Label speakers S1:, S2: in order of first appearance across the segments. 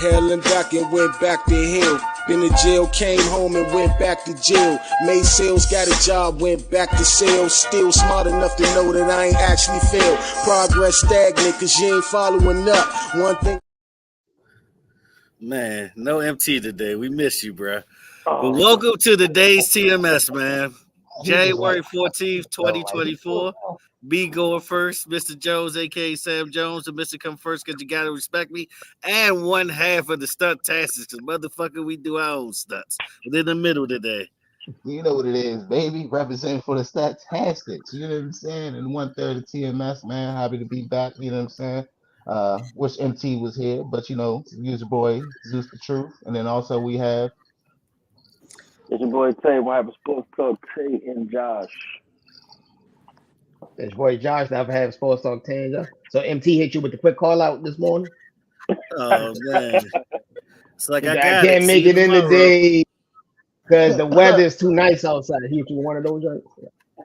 S1: Hell and back and went back to hell. Been to jail, came home and went back to jail. Made sales, got a job, went back to sales. Still smart enough to know that I ain't actually failed. Progress stagnant cause you ain't following up. One thing.
S2: Man, no MT today. We miss you, bro. But welcome to the day's TMS, man. January 14th, 2024. Me going first, Mr. Jones, a.k.a. Sam Jones, and Mr. Come First because you got to respect me. And one half of the stunt tasks because, motherfucker, we do our own stunts. But in the middle today.
S3: You know what it is, baby. Representing for the Statistics. You know what I'm saying? And 1/3 of TMS, man. Happy to be back. You know what I'm saying? Wish MT was here, but you know, use your boy Zeus the Truth. And then also we have
S4: it's your boy Tay, we'll have a sports talk, Tay and Josh.
S5: It's your boy Josh, never have sports talk Tanja. So MT hit you with the quick call out this morning.
S2: Oh man. It's like I
S5: can't make it in the day because the weather's too nice outside. He hit you with one of those joints.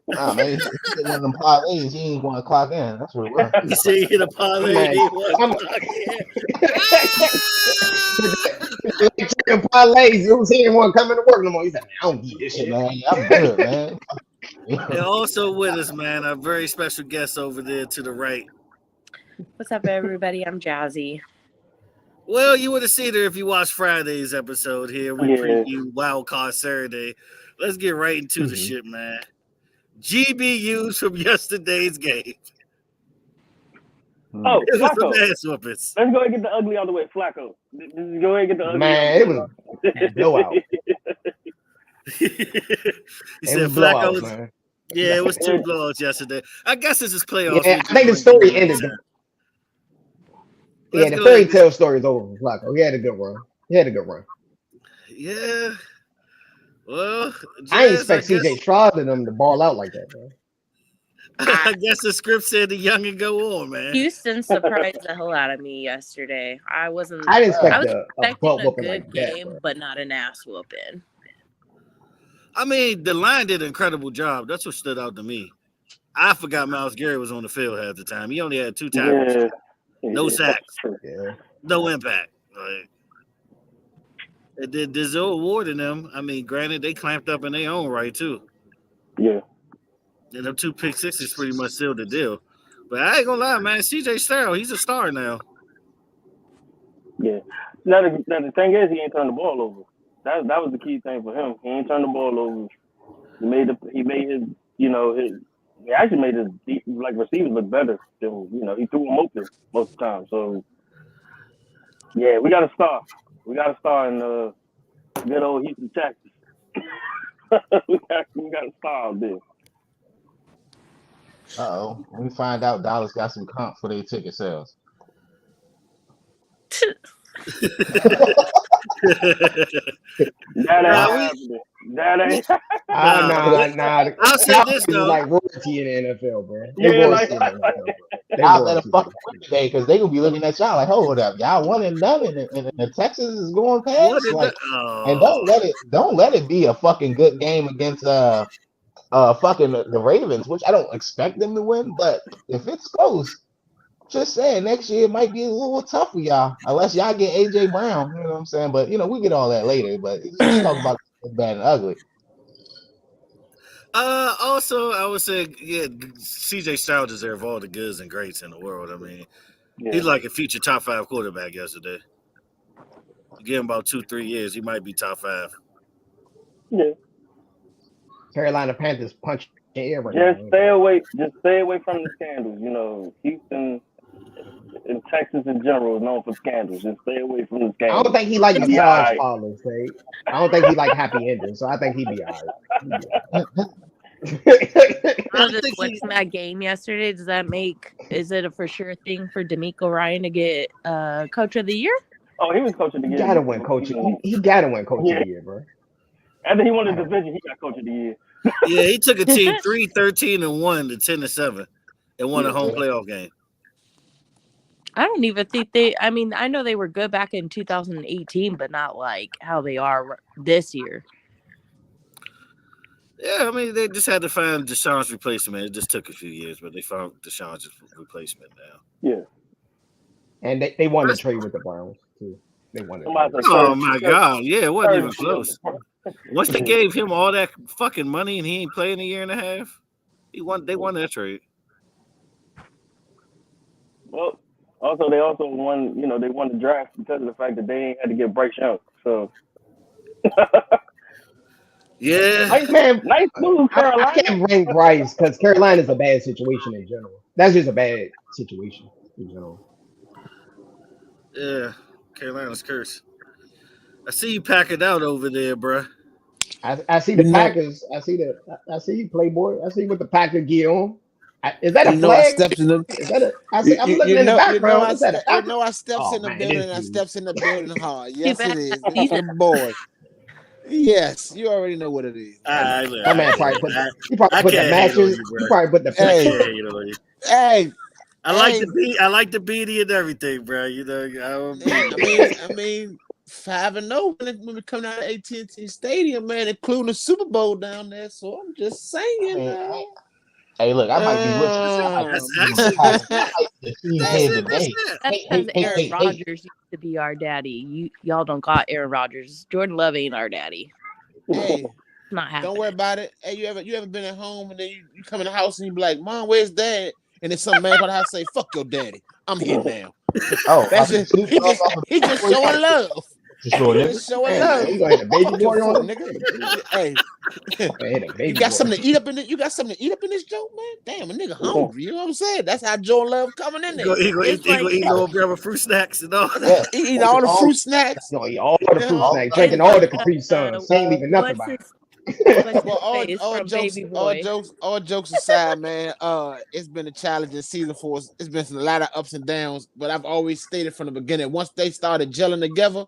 S3: nah, man, he hit one of them parlays. He ain't want to clock in. That's what it was.
S2: You say you hit a parlay.
S5: Parlays. Who's here? Want coming to work no more? He's like, I don't need this shit,
S3: man. I'm good, man.
S2: And also with us, man, our very special guest over there to the right.
S6: What's up, everybody? I'm Jazzy.
S2: Well, you would have seen her if you watched Friday's episode here. We preview Wild Card Saturday. Let's get right into the shit, man. GBUs from yesterday's game.
S4: Oh,
S2: it was
S4: Flacco.
S2: Some ass whoopings.
S4: Let's go ahead and get the ugly out of the way. Flacco. Go ahead and get the ugly
S5: man, it was a blowout.
S2: You said Flacco was, yeah, it was 2 blowouts yesterday. I guess this is playoffs.
S5: Yeah, I think the story ended. Yeah, the fairy tale story is over for Flacco. He had a good run.
S2: Yeah. Well,
S5: I ain't expect CJ Stroud and them to ball out like that, man.
S2: I guess the script said the young and go on, man.
S6: Houston surprised the hell out of me yesterday. I was
S5: expecting
S6: a good game, but not an ass whooping.
S2: I mean, the line did an incredible job. That's what stood out to me. I forgot Myles Garrett was on the field half the time. He only had 2 tackles, no sacks, no impact. Like, it did deserve award in them. I mean, granted, they clamped up in their own right too.
S4: Yeah.
S2: And them 2 pick sixes pretty much sealed the deal. But I ain't gonna lie, man. CJ Stroud, he's a star now.
S4: Yeah. Now the thing is, he ain't turned the ball over. That was the key thing for him. He ain't turned the ball over. He made his he actually made his receivers look better than he threw them open most of the time. So yeah, we got a star. We got a star in good old Houston, Texas. we got a star out there.
S3: Uh-oh. We find out Dallas got some comp for their ticket sales.
S4: That ain't.
S5: Nah.
S2: I'll say this though.
S5: Like royalty in the NFL, bro.
S3: Y'all let them fucking win today because they gonna be looking at y'all like, hold up, y'all 1-11 and the Texas is going past. And don't let it be a fucking good game against fucking the Ravens, which I don't expect them to win, but if it's close, just saying next year it might be a little tough for y'all unless y'all get AJ Brown. You know what I'm saying? But we get all that later. But let's talk about bad and ugly.
S2: Also, I would say, CJ Stroud deserves all the goods and greats in the world. I mean, he's like a future top 5 quarterback yesterday. You give him about 2-3 years, he might be top 5.
S4: Yeah.
S5: Carolina Panthers punch the air right
S4: now. Just stay away from the scandals. Houston and Texas in general is known for scandals. Just stay away from the scandals.
S5: I don't think he like massage parlors, right? I don't think he like happy endings, so I think he'd be all right.
S6: Watching that game yesterday, is it a for sure thing for D'Amico Ryan to get Coach of the Year?
S4: Oh, he was Coach of the Year.
S5: He gotta win Coach of the Year, bro.
S4: After he won the division, he got Coach of the Year.
S2: Yeah, he took a team 3-13-1 to 10-7 and won a home playoff game.
S6: I don't even think I know they were good back in 2018, but not like how they are this year.
S2: Yeah, I mean, they just had to find Deshaun's replacement. It just took a few years, but they found Deshaun's replacement now.
S4: Yeah.
S5: And they won the trade with the Browns, too. They won it.
S2: Oh my God! Yeah, it wasn't even close. Once they gave him all that fucking money and he ain't playing a year and a half, they won that trade.
S4: Well, also they also won. You know, they won the draft because of the fact that they ain't had to get Bryce Young. So.
S2: Yeah,
S4: nice move, Carolina.
S5: I can't blame Bryce because Carolina's a bad situation in general. That's just a bad situation in general.
S2: Yeah, Carolina's curse. I see you pack it out over there, bruh.
S5: I see the Packers. I see you, Playboy. I see you with the Packer gear on. Is that a flag?
S7: I stepped in the.
S5: Is that a? I'm looking in the background. Is that a Packer?
S7: I steps
S5: Oh,
S7: in the
S5: man,
S7: building. I steps in the building hard. Yes,
S6: back
S7: it is.
S6: to
S7: It's your boy. Yes, you already know what it is.
S5: That man probably put the matches. He probably put the
S7: Hey,
S2: I like the beanie and everything, bro. You know,
S7: I mean, 5-0 when we come out of AT&T Stadium, man, including the Super Bowl down there. So I'm just saying.
S3: Hey, look, I might be listening.
S6: That's because Aaron Rodgers used to be our daddy. Y'all don't got Aaron Rodgers. Jordan Love ain't our daddy.
S7: Hey,
S6: not happening.
S7: Don't worry about it. Hey, you ever been at home and then you come in the house and you be like, Mom, where's Dad? And then some man about the house say, fuck your daddy. I'm here now. That's just he just showing love. Just showing love.
S5: You got a baby boy on
S7: nigga. Hey, you got something to eat up in it. You got something to eat up in this joke, man. Damn, a nigga hungry. You know what I'm saying? That's how Jordan Love coming in there.
S2: He gonna eat little grab fruit snacks and all.
S5: Yeah.
S7: He eat all the fruit snacks.
S5: No, eat all the fruit snacks. Drinking all the Capri Suns. He ain't leaving nothing by.
S7: Well, all jokes aside, man. It's been a challenging season for us. It's been a lot of ups and downs, but I've always stated from the beginning, once they started gelling together,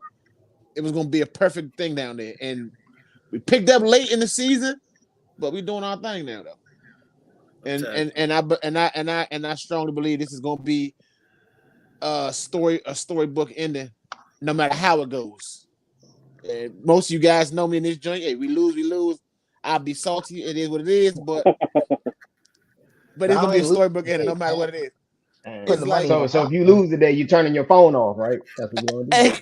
S7: it was gonna be a perfect thing down there. And we picked up late in the season, but we're doing our thing now, though. And I strongly believe this is gonna be a storybook ending, no matter how it goes. And most of you guys know me in this joint. Hey, we lose. I'll be salty. It is what it is, but it's gonna be a storybook ending, no matter what it is.
S5: It's like, so if you lose today, you turning your phone off, right? That's what you're gonna do.
S7: Hey,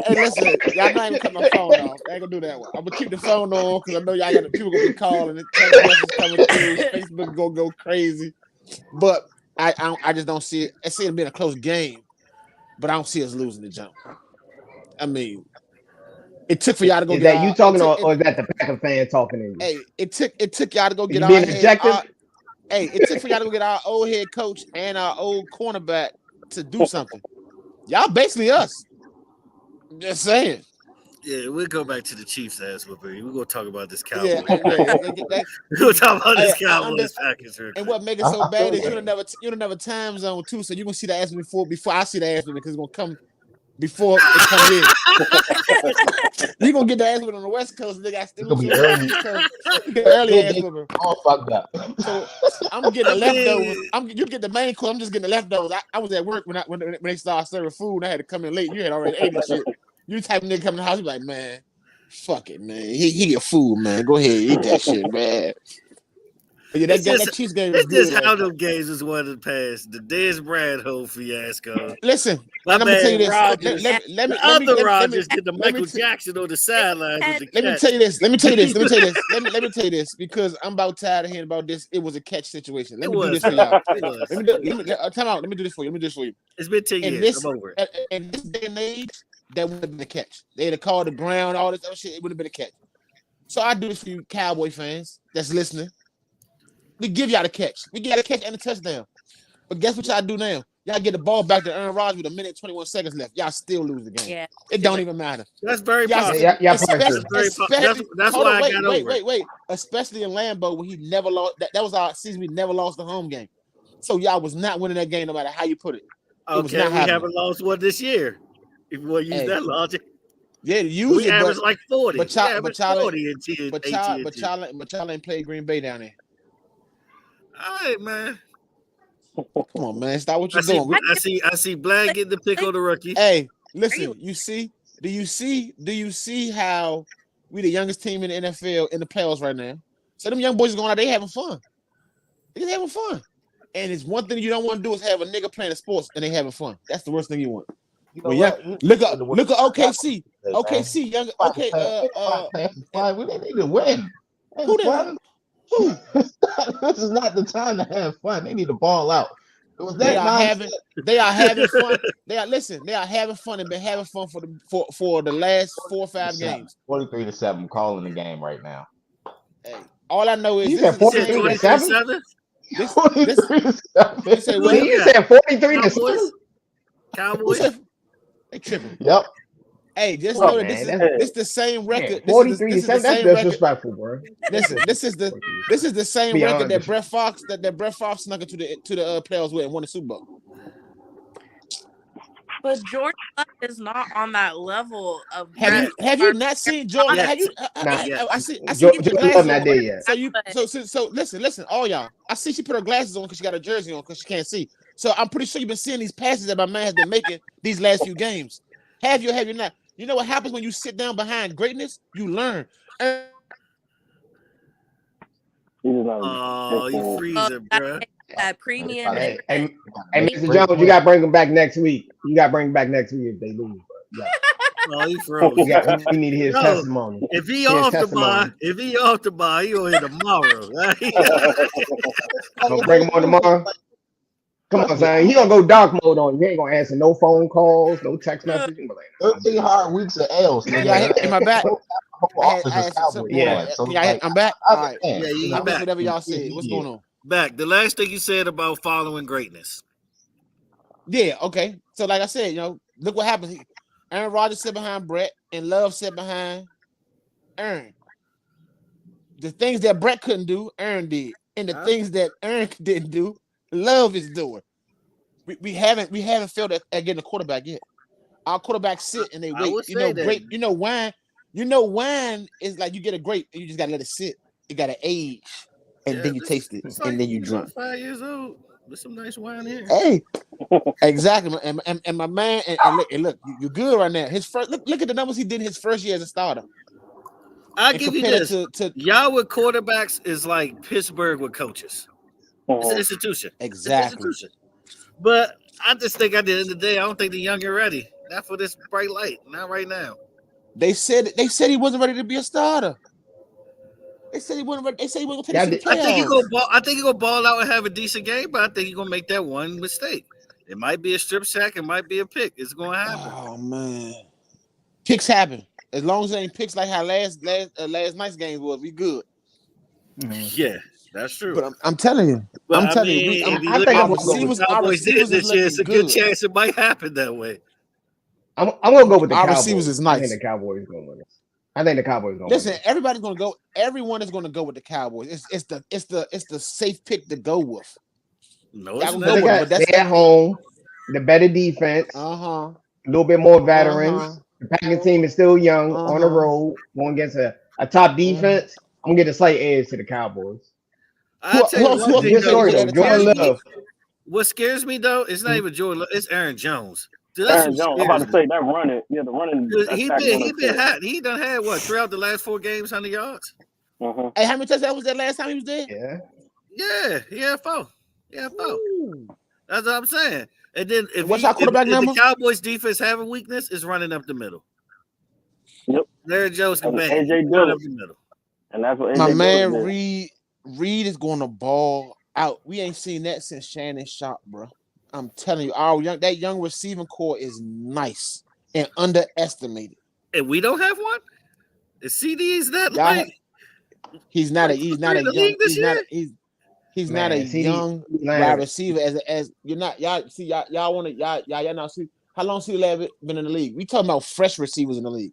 S7: listen, y'all not even cut my phone off. I ain't gonna do that one. I'm gonna keep the phone on because I know y'all got people gonna be calling and text messages coming through. Facebook gonna go crazy, but I just don't see it. I see it being a close game, but I don't see us losing the jump. I mean, it took for y'all to go.
S5: Is that you talking, or is that the Packer fan talking to you?
S7: Hey, it took y'all to go get
S5: our head.
S7: Hey, it took for y'all to go get our old head coach and our old cornerback to do something. Y'all basically us. I'm just saying.
S2: Yeah, we'll go back to the Chiefs ass whooping. We're gonna talk about this Cowboys. Yeah,
S7: we're
S2: gonna talk about this Cowboys Packers.
S7: And what makes it so bad is you don't have a time zone too, so you're gonna see the ass before I see the ass because it's gonna come before it comes in. You're gonna get the ass on the West Coast, they got still
S3: be early.
S7: Early ass whooping.
S3: All fucked up.
S7: So I'm getting the leftovers. You get the main course, I'm just getting the leftovers. I was at work when they started serving food and I had to come in late. You had already ate and shit. You type of nigga come in the house, you like, man, fuck it, man. He get food, man. Go ahead, eat that shit, man. Yeah, that Chiefs game was good.
S2: This is how them games was won in the past. The Dez Bradford fiasco.
S7: Listen, I'm gonna tell you this.
S2: Rodgers, Rodgers did the Michael Jackson on the sideline with the catch.
S7: Let me tell you this because I'm about tired of hearing about this. It was a catch situation. Let me do this for y'all. Time out. Let me do this for you.
S2: It's been 10 years. I'm over it.
S7: In this day and age, that would have been a catch. They'd have called the ground, all this other shit. It would have been a catch. So I do this for you Cowboy fans that's listening. We give y'all the catch. We got a catch and a touchdown. But guess what y'all do now? Y'all get the ball back to Aaron Rodgers with a minute 21 seconds left. Y'all still lose the game. Yeah. It don't even matter.
S2: That's very possible. That's why I got over it.
S7: Wait. Especially in Lambeau when he never lost. That was our season. We never lost the home game. So y'all was not winning that game no matter how you put it.
S2: Okay, we haven't lost one this year. If you want to use that logic.
S7: Yeah, use
S2: we averaged like 40.
S7: But y'all ain't played Green Bay down there.
S2: All right, man.
S7: Come on, man. Stop what you're doing.
S2: I see Black getting the pick on the rookie.
S7: Hey, listen, you see? Do you see how we the youngest team in the NFL in the playoffs right now? So them young boys going out, they having fun. They just having fun. And it's one thing you don't want to do is have a nigga playing sports and they having fun. That's the worst thing you want.
S3: You know
S7: well, yeah.
S3: what?
S7: Look at OKC. OKC, young. Okay.
S3: We need to win.
S7: Who
S3: Fun. Who? This is not the time to have fun. They need to ball out. It was
S7: They
S3: that
S7: are
S3: nonsense.
S7: having fun. They are having fun and been having fun for the last 4 or 5 games.
S3: 43-7. I'm calling the game right now.
S7: Hey, all I know is
S5: you
S7: this
S5: said
S7: is the same
S5: 43-7.
S7: This
S3: 43-7.
S7: you say what?
S5: You said 43-7.
S2: Cowboys.
S7: They tripping.
S3: Yep.
S7: Hey, just know that this is the same record.
S5: 43-7. That's disrespectful, bro.
S7: Listen, this is the same record that Brett Fox snuck into the playoffs with and won the Super Bowl.
S6: But Jordan Love is not on that level of.
S7: Have you not seen Jordan? Have you? I see you put
S5: Jordan
S7: glasses
S5: not
S7: on.
S5: there yet.
S7: So listen, all y'all. I see she put her glasses on because she got a jersey on because she can't see. So I'm pretty sure you've been seeing these passes that my man has been making these last few games. Have you not? You know what happens when you sit down behind greatness? You learn.
S2: Oh, you freezing, bro.
S6: That premium.
S5: Hey, Mr. Jones, you got to bring them back next week. You got to bring them back next week if they lose. Yeah.
S2: Oh, he froze.
S5: We need his testimony.
S2: If he off the bar, he gonna hit tomorrow. Right?
S5: Gonna bring him on tomorrow. Come on, son. He gonna go dark mode on you. He ain't gonna answer no phone calls, no text messages.
S3: 13 hard weeks of L's.
S7: Yeah, in my back.
S3: Yeah,
S7: I'm back. All right.
S2: Yeah, you back.
S7: Whatever y'all said. What's going on?
S2: Back. The last thing you said about following greatness.
S7: Yeah. Okay. So, like I said, look what happened. Aaron Rodgers sat behind Brett, and Love sat behind Aaron. The things that Brett couldn't do, Aaron did, and the things that Aaron didn't do, Love is doing. We haven't failed at getting a quarterback yet. Our quarterbacks sit and they wait. Great. Wine is like you get a grape and you just gotta let it sit. You gotta age, and then you taste it, and then you drink.
S2: 5 years old with some nice wine here.
S7: Hey, exactly. And my man, and look, you're good right now. His first look at the numbers he did in his first year as a starter.
S2: I'll give you this. Y'all with quarterbacks is like Pittsburgh with coaches. It's an institution.
S7: Exactly.
S2: It's an institution. But I just think at the end of the day, I don't think the young are ready. Not for this bright light. Not right now.
S7: They said he wasn't ready to be a starter. They said he wasn't ready. They said he wasn't going to take the playoffs.
S2: I think he gonna ball out and have a decent game, but I think he's gonna make that one mistake. It might be a strip sack, it might be a pick. It's gonna happen.
S7: Oh man. Picks happen. As long as it ain't picks like how last night's game was, we good.
S2: Yeah. That's true.
S7: But I'm telling you.
S2: I think our receivers this year, it's a good chance it might happen that way.
S5: I'm gonna go with the
S7: our
S5: Cowboys.
S7: Receivers is nice.
S5: I think the Cowboys going to win. I think the Cowboys going to
S7: listen. Everybody's going to go. Everyone is going to go with the Cowboys. It's the safe pick to go with.
S2: No,
S5: they're at home. The better defense. A little bit more veterans. The Packers team is still young on the road, going against a top defense. I'm gonna get a slight edge to the Cowboys.
S2: I'll tell you one thing,
S5: Jordan Love.
S2: What scares me though, it's not even Jordan Love, it's Aaron Jones.
S4: Dude, Aaron Jones, I'm about to say that running. Yeah, the running.
S2: He been hot. He done had what throughout the last 4 games, 100 yards.
S7: Hey, how many touchdowns was that last time he was there?
S5: Yeah,
S2: he had 4. Yeah, 4. That's what I'm saying. And then if the Cowboys defense have a weakness, it's running up the middle.
S4: Yep.
S2: Larry Jones can bang
S4: AJ
S2: run up the middle.
S4: And that's what AJ
S7: my man Reed is going to ball out. We ain't seen that since Shannon Sharp, bro. I'm telling you, that young receiving core is nice and underestimated.
S2: And we don't have one. The CD is that like
S7: he's not a young wide receiver as you're not y'all see y'all want to y'all not see how long CD Lamb been in the league? We talking about fresh receivers in the league.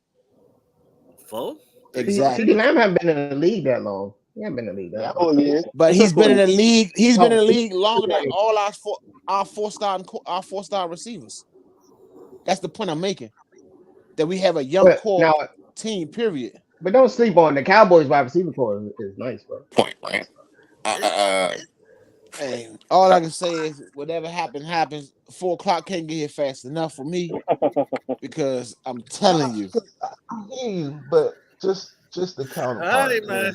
S2: 4?
S7: Exactly.
S5: CD Lamb haven't been in the league that long. He hasn't been in the league that long.
S7: But he's been in the league. He's been in the league longer than all our four-star receivers. That's the point I'm making. That we have a young core team. Period.
S5: But don't sleep on the Cowboys wide receiver core is nice, bro.
S7: Hey, all I can say is whatever happens. 4 o'clock can't get here fast enough for me because I'm telling you.
S3: But just the counterpart.
S2: All right, man.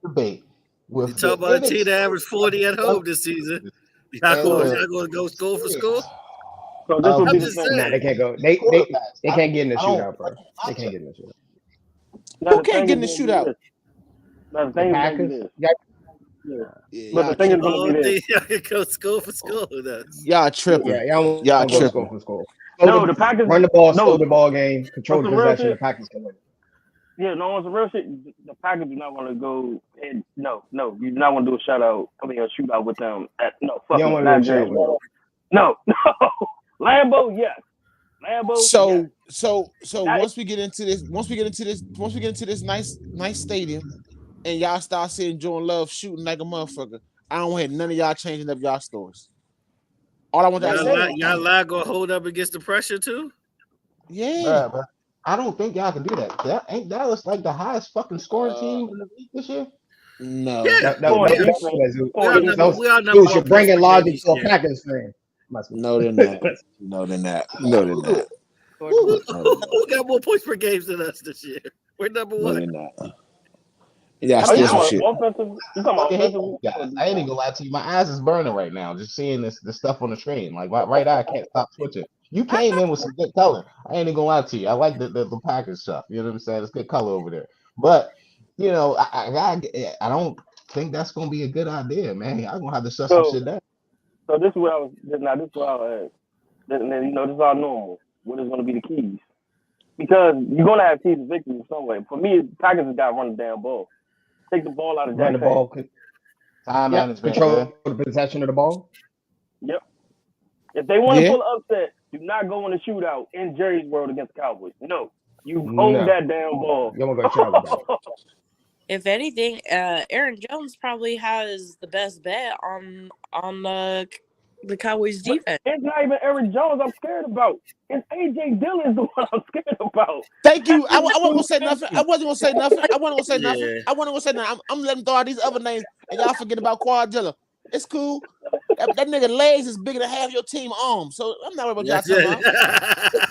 S3: Debate.
S2: You talk about a team that averaged 40 at home this season. Y'all going to go score for score?
S4: So this will be the
S2: saying.
S5: Nah, they can't go. They can't get in the shootout, bro. They can't get in the shootout.
S4: Now,
S7: Who can't get in the shootout?
S4: Now, the thing is going to be this.
S7: Yeah,
S4: but the thing is going to be this.
S2: Y'all can go score for score.
S7: Y'all tripping.
S5: Yeah, y'all tripping. Score for score.
S4: No, the Packers
S5: run the ball, slow the ball game, control the possession. The Packers can win.
S4: Yeah, no, on some real shit. The Packers do not want to go. No, you do not want to do a shootout with them. Fuck.
S5: You don't want to do a shootout with them.
S4: No. Lambeau, yes. Lambeau.
S7: So once we get into this nice stadium, and y'all start seeing Jordan Love shooting like a motherfucker, I don't want none of y'all changing up y'all stories. All I want
S2: y'all lag gonna hold up against the pressure too.
S7: Yeah,
S3: bro. I don't think y'all can do that. Ain't Dallas like the highest fucking scoring team in the league this year?
S7: No.
S5: You're bringing logic to a Packers fan.
S7: No, they're not. No, they're not.
S2: Who got more points per game than us this year? We're number one.
S7: No, they're not. Yeah, still some shit.
S3: I ain't even gonna lie to you. My eyes is burning right now just seeing this stuff on the screen. Like right eye, I can't stop twitching. You came in with some good color. I ain't even gonna lie to you. I like the Packers stuff. You know what I'm saying? It's good color over there. But you know, I don't think that's gonna be a good idea, man. I'm gonna have to shut some shit down.
S4: So this is what I was. This is what I was. This is all normal. What is gonna be the keys? Because you're gonna have keys to victory in some way. For me, Packers has got to run the damn ball. Take the ball out of Jack's hands.
S3: Time management.
S5: Control the possession of the ball.
S4: Yep. If they want to pull an upset, do not go in a shootout in Jerry's world against the Cowboys. No. You hold that damn ball.
S5: You don't go
S6: if anything, Aaron Jones probably has the best bet on the Cowboys defense.
S4: It's not even Aaron Jones I'm scared about. It's AJ Dillon's the one I'm scared about.
S7: Thank you. I wasn't gonna say nothing. I wasn't gonna say nothing. I'm letting throw out these other names and y'all forget about Quadilla. It's cool. That nigga legs is bigger than half your team arms. So I'm not worried about y'all talking about.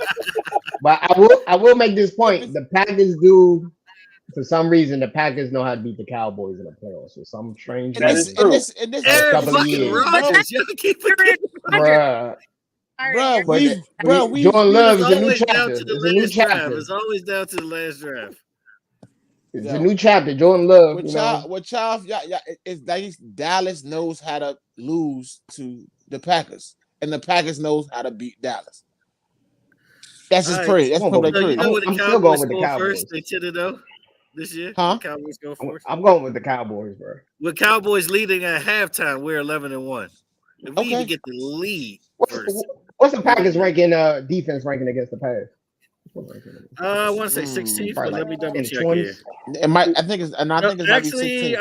S5: But I will make this point. The Packers do. For some reason, the Packers know how to beat the Cowboys in the playoffs. For some strange reason.
S7: In this couple of years.
S5: Jordan Love is a new chapter. It's a new chapter.
S2: It's always down to the last draft.
S5: It's a new chapter. Jordan Love.
S7: It's Dallas knows how to lose to the Packers, and the Packers knows how to beat Dallas. That's just pretty. That's probably pretty.
S5: I'm still going with the Cowboys.
S2: First, they should have though. This year,
S7: huh?
S2: The Cowboys go first.
S5: I'm going with the Cowboys, bro.
S2: With Cowboys leading at halftime, we're 11-1. If we even get the lead first.
S5: What's the Packers ranking? Defense ranking against the pass?
S2: I want to say 16th, but let me double check here.
S7: I think it's
S2: actually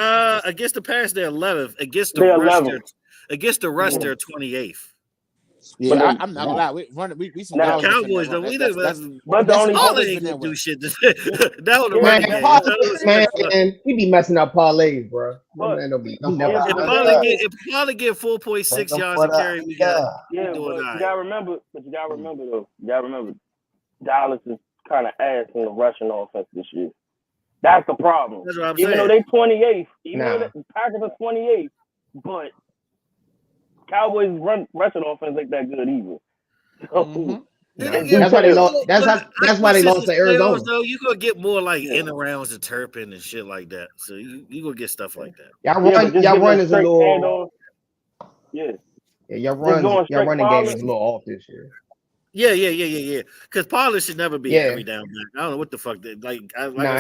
S2: against the pass they're 11th. Against the rest they're 28th.
S7: Yeah, but I'm not gonna lie. We some
S2: Cowboys though. We didn't. But
S7: the only
S2: parlay ain't gonna do shit. That was the
S5: man. He be messing up parlays, bro.
S2: If Parlay get 4.6 yards a carry, we got.
S4: Yeah, but you gotta remember though. You gotta remember, Dallas is kind of ass in the rushing offense this year. That's the problem.
S2: That's what I'm
S4: saying.
S2: Even
S4: though they 28th, though the Packers are 28th, but Cowboys rushing offense ain't that good either. So,
S5: That's why they lost. That's why they lost to Arizona.
S2: Though, you gonna get more like in arounds and Turpin and shit like that. So you gonna get stuff like that.
S5: Y'all run is a little.
S4: Y'all
S5: running game is a little off this year.
S2: Yeah. Because Pollard should never be every down back. I don't know what the fuck that like.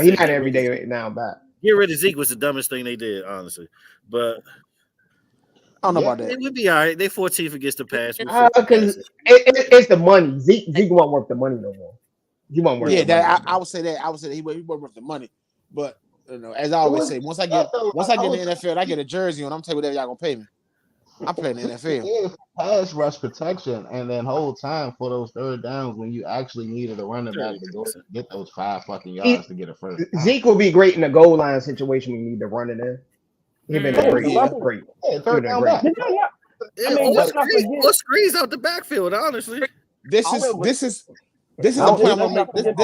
S5: He's not every day down back.
S2: Get rid of Zeke was the dumbest thing they did, honestly. But
S7: I don't know about that.
S2: It would be all right. They 14th against the pass.
S5: Because it's the money. Zeke won't worth the money no more. He won't worth.
S7: Yeah, I would say that. I would say that he won't worth the money. But as I always say, once I get in the NFL, I get a jersey on. I'm telling you whatever y'all gonna pay me. I'm playing the NFL.
S3: Pass rush protection, and then whole time for those third downs when you actually needed a running back to go get those 5 fucking yards to get a first.
S5: Zeke will be great in the goal line situation when you need to run it in. He's been great.
S3: Yeah, third down back.
S2: Or screens out the backfield. Honestly,
S7: this is a point I want to make.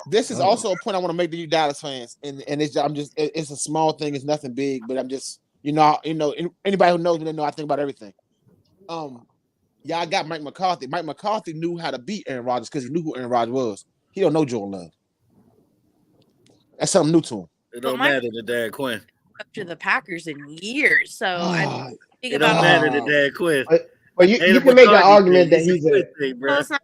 S7: This is also a point I want to make to you Dallas fans, and it's a small thing. It's nothing big, but I'm just anybody who knows me, they know I think about everything. y'all got Mike McCarthy. Mike McCarthy knew how to beat Aaron Rodgers because he knew who Aaron Rodgers was. He don't know Jordan Love. That's something new to him.
S2: It don't matter to Dan Quinn.
S6: To the Packers in years, so I think
S2: it don't matter to Dan Quinn.
S5: But you can make an argument that he's a
S6: thing, bro. It's not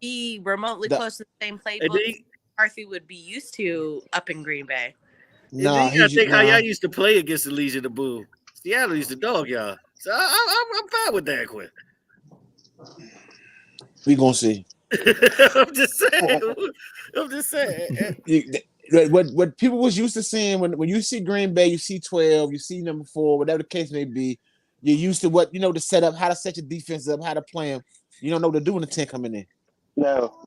S6: be remotely close to the same playbook McCarthy would be used to up in Green Bay.
S2: No, you gotta think how y'all used to play against the Legion of Boom. Seattle used to dog y'all, so I'm fine with Dan Quinn.
S7: We gonna see.
S2: I'm just saying.
S7: What people was used to seeing when you see Green Bay, you see 12, you see number 4, whatever the case may be. You're used to what the setup, how to set your defense up, how to play them. You don't know what to do when the 10 coming in.
S4: No.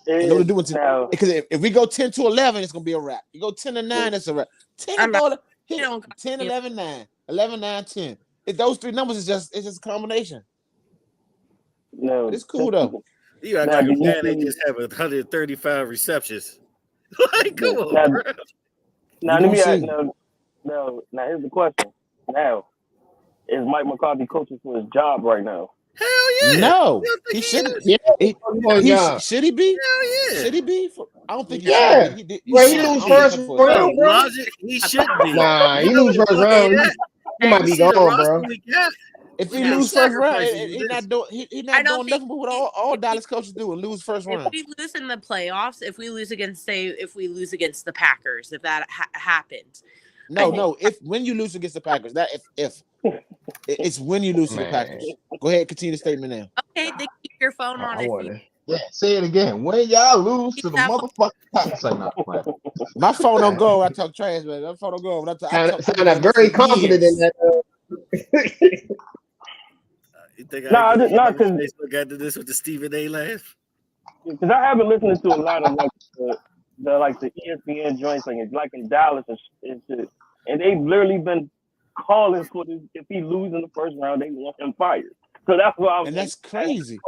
S7: You know what to do no. Because if we go 10-11, it's gonna be a wrap. You go 10-9, it's a wrap. 10-11, 10-11-9, 11-9-10. If those 3 numbers it's just a combination.
S4: No,
S7: but it's cool though.
S2: You act like a man. They just have 135 receptions. Like, come on, bro.
S4: Now let me ask. Now here's the question. Now, is Mike McCarthy coaching for his job right now?
S2: Hell yeah.
S7: No, he shouldn't. Should he be?
S2: Hell yeah.
S7: Should he be? I don't think.
S5: He lose first round, bro.
S2: He should be.
S5: Nah, he lose first round. He might be gone, bro.
S7: If he lose first round, he's not doing nothing but what all Dallas coaches do and lose first round.
S6: If we lose in the playoffs, if we lose against the Packers, if that happens.
S7: No. When you lose against the Packers, that if it's when you lose to the Packers. Go ahead, continue the statement now.
S6: Okay, then keep your phone on.
S3: Say it again. When y'all lose to the motherfucking Packers,
S7: my phone don't go when I talk trash, man. My phone don't go when I talk.
S5: I'm very confident in that.
S2: You think because they still got to this with the Stephen A. laugh?
S4: Because I haven't listened to a lot of the ESPN joints like in Dallas and shit, and they've literally been calling for this. If he loses in the first round, they want him fired. So that's why.
S7: And that's crazy.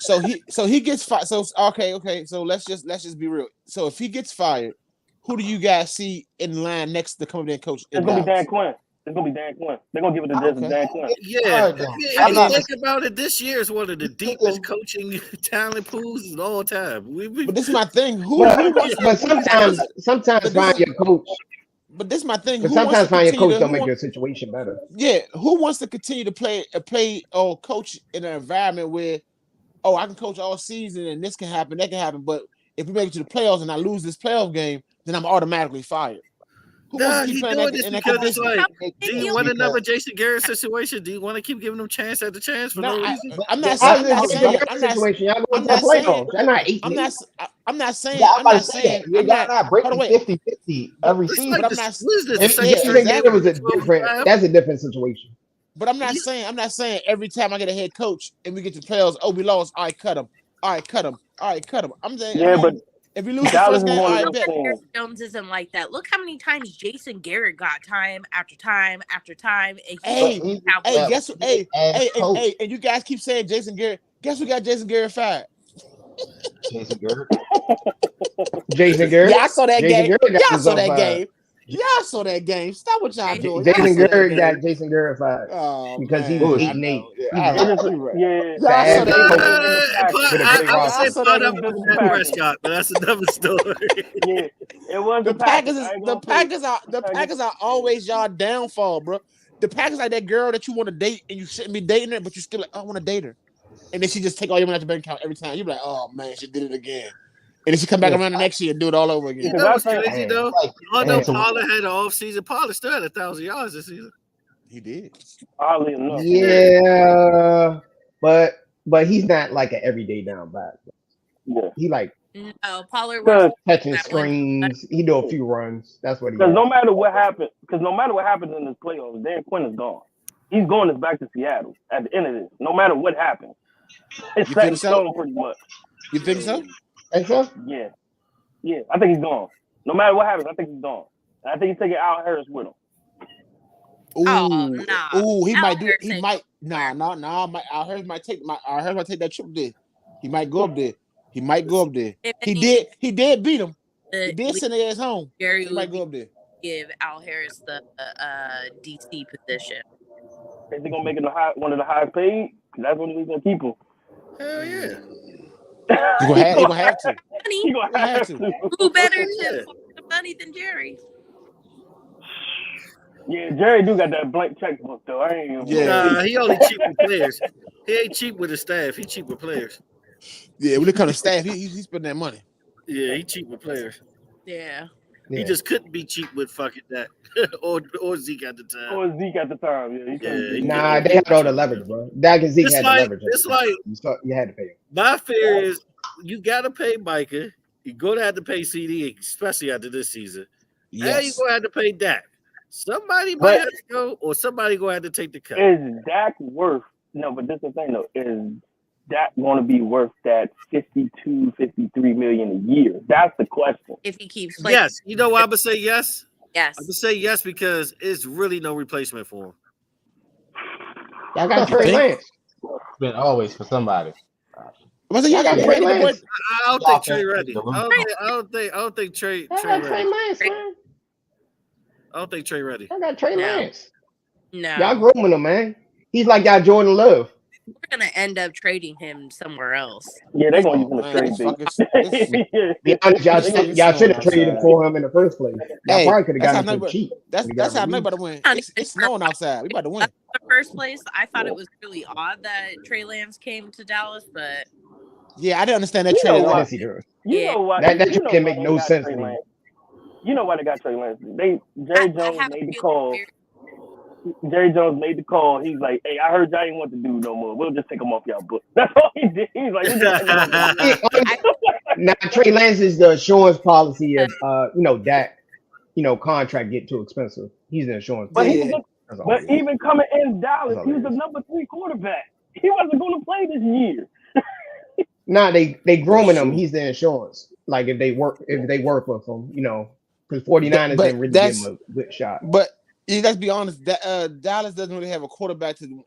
S7: So he gets fired. So okay. So let's just be real. So if he gets fired, who do you guys see in line next to come in and coach?
S4: It's gonna be Dan Quinn. It's gonna be Dan Quinn. They're gonna give it to Dan Quinn.
S2: Yeah. If you think about it, this year is one of the deepest coaching talent pools of all time.
S7: But this is my thing.
S5: But sometimes find your coach.
S7: But this is my thing.
S5: But sometimes find your coach don't make your situation better.
S7: Yeah. Who wants to continue to play or coach in an environment where, I can coach all season and this can happen, that can happen. But if we make it to the playoffs and I lose this playoff game, then I'm automatically fired.
S2: He's doing this because it's like, do you want another Jason Garrett situation? Do you want to keep giving them chance after chance for no reason?
S7: I'm not saying.
S3: You're not breaking 50-50 every season.
S7: But I'm not.
S5: That's a different situation.
S7: But I'm not saying every time I get a head coach and we get to the playoffs, we lost. All right, cut him. I'm saying,
S4: but.
S7: If you lose the first game,
S6: Jerry Jones isn't like that. Look how many times Jason Garrett got time after time after time. And
S7: and you guys keep saying Jason Garrett. Guess who got Jason Garrett fired?
S3: Jason Garrett.
S7: Yeah, I saw that game. Y'all saw that game. Y'all saw that game. Stop what y'all doing.
S5: Jason Garrett got Jason Garrett fired because he was 8-8.
S2: I would say part of Prescott, but that's another story.
S4: Yeah, it was
S7: the Packers are always y'all downfall, bro. The Packers like that girl that you want to date and you shouldn't be dating her, but you still like, I want to date her, and then she just take all your money out the bank account every time. You be like, oh man, she did it again. And then she come back around the next year and do it all over again.
S2: That was crazy, though. Y'all know Pollard had an off-season. Pollard still had 1,000 yards this season.
S7: He did.
S4: Oddly enough.
S5: Yeah, but he's not like an everyday down back. Yeah. He like
S6: Pollard was
S5: catching screens. He do a few runs. That's what he.
S4: Because no matter what happens in this playoffs, Dan Quinn is gone. He's going back to Seattle at the end of this. No matter what happens, it's set in stone pretty much.
S7: You think so?
S4: Yeah. I think he's gone. No matter what happens, I think he's gone. And I think he's taking Al Harris with him.
S7: He might do. He might. Al Harris might take that trip there. He might go up there. He did beat him. He did send their ass home.
S6: He
S7: might go up there.
S6: Give Al Harris the DC position.
S4: Is he gonna make it one of the highest paid That's when we're gonna keep him.
S2: Hell yeah.
S7: He gonna have to.
S4: He gonna have to.
S6: Who better to for the money than Jerry?
S4: Yeah, Jerry do got that blank checkbook though. I ain't even.
S2: Nah, he only cheap with players. He ain't cheap with his staff. He cheap with players.
S7: Yeah, when it comes to staff, he's spending that money.
S2: Yeah, he cheap with players.
S6: Yeah.
S2: He just couldn't be cheap with fucking that. or Zeke at the time.
S4: Or Zeke at the time, yeah.
S5: Nah, they had all the leverage, bro. Dak and Zeke had the leverage.
S2: It's like
S5: you had to pay him.
S2: My fear is you gotta pay Micah. You're gonna have to pay CD, especially after this season.
S7: Yes.
S2: And you're gonna have to pay Dak. Somebody might have to go, or somebody gonna have to take the cut.
S4: Is Dak worth? No, but this is the thing though. Is Dak going to be worth that 52, 53 million a year? That's the question.
S6: If he keeps playing.
S2: Yes. You know why I'm gonna say yes?
S6: Yes.
S2: I'm gonna say yes because it's really no replacement for him.
S5: Y'all got Trey Lance.
S3: It's been always for somebody.
S7: I got
S5: Trey Lance.
S2: I don't think Trey ready. I don't think Trey ready.
S5: Lance, man.
S2: I don't think Trey ready.
S5: I got Trey Lance.
S6: No.
S5: Y'all grooming him, man. He's like y'all Jordan Love.
S6: We're gonna end up trading him somewhere else.
S4: Yeah, they're gonna use him to trade bait.
S5: Be honest, y'all should have traded him for him in the first place. Y'all probably could have gotten him cheap.
S7: That's how nobody win. It's snowing outside. We about to win.
S6: In the first place, I thought it was really odd that Trey Lance came to Dallas, but
S7: yeah, I didn't understand that trade at all.
S4: You know why?
S5: That can make no sense to me.
S4: You know why they got Trey Lance? Jerry Jones made the call. Jerry Jones made the call. He's like, "Hey, I heard y'all ain't want to do no more. We'll just take him off y'all book." That's all he did. He's like,
S5: now Trey Lance is the insurance policy of Dak, contract get too expensive. He's the insurance.
S4: But even coming in Dallas, he was the number 3 quarterback. He wasn't going to play this year.
S5: Nah, they grooming him. He's the insurance. Like if they work with him, because 49ers didn't really give him a good shot.
S7: But let's be honest, Dallas doesn't really have a quarterback to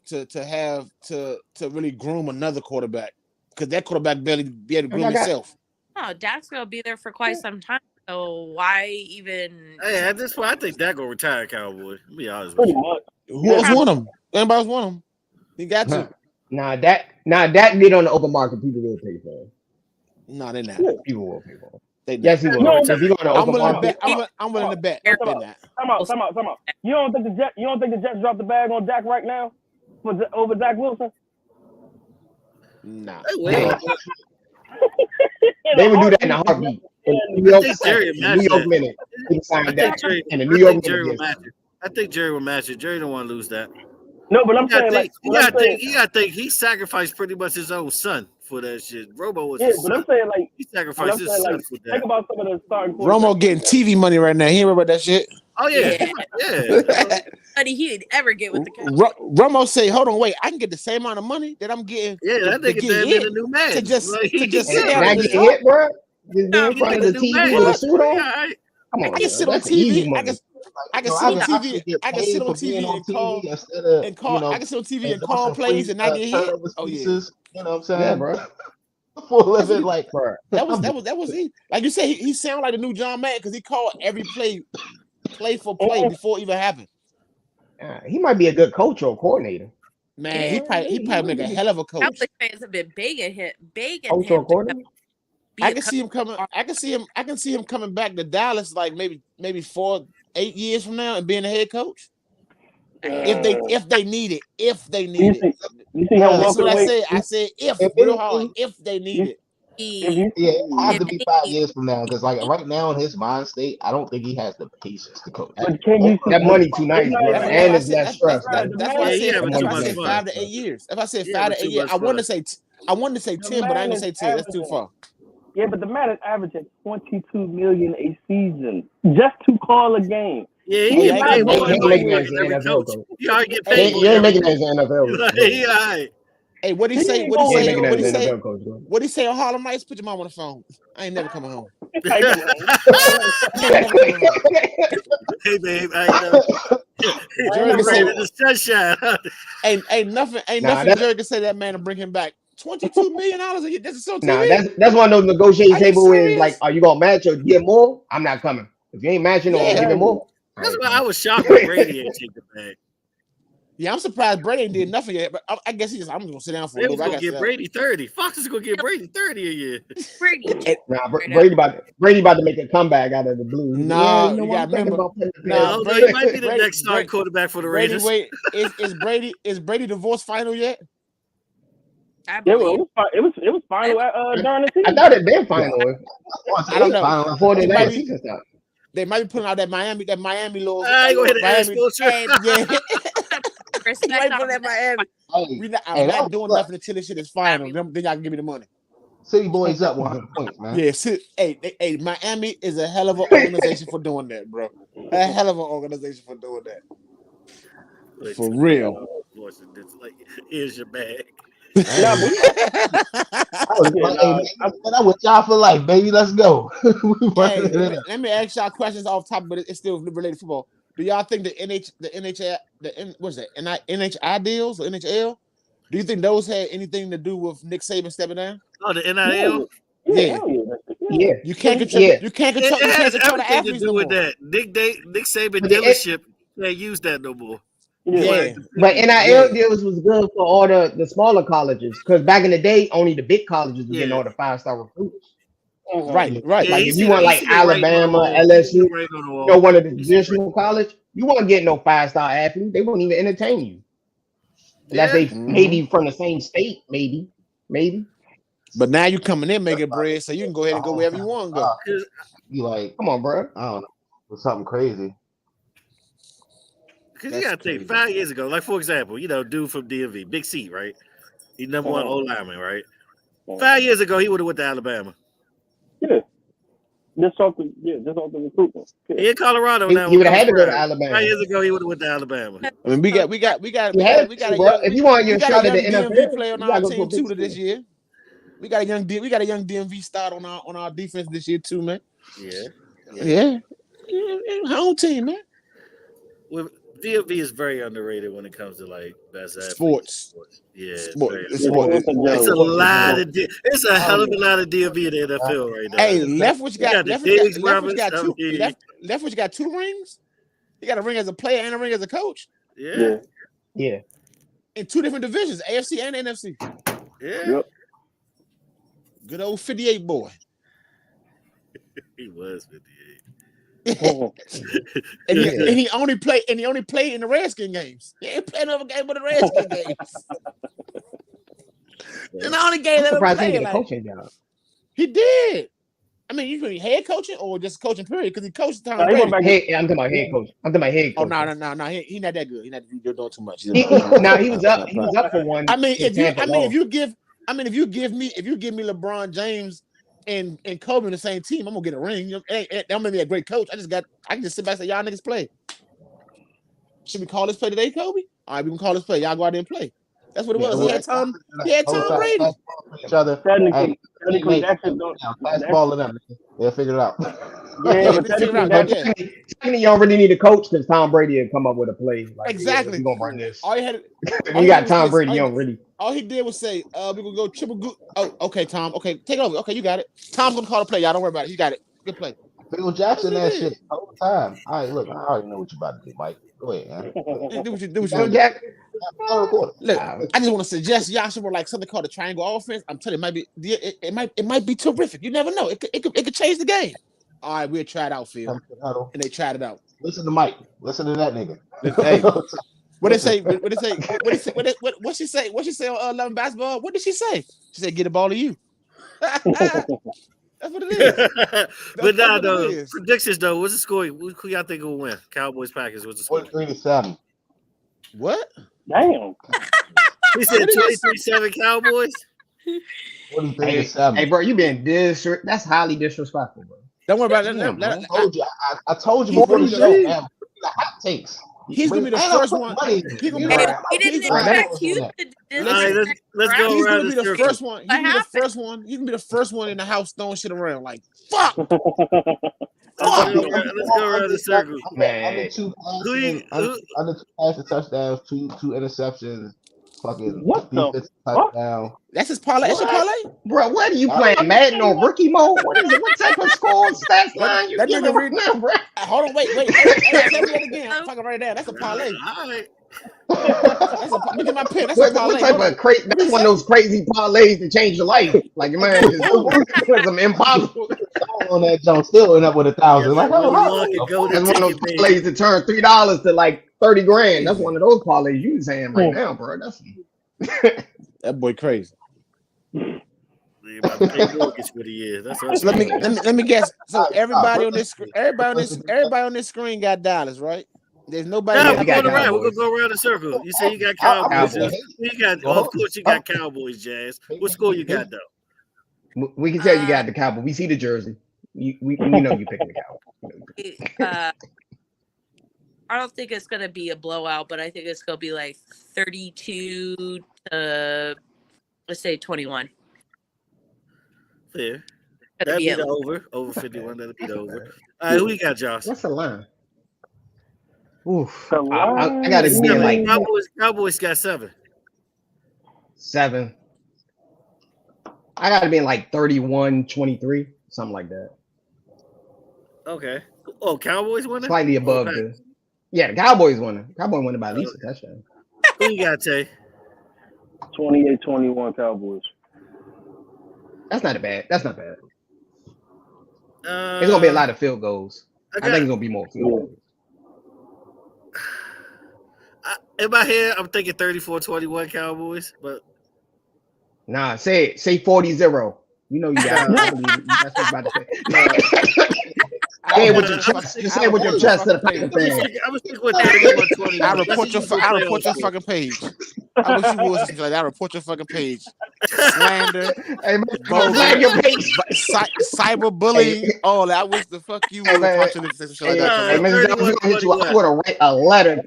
S7: really groom another quarterback because that quarterback barely be able to groom himself.
S6: Oh, Dak's gonna be there for quite some time. So why even?
S2: Hey, at this point, I think Dak gonna retire, Cowboy. To be honest
S4: Pretty
S2: with you.
S4: much.
S7: Who else want him? Anybody else want him? He got to.
S5: Dak get on the open market. People will pay for him.
S7: No, they're not.
S5: People will pay for him.
S7: Yes,
S5: he will. No, if you go on the open market,
S7: I'm willing to bet.
S4: Time out. You don't think the Jets dropped the bag on Dak right now over Zach Wilson?
S7: Nah.
S5: They would do that in a heartbeat. New York minute.
S2: I think Jerry will match it. Jerry don't want to lose that.
S4: No, but I'm saying
S2: you gotta think he sacrificed pretty much his own son for that shit. Romo was
S4: but I'm saying
S2: he sacrificed his son for that.
S4: Think about some of the starting
S7: Romo getting TV money right now. He ain't worried about that shit.
S2: Oh yeah.
S6: Money he'd ever get with the
S7: Romo say, "Hold on, wait, I can get the same amount of money that I'm getting."
S2: Yeah, that nigga damn near the new man.
S7: To just
S5: get hit, bro. Just in front of the TV with a suit on. Come on,
S7: I can sit on TV. I can sit on TV. I can sit on TV and call. I can sit on TV and call plays and not get hit. Oh yeah,
S3: you know what I'm saying,
S5: yeah, bro.
S3: For a living, like,
S5: bro.
S7: That was he. Like you said, he sound like the new John Madden because he called every play for play before it even happened.
S5: He might be a good coach or coordinator.
S7: Man, he probably make a hell of a coach.
S6: Cowboys fans have been begging him.
S5: Coach or coordinator.
S7: I can see him coming. I can see him coming back to Dallas like maybe 4-8 years from now and being a head coach. If they need it.
S4: You see how
S7: that's what I said. I said if real hard. If they need it.
S3: It has to be 5 years from now because, like, right now in his mind state, I don't think he has the patience to coach.
S5: That money too nice, bro, and it's less stress.
S7: That's why I said 5 to 8 years. If I said 5 to 8 years, I wanted to say 10, but I didn't say 10. That's too far.
S4: Yeah, but the man is averaging $22 million a season just to call a game.
S2: Yeah, he get paid more than
S5: NFL coach.
S2: He already get paid.
S5: You ain't making that as an NFL.
S2: He all right.
S7: Hey, what he say? What he say on Harlem Nights? Put your mom on the phone. I ain't never coming home.
S2: Hey, babe, Jerry can say the sunshine.
S7: Ain't nothing. Jerry can say that man to bring him back. $22 million a year. This is so
S5: that's one of those negotiating tables where like, are you gonna match or get more? I'm not coming. If you ain't matching or giving more.
S2: That's why I was shocked when Brady didn't take the bag.
S7: Yeah, I'm surprised Brady ain't did nothing yet, but I guess I'm just gonna sit down for a little bit.
S2: I got to get Brady 30. Fox is gonna get Brady 30 a year.
S5: Brady about to make a comeback out of the blue.
S7: No,
S5: you know
S7: what?
S5: I'm thinking about
S2: he might be the next starting quarterback for the Raiders.
S7: Wait, is Brady divorce final yet?
S4: It was final during the season.
S5: I thought it been final.
S7: I don't know.
S5: Before the last season started.
S7: They might be putting out that Miami little.
S2: I go ahead and ask
S7: yeah.
S6: Respect
S7: on that Miami. I'm not doing nothing until this shit is final. Then y'all can give me the money.
S3: City boys up 100 points, man.
S7: Yeah, hey, Miami is a hell of an organization for doing that, bro. A hell of an organization for doing that. For real.
S2: It's like, here's your bag.
S3: I with y'all for life, baby. Let's go.
S7: Let me ask y'all questions off top, but it's still related to football. Do y'all think the NHI deals or NHL? Do you think those had anything to do with Nick Saban stepping down?
S2: Oh, the NIL?
S5: Yeah.
S7: You can't control. You can't control the athletes
S2: to do with that. Nick Saban dealership can't use that no more.
S5: Yeah, but NIL deals was good for all the smaller colleges because back in the day, only the big colleges were getting all the 5-star recruits.
S7: Right.
S5: Yeah, like if you want like Alabama, LSU, one of the traditional college, you won't get no 5-star athlete. They won't even entertain you unless they maybe from the same state, maybe.
S7: But now you coming in making bread, so you can go ahead and go wherever you want to go.
S3: You like,
S5: come on, bro.
S3: I don't know, it's something crazy.
S2: Because you got to think 5 years ago, like for example, dude from DMV, Big C, right? He's number one O-lineman, right? 5 years ago, he would have went to Alabama.
S4: Yeah. Just off the recruitment.
S2: He in Colorado now.
S5: He would have had to go to Alabama.
S2: 5 years ago, he would have went to Alabama.
S7: I mean, we got
S5: if you want your shot at the
S7: DMV player on our team too this year. We got a young DMV start on our defense this year too, man. Yeah. Home team, man.
S2: Well, DMV is very underrated when it comes to like best
S7: sports.
S2: Yeah,
S7: it's
S2: a lot of it's a hell of a lot of DMV in the NFL right now.
S7: Hey, Leftwich got 2 rings. He got a ring as a player and a ring as a coach.
S5: Yeah.
S7: In 2 different divisions, AFC and NFC.
S2: Yeah.
S4: Yep.
S7: Good old 58 boy.
S2: He was 58.
S7: and he only played in the Redskin games. He ain't played another game but the Redskin games. And the only game that I'm playing,
S5: coaching job.
S7: He did. I mean, you mean head coaching or just coaching period? Because he coached Tom Brady.
S5: I'm talking about head coach. I'm talking about head coach.
S7: Oh no, he not that good. He not doing too much.
S5: He was up for one.
S7: I mean, if you give me LeBron James and Kobe in the same team, I'm gonna get a ring. That made me a great coach. I can just sit back and say, y'all niggas play. Should we call this play today, Kobe? All right, we can call this play. Y'all go out there and play. That's what it was. He had Tom Brady.
S3: Each other.
S4: Technically,
S3: pass ball to them. They'll figure it out.
S5: Technically, you don't really need a coach because Tom Brady would come up with a play. Like,
S7: exactly.
S5: We're gonna run this.
S7: All you had.
S5: You got Tom Brady. You don't really.
S7: All he did was say, "We're gonna go triple good." Oh, okay, Tom. Okay, take it over. Okay, you got it. Tom's gonna call the play. Y'all don't worry about it. You got it. Good play.
S3: Bill Jackson, that shit all the time. All right, look, I already know what you about to do, Mike. Go ahead, man.
S7: Do what you do. Look, I just want to suggest y'all should like something called a triangle offense. I'm telling you, it might be terrific. You never know. It could change the game. All right, we'll try it out, Phil. And they tried it out.
S3: Listen to Mike. Listen to that nigga.
S7: Hey, what they say? What she say? What she say on Love and Basketball? What did she say? She said, "Get the ball to you." That's what it is.
S2: But now, though, predictions though, what's the score? Who y'all think will win? Cowboys, Packers. What's the score?
S3: 43-7.
S7: What?
S4: Damn.
S2: He said 23-7 Cowboys.
S3: 43-7.
S5: Hey, bro, you being that's highly disrespectful, bro.
S7: Don't worry about that.
S3: I told you before the show, man. The hot takes.
S7: He's gonna be the first one.
S6: He didn't expect you to.
S2: Let's go
S7: He's
S2: around.
S7: Gonna be the first one. He's gonna be the first one. He's gonna be the first one in the house throwing shit around. Like fuck.
S2: Let's go around the circle.
S3: Under 2 passing touchdowns, two interceptions. Fucking
S4: what the
S3: touchdown.
S7: That's his parlay. That's your parlay,
S5: bro. What are you playing, Madden or rookie mode? What is it? What type of score stats line you giving right now, bro?
S7: Hold on, wait. Tell me that again. I'm fucking right there. That's a parlay.
S2: All right.
S7: Look at my pen. That's a parlay.
S5: What type of crazy? That's one of those crazy parlays to change your life. Like your man just some impossible.
S3: On that Jones still end up with 1,000. Like,
S2: Willy
S3: oh,
S2: Wonka go to
S5: That's one of those
S2: ticket,
S5: parlays to turn $3 to like 30 grand. That's one of those parlays you saying right now, bro. That's
S7: that boy crazy.
S2: About to pay mortgage for the year. That's what.
S7: So let me guess. So everybody on this screen got dollars, right? There's nobody.
S2: No, we're going around. We're gonna go around the circle. You say you got Cowboys. You got, of course, you got Cowboys, Jazz. What score you got though?
S5: We can tell you got the Cowboys. We see the jersey. We know you picking the Cowboys.
S6: I don't think it's gonna be a blowout, but I think it's gonna be like 32 to let's say 21.
S2: Fair. That'd be the over. Over 51. That'd be the over. All right, who you got, Josh?
S5: What's the line? Oof. I got to be like
S2: Cowboys got 7.
S5: 7. I got to be in like 31-23, something like that.
S2: Okay. Oh, Cowboys winning?
S5: Slightly above the. Yeah, the Cowboys winning. Cowboys winning by at least a touchdown.
S2: Who you got, Tay?
S4: 28-21 Cowboys.
S5: That's not bad. That's not bad. It's gonna be a lot of field goals. I think it's gonna be more field goals.
S2: In my head, I'm thinking 34-21 Cowboys, but
S5: nah, say 40-0. You know you got it. That's what I'm about to say. Say it with your chest. Just say it with your chest to the Packer fan.
S2: I was thinking with 31-21.
S7: I report your fucking page. I wish you was like I report your fucking page. Slander,
S5: your page.
S7: Cyberbullying, all that. I wish the fuck you was watching this.
S5: I'm gonna write a letter.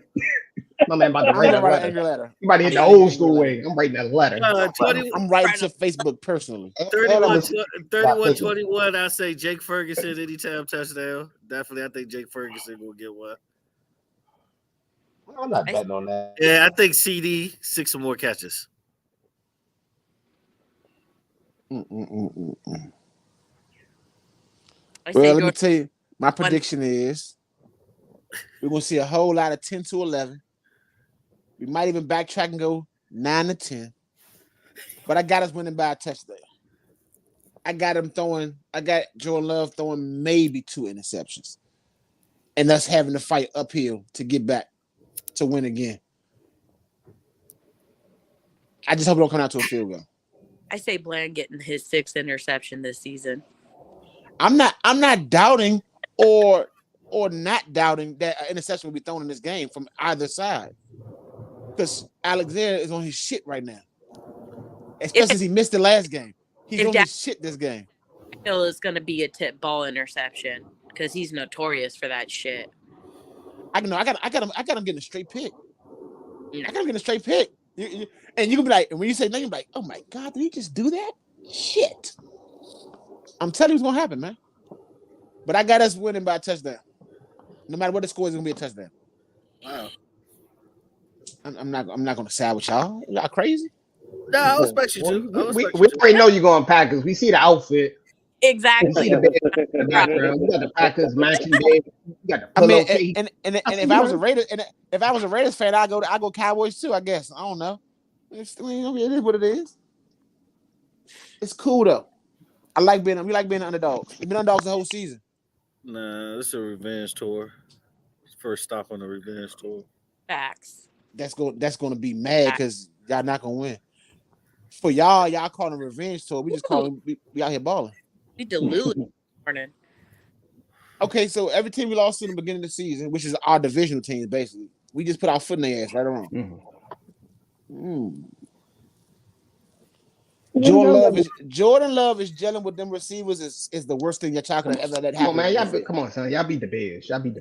S5: My man about to write a letter. You about to hit the old school way. I'm writing a letter.
S7: I'm writing to Facebook personally.
S2: 31-21. I say Jake Ferguson anytime touchdown. Definitely, I think Jake Ferguson will get one.
S3: I'm not betting on that.
S2: Yeah, I think CD 6 or more catches.
S7: Well, let me tell you, my prediction is we're gonna see a whole lot of 10-11. We might even backtrack and go 9-10. But I got us winning by a touchdown. I got Jordan Love throwing maybe 2 interceptions. And us having to fight uphill to get back to win again. I just hope it don't come out to a field goal.
S6: I say Bland getting his 6th interception this season.
S7: I'm not doubting or not doubting that an interception will be thrown in this game from either side. Because Alexander is on his shit right now. Especially since he missed the last game. He's on his shit this game.
S6: I feel it's going to be a tip ball interception because he's notorious for that shit.
S7: I got him getting a straight pick. I got him getting a straight pick. And you can be like, when you say no, you're like, oh my God, did he just do that? Shit. I'm telling you what's going to happen, man. But I got us winning by a touchdown. No matter what the score is, going to be a touchdown.
S2: Wow.
S7: I'm not going to side with y'all. Y'all crazy?
S2: No, I expect you to.
S5: We already know you're going Packers. We see the outfit.
S6: Exactly.
S5: We see the background. We got the Packers matching day. We got the pillow case.
S7: And if I was a Raiders fan, I go Cowboys too. I guess I don't know. It is what it is. It's cool though. We like being underdogs. We've been underdogs the whole season.
S2: Nah, this is a revenge tour. First stop on the revenge tour.
S6: Facts.
S7: That's going to be mad because y'all not gonna win. For y'all calling a revenge tour. We just calling we out here balling.
S6: We deluded this morning.
S7: Okay, so every team we lost to in the beginning of the season, which is our divisional teams, basically, we just put our foot in their ass right around. Mm-hmm. Jordan Love is gelling with them receivers is the worst thing y'all could ever let happen.
S5: Come on, man. Come on, son. Y'all beat the Bears.
S7: We beat the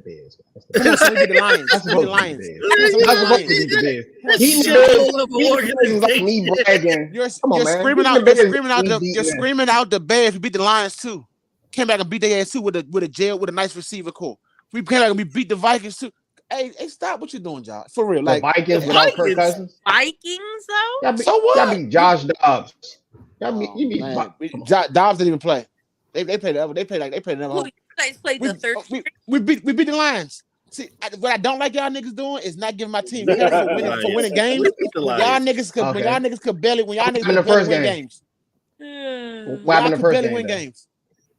S7: Lions.
S5: That's supposed to beat the Bears. He like me bragging.
S7: You're screaming out the Bears. We beat the Lions too. Came back and beat their ass too with a nice receiver core. We came back and we beat the Vikings too. Hey, stop what you're doing, y'all. For real. Like
S5: the Vikings without Kirk Cousins.
S6: Vikings though?
S7: So what?
S5: Y'all beat Josh Dobbs.
S7: Dobbs didn't even play. They played another.
S6: You guys played the third.
S7: We beat the Lions. See, what I don't like y'all niggas doing is not giving my team credit for winning games. When y'all niggas could barely win games.
S5: What happened the first game? Win
S7: games.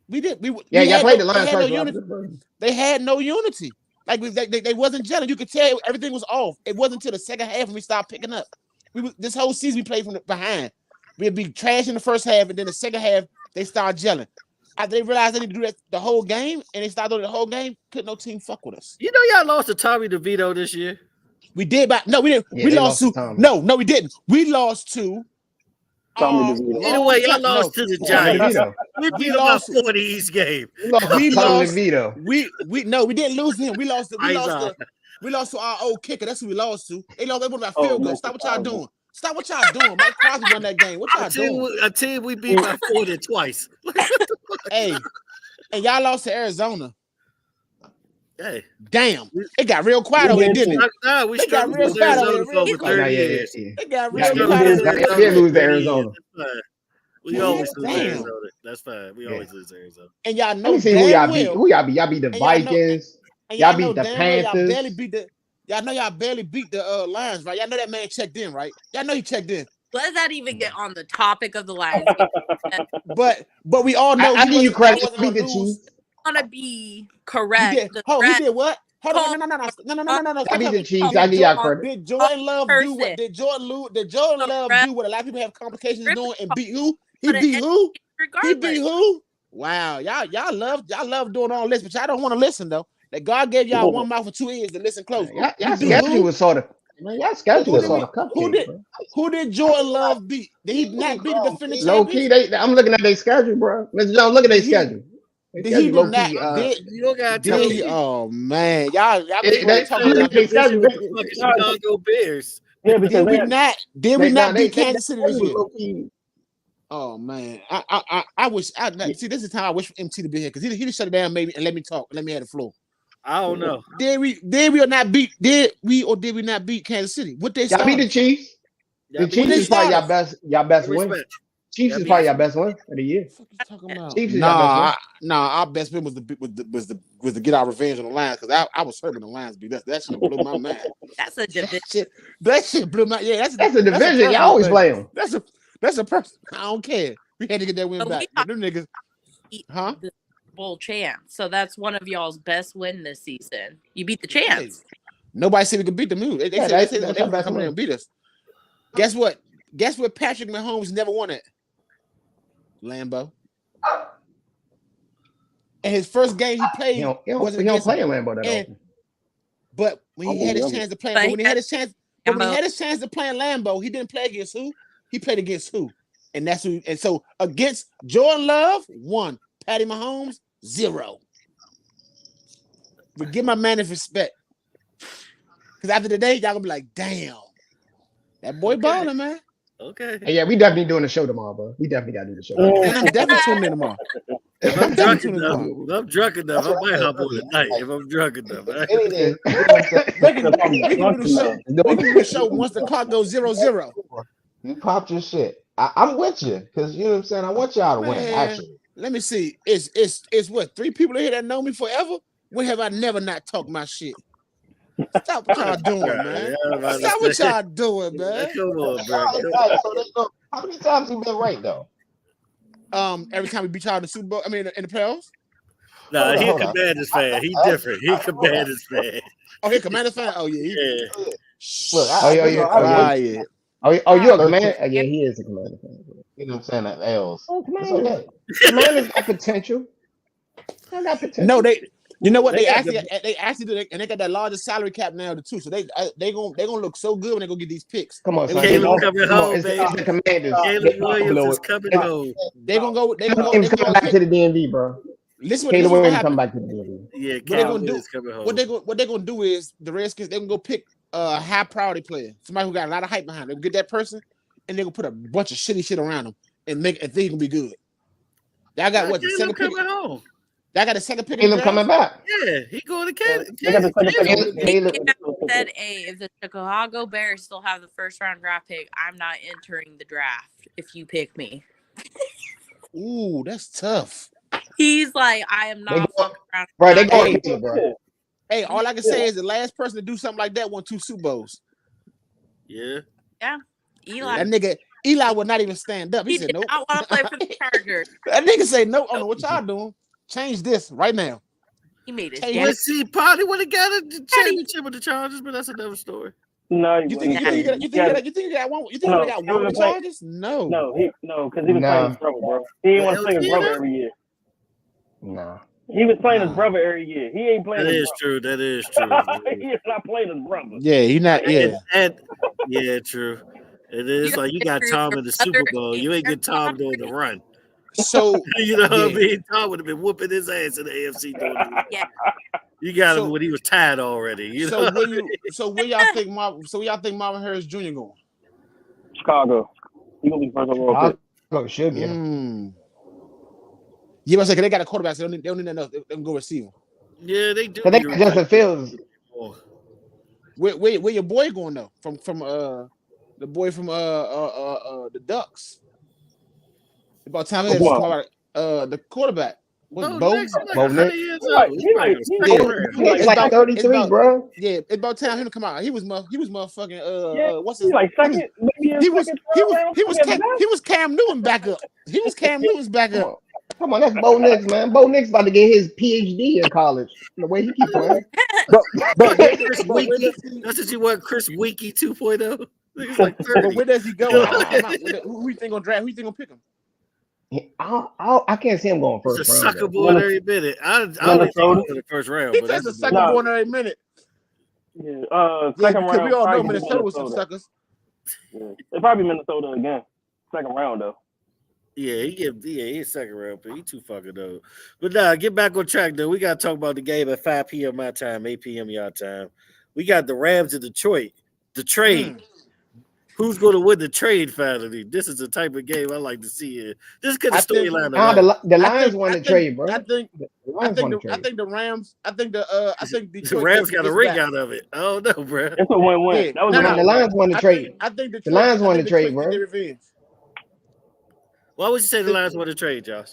S7: We did.
S5: Y'all played the Lions first.
S7: They had no unity. Like they wasn't gelling. You could tell everything was off. It wasn't until the second half when we started picking up. This whole season we played from behind. We'd be trash in the first half, and then the second half they started gelling. After they realized they need to do that the whole game, and they started doing the whole game, couldn't no team fuck with us.
S2: You know y'all lost to Tommy DeVito this year?
S7: We did, but no, we didn't.
S5: Yeah,
S7: we lost to no, we didn't. We lost to
S2: anyway, y'all lost to the Giants. We beat them by 40 each game.
S7: We didn't lose to him. We lost to our old kicker. That's who we lost to. They lost one of our field goals. Stop what y'all doing. Stop what y'all doing. Mike Crosby won that game. What y'all doing?
S2: A team we beat by 40 twice.
S7: Hey, and y'all lost to Arizona.
S2: Hey,
S7: damn! It got real quiet over there, didn't it?
S2: No, we got real quiet over there for 30 years.
S7: It got real quiet.
S5: We did lose to Arizona.
S2: We always lose to Arizona. That's fine. We always lose to Arizona.
S7: And y'all know
S5: who y'all beat. Who y'all beat? Y'all beat the Vikings. Y'all beat the Panthers.
S7: Y'all know y'all barely beat the Lions, right? Y'all know that man checked in, right? Y'all know he checked in.
S6: Let's not even get on the topic of the Lions.
S7: but we all know.
S5: I give you credit. Beat the Chiefs.
S6: Want to be correct?
S7: He did what? Hold on, no.
S5: I beat the Chiefs. I give y'all credit.
S7: Did Jordan Love do what? Did Jordan Love do what a lot of people have complications doing and beat who? He beat who? He beat who? Wow, y'all love doing all this, but y'all don't want to listen though. That God gave y'all one mouth and 2 ears to listen close.
S5: Y'all schedule was sort of. Man, y'all schedule was sort of cupcake.
S7: Who did Jordan Love beat? Did he not beat the defending champions?
S5: Low key, I'm looking at their schedule, bro. Mr. Jones, look at their schedule.
S7: Did he do not? Oh man, y'all
S5: they talking about their schedule.
S2: Chicago Bears.
S4: Yeah,
S7: did we not beat Kansas City this year? Oh man, I wish. See, this is how I wish for MT to be here because he just shut it down maybe and let me talk, let me have the floor.
S2: I don't know.
S7: Did we or not beat? Did we not beat Kansas City? What they
S5: y'all beat the Chiefs? The Chiefs is probably y'all best win. Chiefs is probably your best win of the year.
S7: What the fuck you talking about?
S5: Chiefs is
S7: our best win was to get our revenge on the Lions because I was hurt when the Lions beat us. That shit blew my mind.
S6: That's a division.
S7: That shit blew my that's
S5: a division. Y'all always play them.
S7: That's a person. I don't care. We had to get that win back. Them niggas, huh?
S6: The Bowl champs. So that's one of y'all's best win this season. You beat the champs.
S7: Hey, nobody said we could beat them. They said they were coming in and beat us. Guess what? Patrick Mahomes never won it. Lambeau. And his first game he played
S5: he don't play in Lambeau that often.
S7: But when he had his chance to play, when he had his chance to play in Lambeau, he didn't play against who? He played against who? And that's who. And so against Jordan Love, 1. Patty Mahomes, 0. But give my man his respect. Because after the day, y'all gonna be like, damn, that boy balling, man.
S2: Okay.
S5: Hey, yeah, we definitely doing the show tomorrow, bro. We definitely gotta do the show.
S7: And I'm definitely tuning in tomorrow.
S2: If I'm drunk enough, I might hop on tonight. If I'm drunk enough,
S7: we can do the show once the clock goes 0-0.
S3: You popped your shit. I'm with you because you know what I'm saying. I want y'all to win. Actually,
S7: let me see. It's what 3 people here that know me forever. When have I never not talked my shit? Stop what y'all doing, man. Stop what y'all doing, man.
S2: Come on, bro.
S3: How many times you been right though?
S7: Every time we beat y'all in the Super Bowl, I mean in the playoffs.
S2: Nah, he a Commanders fan. He different. He Commanders fan.
S7: Oh, he Commanders fan. Oh yeah.
S3: Look,
S7: you're quiet.
S5: Oh, you're a Commander. Yeah, he is a Commander fan.
S3: You know what I'm saying? That L's.
S5: Oh, Commander. Commanders got potential.
S7: No, you know what they actually do, and they got that largest salary cap now too. So they gonna look so good when they go get these picks.
S5: Come on,
S2: Caleb coming home, baby.
S5: It's the Commanders.
S2: Caleb Williams is coming home.
S7: They gonna go. They
S5: coming back to the DMV, bro.
S7: Caleb
S5: Williams come back to the DMV.
S2: Yeah, Caleb Williams coming home.
S7: What they gonna do is the Redskins they can go pick a high priority player, somebody who got a lot of hype behind them. Get that person, and they gonna put a bunch of shitty shit around them and make it think gonna be good. Y'all got what? The second pick coming home. Y'all got a second pick.
S5: Caleb coming back.
S2: Yeah, he going to Caleb.
S6: Said, if the Chicago Bears still have the first round draft pick, I'm not entering the draft if you pick me.
S7: Ooh, that's tough.
S6: He's like, I am not fucking around.
S5: Right, they going Caleb, bro.
S7: Hey, all I can say is the last person to do something like that won 2 Super Bowls.
S2: Yeah.
S6: Yeah. Eli.
S7: That nigga Eli would not even stand up. He said, "Nope."
S6: I want to play for the Chargers.
S7: That nigga say, "Nope. I don't know what y'all doing. Change this right now."
S6: He made his
S2: Let's see. Probably would have got a championship with the Chargers, but that's another story.
S4: No,
S7: you think you got one? You think he got one with the Chargers? No,
S4: because he was playing his brother, bro. He didn't want to play his brother every year.
S5: Nah.
S4: He was playing his brother every year. He ain't playing.
S2: That is true. That is true.
S4: He's not playing his brother.
S7: Yeah, he not. Yeah,
S2: yeah, true. It is like you got Tom in the Super Bowl. You ain't get Tom doing the run.
S7: So
S2: you know what I mean? Tom would have been whooping his ass in the AFC doing the run.
S6: Yeah.
S2: You got him when he was tired already.
S7: So where y'all think Marvin Harris Jr. going?
S4: Chicago. He gonna be first overall pick.
S5: Chicago should get
S7: him. Yeah, but they got a quarterback, so they don't need enough. They can go receive him.
S2: Yeah, they do.
S5: But they got Justin Fields.
S7: Where your boy going though? From the boy from the Ducks. About time he the quarterback. Was Bo Nix?
S5: He's like 33, bro.
S7: Yeah, it's about time him to come out. He was motherfucking what's his
S4: like second?
S7: He was Cam Newton back up. He was Cam Newton's back up.
S5: Come on, that's Bo Nix, man. Bo Nix about to get his PhD in college. The way he keep playing.
S2: That's what you want, Chris Wiki 2.0.
S7: But where does he go? Who you think gonna draft? Who you think gonna pick him?
S5: I can't see him going first
S2: it's
S5: round.
S2: A sucker boy every minute. I only think in the first round.
S7: He takes a sucker boy every minute.
S4: Yeah, second round.
S7: We all know Minnesota was some suckers.
S4: Yeah. It's probably Minnesota again. Second round though.
S2: Yeah, he's second round, but he too fucking old. But nah, get back on track though. We gotta talk about the game at 5 p.m. my time, 8 p.m. your time. We got the Rams of Detroit. The trade. Who's going to win the trade finally? This is the type of game I like to see here. This could have storyline.
S5: The Lions won the trade, bro.
S7: I think the Rams. I think Detroit.
S2: The Rams got a ring out of it. I don't know, bro.
S4: It's a win-win.
S5: The Lions won the trade.
S7: I think
S5: the Lions won the trade, bro.
S2: Why would you say the Lions won the trade, Josh?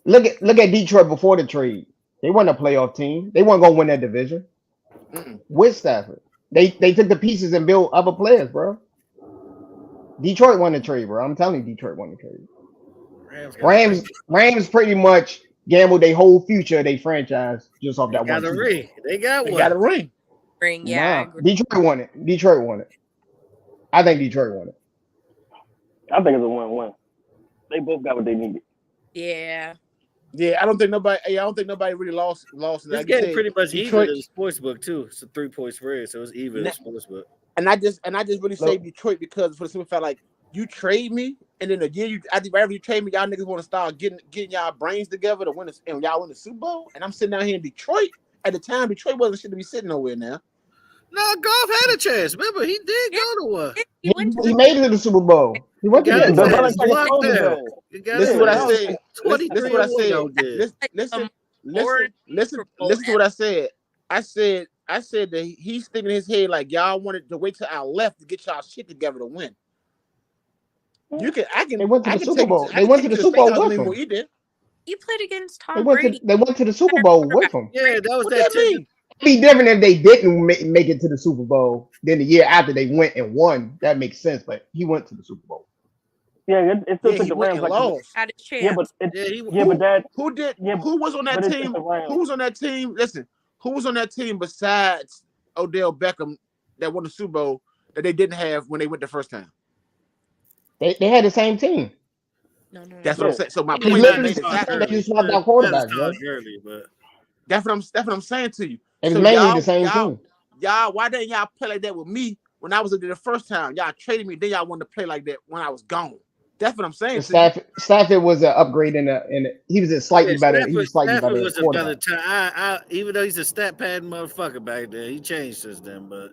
S5: Look at Detroit before the trade. They weren't a playoff team. They weren't gonna win that division. With Stafford. They took the pieces and built other players, bro. Detroit won the trade, bro. I'm telling you, Detroit won the trade. Rams pretty much gambled their whole future of their franchise just off that one.
S2: Got a ring. They got
S7: a ring.
S6: Yeah.
S5: Detroit won it. I think Detroit won it.
S4: I think it's a win-win. They both got what they needed.
S6: Yeah.
S7: Yeah, I don't think nobody really lost.
S2: This game pretty much even in the sports book too. It's a 3-point spread, so it's even in the sports book.
S7: And I just really say Detroit because for the simple fact, like you trade me, and then the year after you trade me, y'all niggas want to start getting y'all brains together to win and y'all win the Super Bowl. And I'm sitting down here in Detroit. At the time, Detroit wasn't shit to be sitting nowhere now.
S2: No, Goff had a chance. Remember, he did go to one.
S5: He made it to the Super Bowl. He went to the
S7: Listen to what I said. Listen to what I said. Listen to what I said. I said that he's thinking in his head like y'all wanted to wait till our left to get y'all shit together to win. They
S5: went to the Super Bowl. They went to the Super Bowl with him.
S6: He did. He played against Tom Brady.
S5: They went to the Super Bowl with him.
S2: Yeah, that was that team.
S5: It'd be different if they didn't make it to the Super Bowl. Then the year after they went and won, that makes sense. But he went to the Super Bowl.
S4: Yeah, it still took the Rams
S7: lost.
S6: Had a chance.
S4: Who
S7: was on that team? Who was on that team? Listen, who was on that team besides Odell Beckham that won the Super Bowl that they didn't have when they went the first time?
S5: They had the same team.
S6: No.
S7: That's what I'm saying. So my point is
S5: they just swapped out quarterbacks,
S7: bro. That's what I'm saying to you.
S5: It was mainly the same team.
S7: Y'all, why didn't y'all play like that with me when I was there the first time? Y'all traded me, then y'all wanted to play like that when I was gone. That's what I'm saying.
S5: Stafford was an upgrade in he was a slightly better. He was slightly better.
S2: Was a better time. Even though he's a stat pad motherfucker back there, he changed since then. But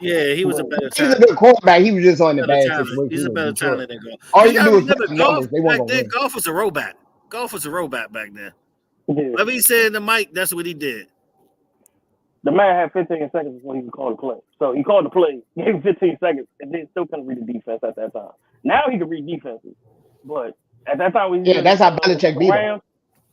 S2: he was a better.
S5: He was a good quarterback. He was just on the bad situation.
S2: He's a better talent than Goff.
S5: All you do is
S2: Goff back then. Goff was a robot. Goff was a robot back then. Whatever he said in the mic, that's what he did.
S4: The man had 15 seconds before he could call the play. So he called the play, gave him 15 seconds, and then still couldn't read the defense at that time. Now he can read defenses. But at that time,
S5: that's how Belichick beat him.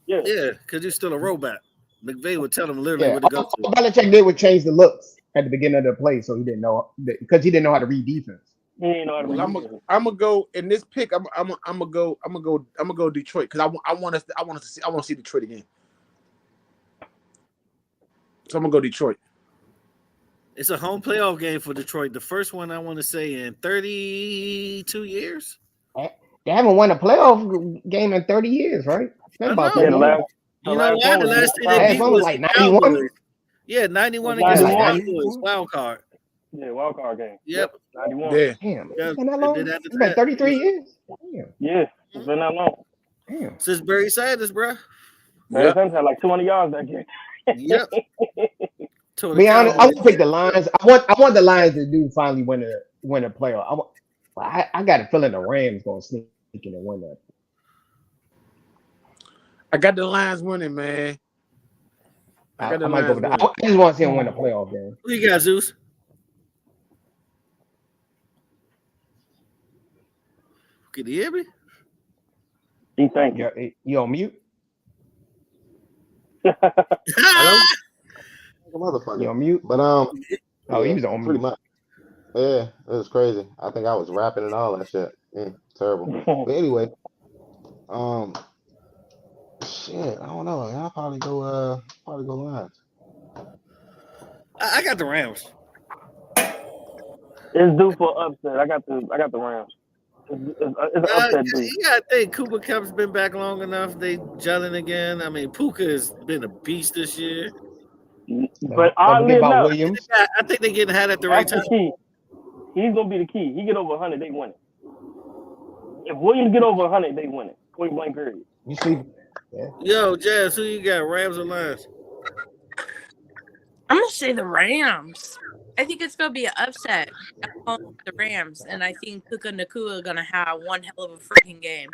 S2: Yeah, because he's still a robot. McVay would tell him literally where to go to.
S5: All Belichick did was change the looks at the beginning of the play, so he didn't know because he didn't know how to read defense.
S4: He didn't know how to read defense.
S7: I'm gonna go in this pick. I'm gonna go Detroit because I want to see Detroit again. So I'm gonna go Detroit.
S2: It's a home playoff game for Detroit. The first one I want to say in 32 years.
S5: They haven't won a playoff game in 30 years, right?
S2: I know. The last thing they beat was like 91. Yeah, 91 against the Cowboys. Wild card.
S4: Yeah, wild card game.
S2: Yep.
S4: 91.
S5: Yeah. Damn. It's been that long? It's been 33 years?
S4: Damn. Yeah, it's been that long.
S5: Damn.
S2: Since Barry Sanders, bro.
S4: Barry Sanders had like 200 yards that game.
S2: Yep.
S5: Be honest, I would pick the Lions. I want the Lions to finally win a playoff. I got a feeling the Rams gonna sneak in and win that.
S7: I got the Lions winning, man.
S5: I might go with that. I just want to see him win a playoff game.
S2: Who you got, Zeus? Can you hear me?
S4: Thank you.
S5: You on mute?
S3: Hello? Motherfucker.
S5: You on mute?
S3: But
S5: he was on
S3: pretty
S5: mute.
S3: much. Yeah, it was crazy. I think I was rapping and all that shit. Terrible. But anyway, shit, I don't know. I'll probably go Lions.
S2: I got the Rams.
S4: It's due for upset. I got the Rams. It's an upset due.
S2: You gotta think Cooper Cup's been back long enough. They gelling again. I mean, Puka has been a beast this year.
S4: But oddly enough,
S5: Williams.
S2: I think they're getting had at the right time.
S4: Key. He's gonna be the key. He get over 100, they win it. If Williams get over 100, they win it. Point blank period.
S5: You see? Yeah.
S2: Yo, Jazz, who you got? Rams or Lions?
S6: I'm gonna say the Rams. I think it's gonna be an upset at home with the Rams, and I think Puka Nacua are gonna have one hell of a freaking game.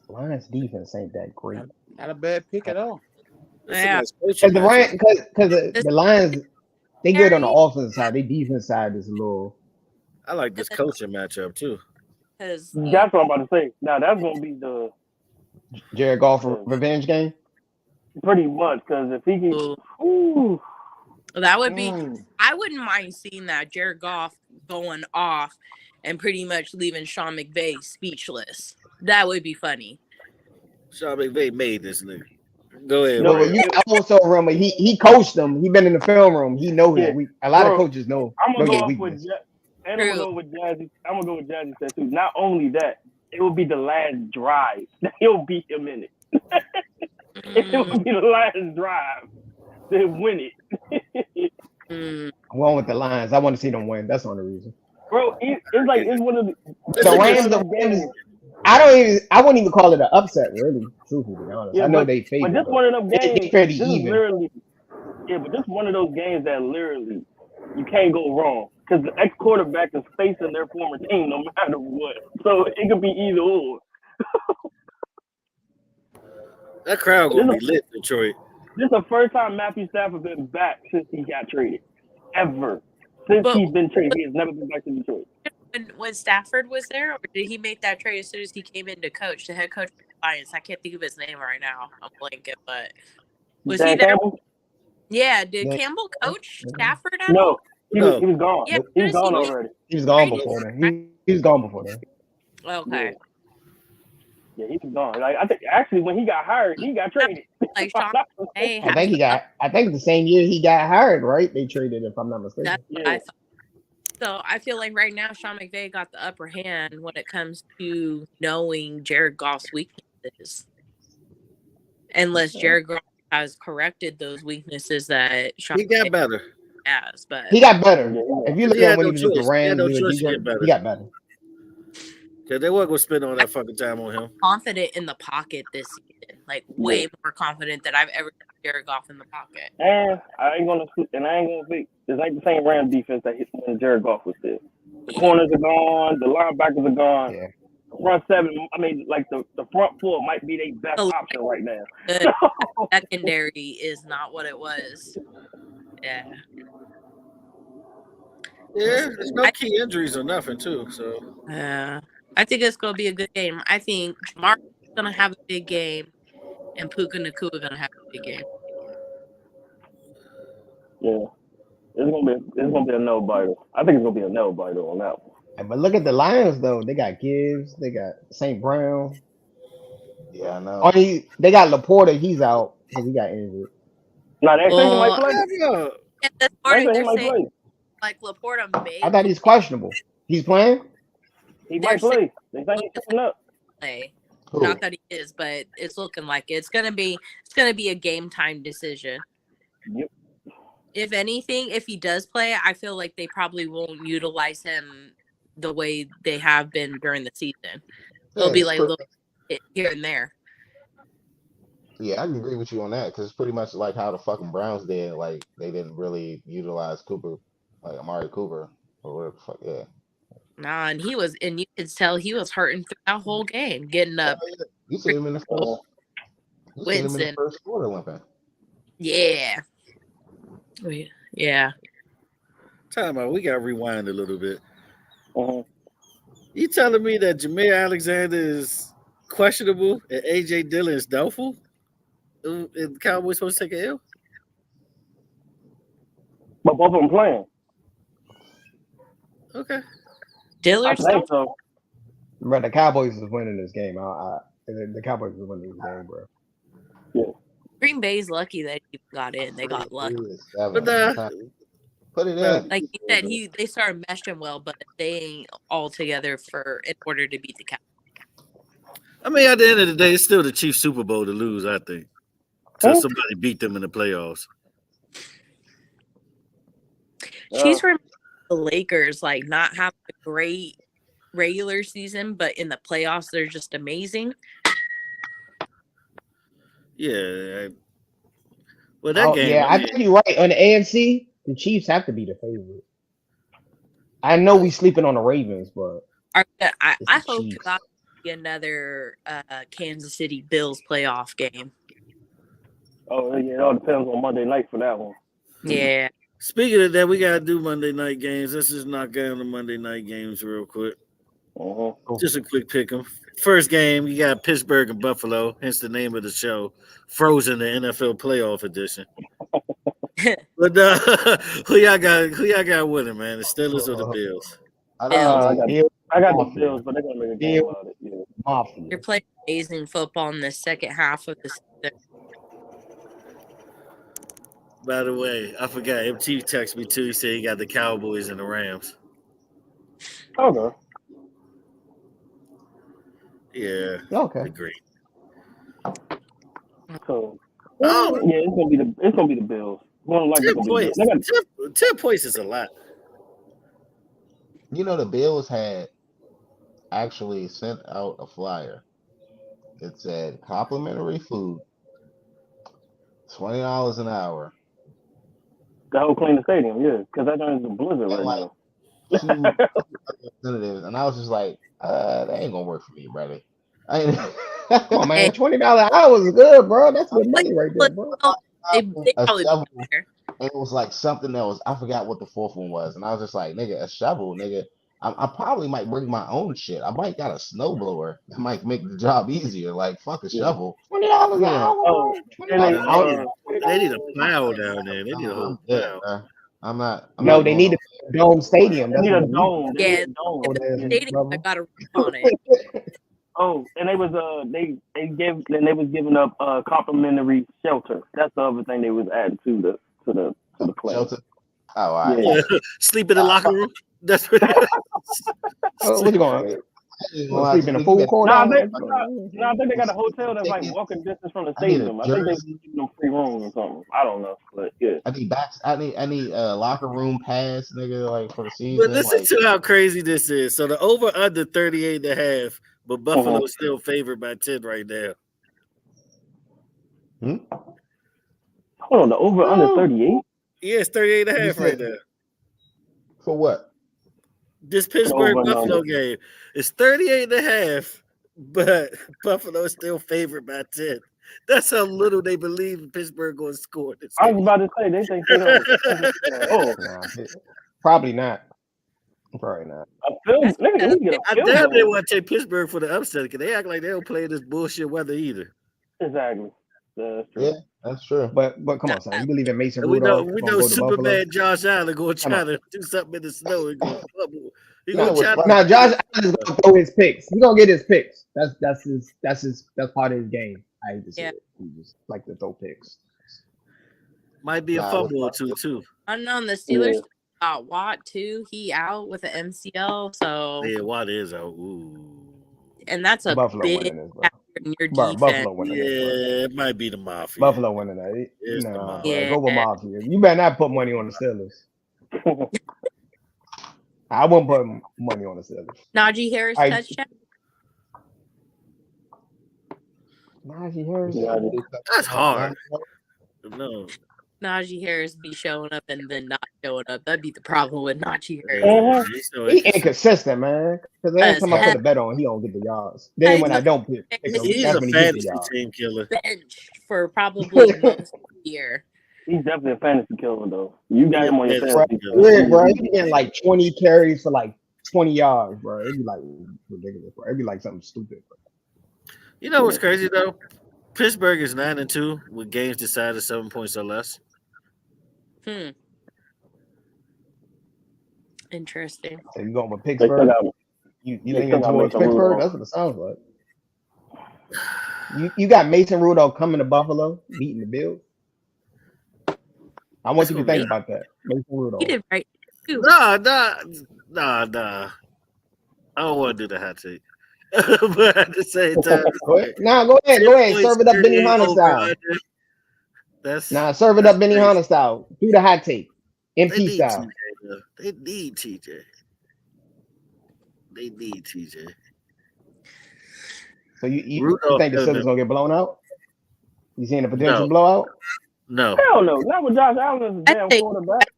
S5: Lions defense ain't that great.
S7: Not a bad pick at all.
S6: Yeah,
S5: because the Lions, they good on the offensive side. Their defense side is a little.
S2: I like this coaching matchup too.
S4: That's what I'm about to say. Now that's gonna be the
S5: Jared Goff revenge game.
S4: Pretty much, because if he can,
S6: that would be. I wouldn't mind seeing that Jared Goff going off and pretty much leaving Sean McVay speechless. That would be funny.
S2: Sean McVay made this nigga. Go ahead.
S5: No, I also remember he coached them. He been in the film room. He knows that a lot of coaches know.
S4: I'm gonna go with I'm gonna go with Jazzy said too. Not only that, it will be the last drive. He'll beat him in it. It will be the last drive. They win it.
S5: I'm going with the Lions. I want to see them win. That's the only reason.
S4: Bro, it's one of
S5: the Rams. I wouldn't even call it an upset, really. Truthfully, to be honest.
S4: Yeah,
S5: I know they favor.
S4: But this one of them games,
S5: it's fairly even.
S4: But this one of those games that literally you can't go wrong because the ex-quarterback is facing their former team no matter what. So it could be either or.
S2: That crowd gonna be lit, Detroit.
S4: This is the first time Matthew Stafford been back since he got traded. Ever. Since he's been traded, he has never been back to Detroit.
S6: When Stafford was there, or did he make that trade as soon as he came in to coach, the head coach of the Lions? I can't think of his name right now. I'm blanking, but was he there?
S4: Campbell?
S6: Yeah, did Campbell coach Stafford at
S4: all?
S6: all?
S4: He was gone.
S6: Yeah,
S4: he was gone already.
S5: He was gone before then. He was gone before then.
S6: Okay.
S4: Yeah, he was gone. Like I think actually when he got hired, he got traded.
S6: Like Sean,
S5: I think the same year he got hired, right? They traded, if I'm not mistaken.
S6: That's what I thought. So I feel like right now Sean McVay got the upper hand when it comes to knowing Jared Goff's weaknesses. Unless Jared Goff has corrected those weaknesses that Sean
S2: he got better.
S6: Has, but
S5: he got better. If you look at when he was with the Rams, he got better.
S2: Because they weren't going to spend all that fucking time on him.
S6: Confident in the pocket this season. Like, way more confident than I've ever seen Jared Goff in the pocket.
S4: And I ain't going to think it's like the same Rams defense that hit when Jared Goff was there. The corners are gone. The linebackers are gone.
S5: Yeah.
S4: The front seven, the front four might be their best option right now.
S6: The secondary is not what it was. Yeah.
S2: Yeah, there's no key injuries or nothing, too. So
S6: I think it's going to be a good game. I think Jamar's going to have a big game. and Puka Nacua are gonna have a big game.
S4: Yeah, it's gonna be a nail biter. I think it's gonna be a nail biter on that one.
S5: But look at the Lions though. They got Gibbs. They got St. Brown.
S3: Yeah, I know.
S5: Oh, they got Laporta. He's out because he got injured.
S4: No, they say he might play.
S6: Yeah, this morning
S4: They're saying
S6: play. Like Laporta may.
S5: I thought he's questionable. He's playing.
S4: He might play. They think he's coming up.
S6: Play.
S3: Who?
S6: Not that he is, but it's looking like it's gonna be a game time decision.
S4: Yep.
S6: If anything, if he does play, I feel like they probably won't utilize him the way they have been during the season. It'll be like a little bit here and there.
S3: Yeah, I can agree with you on that because it's pretty much like how the fucking Browns did. Like they didn't really utilize Cooper, like Amari Cooper or whatever the fuck. Yeah.
S6: Nah, and you could tell he was hurting through that whole game, getting up.
S3: You see him in the first. You see him in the first quarter limping.
S6: Yeah. Yeah.
S2: Time out. We got to rewind a little bit.
S4: Uh-huh.
S2: You telling me that Jameer Alexander is questionable and AJ Dillon is doubtful? And the Cowboys supposed to take an L?
S4: But both of them playing.
S2: Okay.
S6: Dillon.
S4: I think so.
S5: But the Cowboys is winning this game. The Cowboys is winning this game, bro.
S4: Yeah.
S6: Green Bay's lucky that he got in. They got lucky.
S2: But
S3: put it in.
S6: Like you said, they started meshing well, but they ain't all together in order to beat the Cowboys.
S2: I mean, at the end of the day, it's still the Chiefs Super Bowl to lose, I think. Until somebody beat them in the playoffs.
S6: Chiefs were the Lakers, like not having a great regular season, but in the playoffs, they're just amazing.
S2: Yeah. Well, that game.
S5: Yeah, I think you're right. On the AFC, the Chiefs have to be the favorite. I know we sleeping on the Ravens, but
S6: I hope God be another Kansas City Bills playoff game.
S4: Oh yeah, it all depends on Monday night for that one.
S6: Yeah.
S2: Speaking of that, we gotta do Monday night games. Let's just knock down the Monday night games real quick. Just a quick pick 'em. First game, you got Pittsburgh and Buffalo, hence the name of the show, Frozen, the NFL playoff edition. But who y'all got winning, man? The Steelers or the Bills?
S4: I got the Bills, but they're gonna make a game out of it. Yeah.
S6: They're playing amazing football in the second half of the season.
S2: By the way, I forgot. MT texted me too. He said he got the Cowboys and the Rams.
S4: Okay.
S2: Yeah.
S5: Okay.
S2: Agreed.
S4: So, yeah, it's gonna be the Bills.
S2: 10 points is a lot.
S3: You know, the Bills had actually sent out a flyer. It said complimentary food, $20 an hour.
S5: The whole clean the stadium, yeah, because that is a blizzard right now.
S3: Representatives, and I was just like, that ain't gonna work for me, brother. Come
S5: on, man, $20 an hour is good, bro. That's good money right there, bro.
S3: It was like something else. I forgot what the fourth one was, and I was just like, nigga, a shovel, nigga. I probably might bring my own shit. I might got a snowblower. It might make the job easier. Like, fuck a shovel.
S5: $20 an hour.
S2: They need a plow down there. They need a whole plow.
S3: I'm not.
S5: They need a dome stadium.
S4: They need a dome.
S6: Yeah, stadium. I got a roof on it.
S4: Oh, and they was giving up complimentary shelter. That's the other thing they was adding to the play.
S3: Shelter. Oh, all right.
S2: Yeah. Sleep in the locker room. That's what.
S5: What you going? Sleep in the food court?
S4: I think they got a hotel that's like walking distance from the stadium. I think they're giving them free room or something. I don't know, but yeah.
S3: I need a locker room pass, nigga, like for the season.
S2: But listen to how crazy this is. So the over under 38.5, but Buffalo's still favored by 10 right now.
S4: Hold on, the over under 38?
S2: Yeah, it's 38.5 right now.
S3: For what?
S2: This Pittsburgh-Buffalo game is 38.5, but Buffalo is still favored by 10. That's how little they believe Pittsburgh going to score this game.
S4: I was about to say, they think they don't.
S5: Probably not. Probably not.
S2: I doubt they want to take Pittsburgh for the upset because they act like they don't play this bullshit weather either.
S4: Exactly. That's true.
S5: Yeah, that's true. But come on, son. You believe in Mason
S2: We
S5: Rudolph?
S2: know Superman Josh Allen going to try to do something in the snow and go fumble. He
S5: Josh
S2: Allen
S5: is gonna throw his picks. He's gonna get his picks. That's part of his game. I hate to say it. He just like to throw picks.
S2: Might be a fumble or two too.
S6: I don't know. The Steelers got Watt too. He out with an MCL. So
S2: yeah, Watt is out. Ooh.
S6: And that's a
S5: Buffalo
S6: big
S5: winning this,
S6: in your defense.
S5: Buffalo winning
S2: yeah,
S5: this,
S2: it might be the Mafia.
S5: Buffalo winning that.
S2: It's the Mafia.
S5: Go with Mafia. You better not put money on the Steelers. I won't put money on the Steelers.
S6: Najee Harris touchdown.
S5: Najee Harris.
S2: That's hard. No.
S6: Najee Harris be showing up and then not showing up. That'd be the problem with Najee Harris.
S5: He inconsistent, man. Because every time I put a bet on, he don't get the yards. Then when I don't pick him,
S2: he's a fantasy team killer.
S6: Bench for probably most of the year.
S4: He's definitely a fantasy killer, though. You got him on your fantasy
S5: killer. Bro, he's getting like 20 carries for like 20 yards, bro. It'd be like ridiculous, bro. It'd be like something stupid, bro.
S2: You know what's crazy, though? Pittsburgh is 9-2 with games decided 7 points or less.
S6: Interesting.
S5: So you going with Pittsburgh? You thinking towards Pittsburgh? That's what it sounds like. You got Mason Rudolph coming to Buffalo, beating the Bills. I want you to think about that. Mason Rudolph.
S6: He did right too.
S2: Nah. I don't want to do the hot take. But at the same time,
S5: go ahead. Serve it up Benny Hanna style. Serve it up Benny Hanna style. Do the hot take. MP style.
S2: They need TJ.
S5: So you think the Steelers gonna get blown out? You seeing a potential blowout?
S2: No.
S4: Hell no. Not with Josh Allen as a damn quarterback.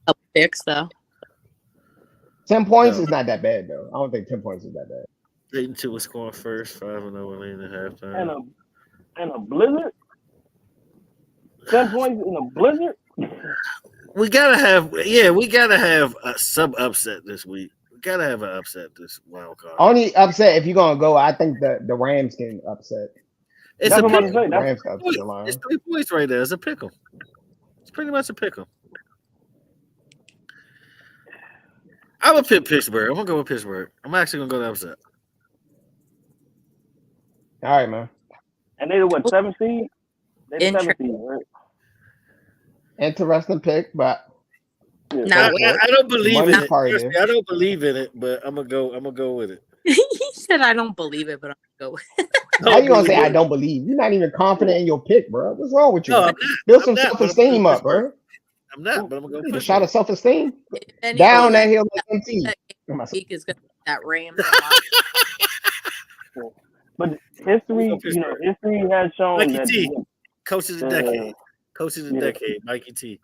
S6: Up picks though.
S5: 10 points is not that bad though. I don't think 10 points is that bad.
S2: 8-2 was scoring first, 5-0 late in the halftime.
S4: And a blizzard. 10 points in a blizzard.
S2: We gotta have some upset this week. We gotta have an upset this wild card.
S5: Only upset if you're gonna go. I think the Rams can upset.
S2: It's a pick. It's 3 points right there. It's a pick'em. It's pretty much a pick'em. I'm gonna pick Pittsburgh. I'm gonna go with Pittsburgh. I'm actually gonna go to upset.
S5: All right, man.
S4: And they what 7 seed? They 7 seed, right?
S5: Interesting pick, but
S2: I don't believe in it. I don't believe in it, but I'm gonna go with it.
S6: He said I don't believe it, but I'm gonna go with it.
S5: How you gonna say I don't believe? You're not even confident in your pick, bro. What's wrong with you?
S2: No,
S5: build some self-esteem up, bro.
S2: I'm not, but I'm gonna go.
S5: A shot of self-esteem. Down that hill like MT.
S6: Week is gonna that Rams.
S4: But history has shown
S2: Mikey
S4: that
S2: T, coach of the decade. Coach of the decade, Mikey T.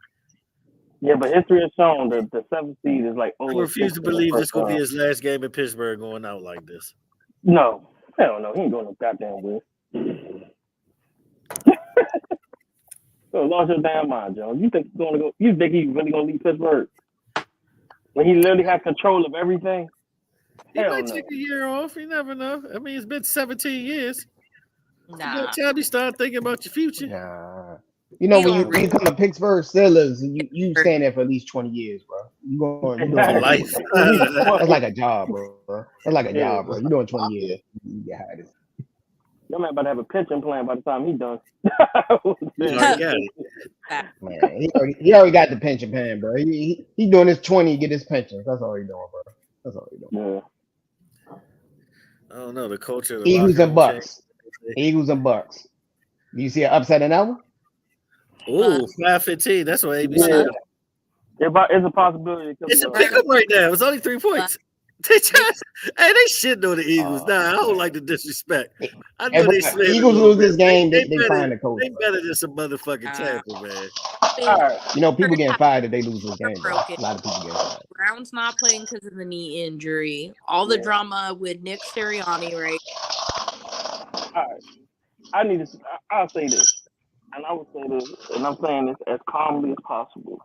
S4: Yeah, but history has shown that the 7th seed is like.
S2: I refuse to believe this will be his last game in Pittsburgh going out like this.
S4: No, hell no, he ain't going no goddamn way. So lost your damn mind, Jones. You think he's gonna go? You think he's really gonna leave Pittsburgh when he literally has control of everything?
S2: He might take a year off. You never know. I mean, it's been 17 years.
S6: Nah.
S2: Time you start thinking about your future.
S5: Nah. You know, when you come to Pittsburgh Steelers, you staying there for at least 20 years, bro. You going
S2: life.
S5: That's like a job, bro. That's like a job, bro. You doing 20 years. You get hired.
S4: Your man about to have a pension plan by the time he's done.
S5: Man, he already got the pension plan, bro. He doing his 20, get his pension. That's all he doing, bro. That's all he doing.
S4: Yeah.
S2: I don't know the culture. Of
S5: Eagles and Bucks. Eagles and Bucks. Do you see an upset in that one?
S2: Ooh, 5-15. That's what ABC said.
S4: It's a possibility.
S2: It's a pickup right now. It's only 3 points. They shitting on the Eagles. Nah, I don't like the disrespect. I know
S5: Eagles lose this game, they find the coach.
S2: They better than some motherfucking Tampa, man.
S5: You know, people getting fired if they lose this game. Bro. A lot of people getting fired.
S6: Brown's not playing because of the knee injury. All the drama with Nick Sirianni, right?
S4: All right. I'll say this. And I will say this. And I'm saying this as calmly as possible.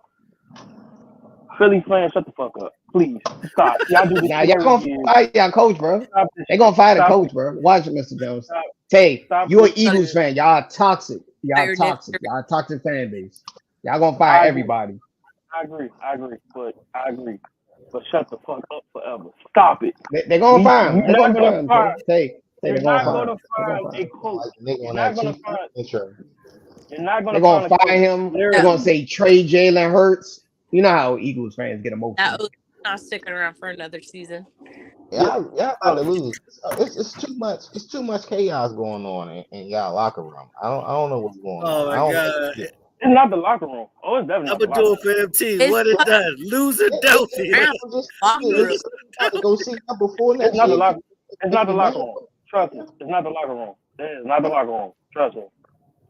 S4: Philly fans, shut the fuck up. Please. Stop. Y'all do this.
S5: Y'all gonna fire y'all coach, bro. They gonna fire the coach, bro. Watch it, Mr. Jones. Tay, you an Eagles fan. Y'all toxic. Y'all toxic. Y'all toxic fan base. Y'all gonna fire everybody.
S4: I agree. But shut the fuck up forever. Stop it.
S5: They're gonna fire him. They're gonna fire him.
S4: You're not gonna find a coach. You're not gonna
S5: fire him. They're gonna say trade Jalen Hurts. You know how Eagles fans get emotional.
S6: That was not sticking around for another season.
S3: Yeah, about to lose. It's too much. It's too much chaos going on in y'all locker room. I don't know what's going on.
S2: Oh my god.
S4: It's not the locker room. Oh, it's definitely not the locker room.
S2: I'm gonna do it for MT. What it does? Loser Delphi.
S3: Go see number 4 next
S4: It's not the locker. It's not the locker room. Trust me. It's not the locker room. It's not the locker room. Trust me.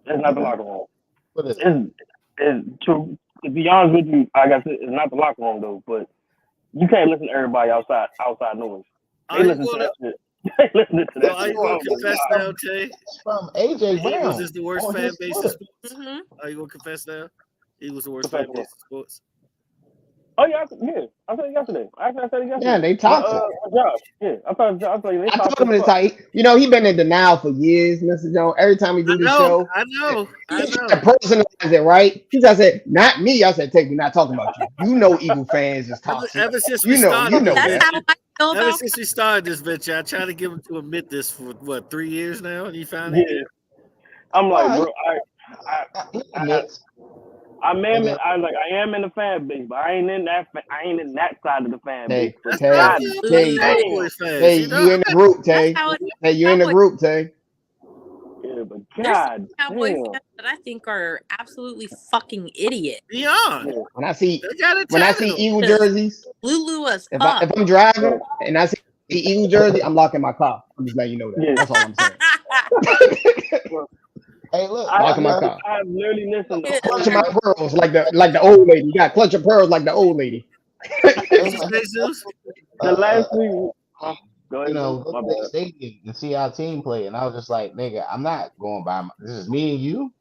S4: It's not the locker room. To be honest with you, like I said, it's not the locker room though. But you can't listen to everybody outside noise. They listen to that shit. They listen to that.
S2: Are you gonna confess now, Tay?
S3: From AJ Brown.
S2: Eagles is the worst fan base in sports. Are you gonna confess now? Eagles the worst fan base in sports.
S4: Oh yeah. I said it yesterday. I said it yesterday.
S5: Yeah, they toxic.
S4: Josh. Yeah, I told you.
S5: I told him it's like, you know, he been in denial for years, Mr. Jones. Every time we do the show,
S2: I know.
S5: To personalize it, right? I said, not me. I said, Take, we're not talking about you. You know, Eagle fans is toxic.
S2: Ever since we started,
S6: ever
S2: since we started this venture, I tried to get him to admit this for 3 years now, and he finally did.
S4: I'm like, bro, I am in the fan base, but I ain't in that side of the fan base.
S5: Hey, you in the group, Tay. Hey, you in the group, Tay.
S4: Yeah, but God,
S6: Cowboy fans that I think are absolutely fucking idiots.
S2: Beyond.
S5: When I see Eagle jerseys,
S6: Lulu as
S5: if I'm driving and I see the Eagle jersey, I'm locking my car. I'm just letting you know that.
S4: Yeah.
S5: That's all I'm saying.
S3: Hey, look,
S5: I've
S4: literally listened to
S5: clutching my pearls like the old lady. You got clutching pearls like the old lady.
S4: The last week,
S3: you know, go to the stadium and see our team play, and I was just like, nigga, I'm not going by. This is me and you.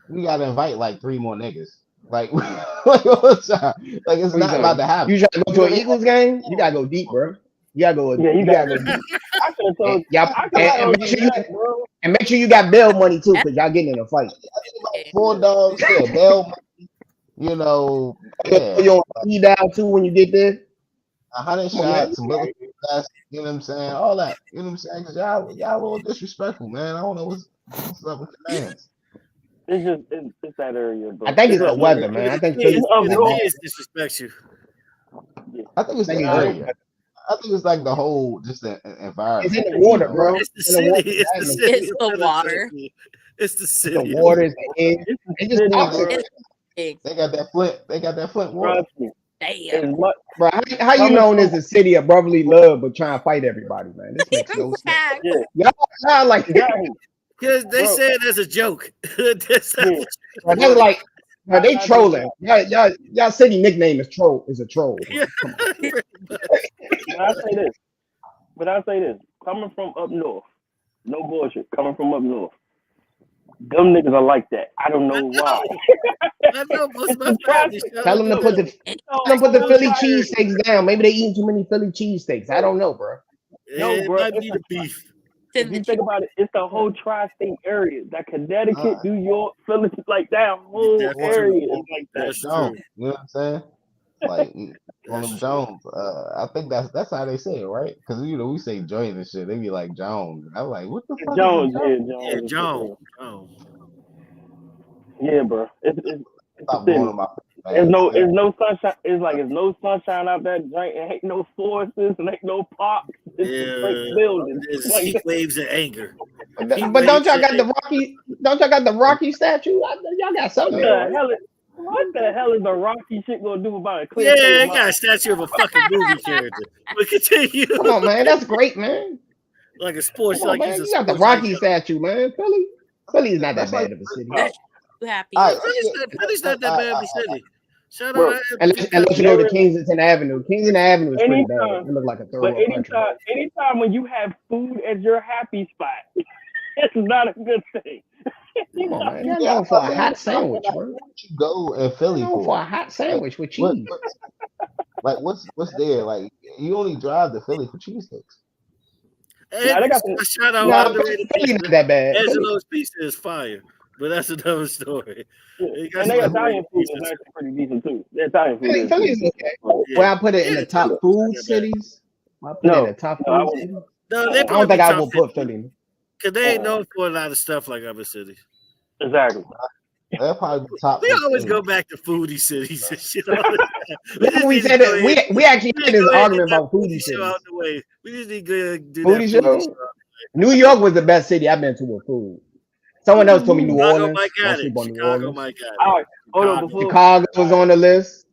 S3: We gotta invite like 3 more niggas. Like it's not about to happen.
S5: You try to go to an Eagles game? You gotta go deep, bro. You gotta go.
S4: Yeah, you gotta go deep.
S5: And make sure you got bail money too, because y'all getting in a fight.
S3: 4 dogs, bail money. You know,
S5: you on speed down too when you get there.
S3: 100 shots, you know what I'm saying? All that, you know what I'm saying? Because y'all a little disrespectful, man. I don't know what's up with the fans.
S4: It's that area, bro.
S5: I think it's the weather, man. I think
S2: it's disrespect you.
S3: I think it's the area. I think it's like the whole just the environment.
S5: It's in the water, bro.
S2: It's the city.
S6: It's the water.
S2: It's the city.
S5: The water is the end. It's just toxic.
S3: They got that Flint water.
S6: Damn.
S5: Bro, how you known as a city of brotherly love but trying to fight everybody, man? This makes no sense. Y'all like
S2: because they say it as a joke. That's
S5: like they trolling. Y'all city nickname is a troll.
S4: But I'll say this. Coming from up north, no bullshit. Coming from up north, them niggas are like that. I don't know why.
S2: I know most of my family.
S5: Tell them to put the Philly cheesesteaks down. Maybe they eating too many Philly cheesesteaks. I don't know, bro.
S4: No, bro.
S2: It might be the beef.
S4: If you think about it, it's the whole tri-state area. That Connecticut, New York, Philly, like that whole area is like that.
S3: You know what I'm saying? Like on them Jones. I think that's how they say it, right? Because you know we say Jones and shit. They be like Jones. And I'm like, what the fuck?
S4: Jones.
S2: Jones.
S4: Yeah, bro. It's no sunshine. It's like it's no sunshine out that joint. It ain't no forests and ain't no parks. It's just like buildings.
S2: It's heat waves and anger.
S5: But don't y'all got the Rocky statue? Y'all got something.
S4: What the hell is the Rocky shit gonna do about it?
S2: Yeah, they got a statue of a fucking movie character. But continue.
S5: Come on, man. That's great, man.
S2: Like a sports,
S5: man. You got the Rocky statue, man. Philly's not that bad of a city.
S6: Happy.
S2: Philly's not that bad of a city. Shout out.
S5: Unless you go to Kensington Avenue. Kensington Avenue is pretty bad. It looks like a third world country.
S4: Anytime when you have food as your happy spot, it's not a good thing.
S5: Come on, man. You're going for a hot sandwich, bro.
S3: You go in Philly
S5: for a hot sandwich with cheese.
S3: Like what's there? Like you only drive to Philly for cheesesteaks.
S4: Nah, they got some.
S2: Shout out
S5: Nah,
S2: underrated
S5: Philly
S2: pizza.
S5: not that bad.
S2: Angelo's pizza is fire, but that's another story.
S4: Yeah.
S2: They got
S4: And
S2: some
S4: their Italian
S2: underrated
S4: food is
S2: pizzas.
S4: actually pretty decent too. Their Italian food is.
S5: Philly is okay.
S2: Yeah.
S5: Where I put it in the top
S2: Italian
S5: food
S2: food's not bad.
S5: cities. I put it in the top
S4: No, I
S5: food
S4: wouldn't.
S5: cities.
S2: No, they
S5: I don't think I will put
S2: 50
S5: Philly.
S2: because they ain't known for a lot of stuff like other cities.
S4: Exactly.
S3: They'll probably be top.
S2: We always go back to foodie cities and shit. All the time.
S5: That's what we said. We actually had this argument about foodie
S2: show
S5: cities.
S2: out the way. We just need to do
S5: Foodie
S2: that
S5: show? New York was the best city I've been to with food. Someone else told me New
S2: Chicago
S5: Orleans.
S2: might got
S5: Don't sleep
S2: it.
S5: on New
S2: Chicago
S5: Orleans.
S2: might got it.
S4: All right, hold on. Before,
S5: Chicago was on the list.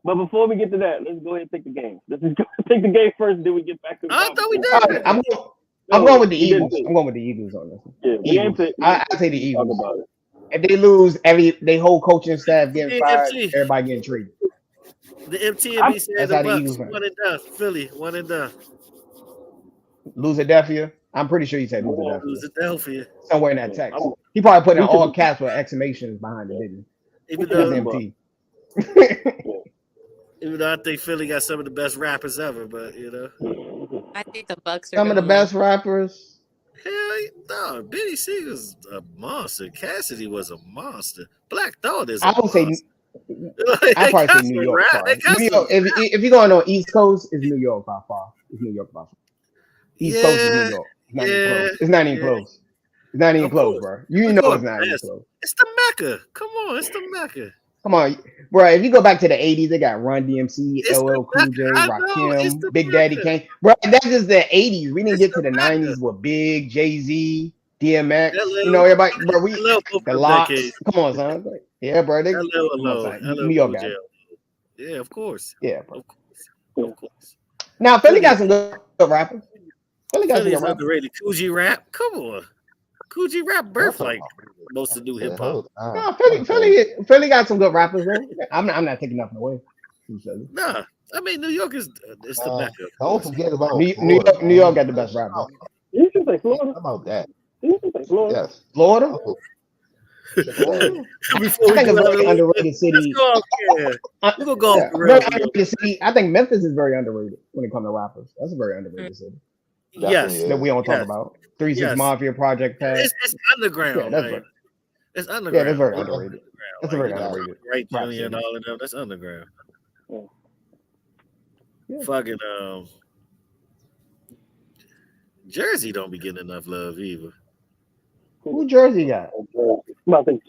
S4: but before we get to that, let's go ahead and pick the game. Let's just go pick the game first, then we get back to the
S2: I thought we did.
S5: All right, I'm going with the Eagles. I'm going with the Eagles on this one.
S4: Yeah, the game pick.
S5: I say the
S4: Talk
S5: Eagles.
S4: about it.
S5: If they lose, they whole coaching staff getting fired,
S2: AFC.
S5: everybody getting traded.
S2: The MTNB said
S5: That's
S2: the
S5: how the
S2: Bucks
S5: Eagles went.
S2: one and done. Philly one and done.
S5: Louisiana. I'm pretty sure he said Louisiana.
S2: Philadelphia.
S5: Somewhere in that text. He probably put in all caps with exclamations behind it, didn't he?
S2: Even
S5: That's
S2: though,
S5: MT.
S2: even though I think Philly got some of the best rappers ever, but you know.
S6: I think the Bucks are
S5: Some of the best rappers.
S2: Hell no, Benny C was a monster. Cassidy was a monster. Black Thought is a
S5: I would say
S2: monster.
S5: I probably say New York. New York. If you're going on East Coast, it's New York by far. It's New York by far. East Coast is New York. It's not even close. It's not even close, bro. You know it's not even close.
S2: It's the Mecca. Come on, it's the Mecca.
S5: Come on, bro. If you go back to the 80s, they got Run DMC, LL Cool J, Rakim, Big Daddy Kane. Bro, that's just the 80s. We didn't get to the 90s with Big, Jay-Z, DMX. You know, everybody, bro. The Locks. Come on, son. Yeah, bro. New York guy.
S2: Yeah, of course.
S5: Yeah, bro.
S2: Of course.
S5: Now, Philly got some good rappers.
S2: Philly's underrated. Coogee Rap. Come on. Coogee Rap birth like most of new hip hop.
S5: No, Philly got some good rappers, though. I'm not taking nothing away.
S2: Nah, I mean New York is it's the Mecca.
S3: Don't forget about
S5: New York got the best rappers.
S4: You should say Florida.
S3: How about that?
S4: You should say Florida.
S3: Yes.
S5: Florida?
S2: Before
S5: I think it's a very underrated city.
S2: We're gonna go off the
S5: very underrated city. I think Memphis is very underrated when it comes to rappers. That's a very underrated city.
S2: Yes,
S5: that we don't talk about. 3-6 Mafia, Project Pass.
S2: It's underground.
S5: Yeah, that's right.
S2: It's underground.
S5: Yeah, that's very underrated. That's very underrated.
S2: Right, Junior and all of them. That's underground. Yeah. Fucking Jersey don't be getting enough love either.
S5: Who Jersey got?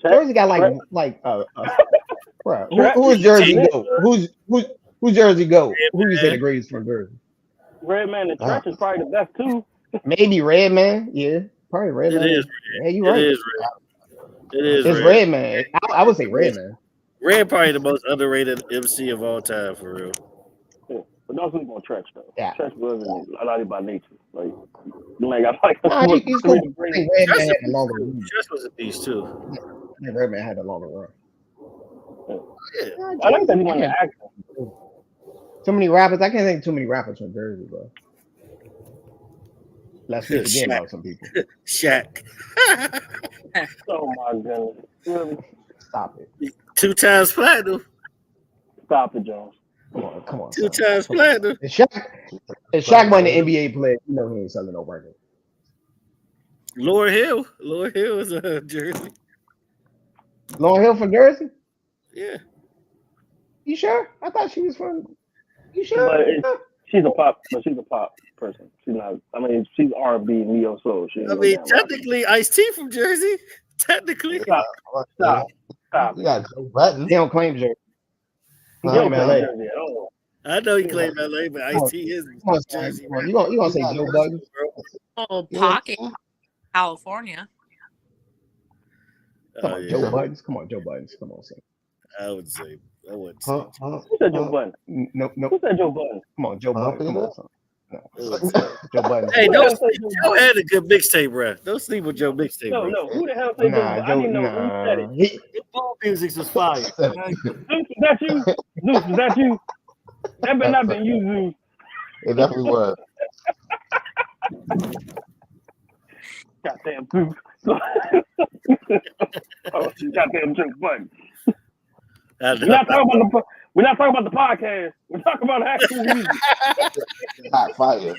S5: Jersey got bro. Who's Jersey go? Who's Jersey go? Who you say the greatest from Jersey?
S4: Redman and Trench is probably the best too.
S5: Maybe Redman. Yeah, probably Redman.
S2: It is.
S5: Yeah, you're right.
S2: It is.
S5: It's Redman. I would say Redman.
S2: Red probably the most underrated MC of all time for real.
S4: Yeah. But don't sleep on Trench though.
S5: Yeah.
S4: Trench was a lot by nature. Like got like
S5: he's cool. Redman had a longer run.
S2: Trench was a beast too.
S5: Yeah, Redman had a longer run.
S4: Yeah. I like that he wanted to act.
S5: Too many rappers. I can't think too many rappers from Jersey, bro. Let's forget about some people.
S2: Shaq.
S4: Oh my goodness. Really?
S5: Stop it.
S2: 2 times platinum.
S4: Stop it, Jones.
S5: Come on.
S2: 2 times platinum.
S5: If Shaq won the NBA player, you know he ain't selling no record.
S2: Lauryn Hill is a Jersey.
S5: Lauryn Hill from Jersey?
S2: Yeah.
S5: You sure? I thought she was from. You sure?
S4: She's a pop person. She's not. I mean, she's R&B, neo soul.
S2: Technically, Ice-T from Jersey. Technically.
S4: Stop.
S3: You got Joe Button.
S5: They don't claim Jersey.
S4: He don't claim
S5: LA.
S4: Jersey at all.
S2: I know he claimed LA, but Ice-T is Jersey.
S5: You gonna say Joe Button?
S6: Oh, Pocket, California.
S5: Come on, Joe Buttons. Come on, Joe Buttons. Come on, Sam.
S2: I would say.
S4: Who said Joe Button?
S5: No.
S4: Who said Joe Button?
S5: Come on, Joe Button. Come on, son. No. Joe Button.
S2: Hey, Joe had a good mixtape, bro. Don't sleep with Joe mixtape, bro.
S4: No. Who the hell said Joe Button? I didn't know who said it.
S2: The ball music was fire.
S4: Zeus, is that you? Zeus, is that you? That better not been you, Zeus.
S3: It definitely was.
S4: Goddamn Zeus. Oh, goddamn Joe Button. We're not talking about the podcast. We're talking about actual music.
S3: Hot fire.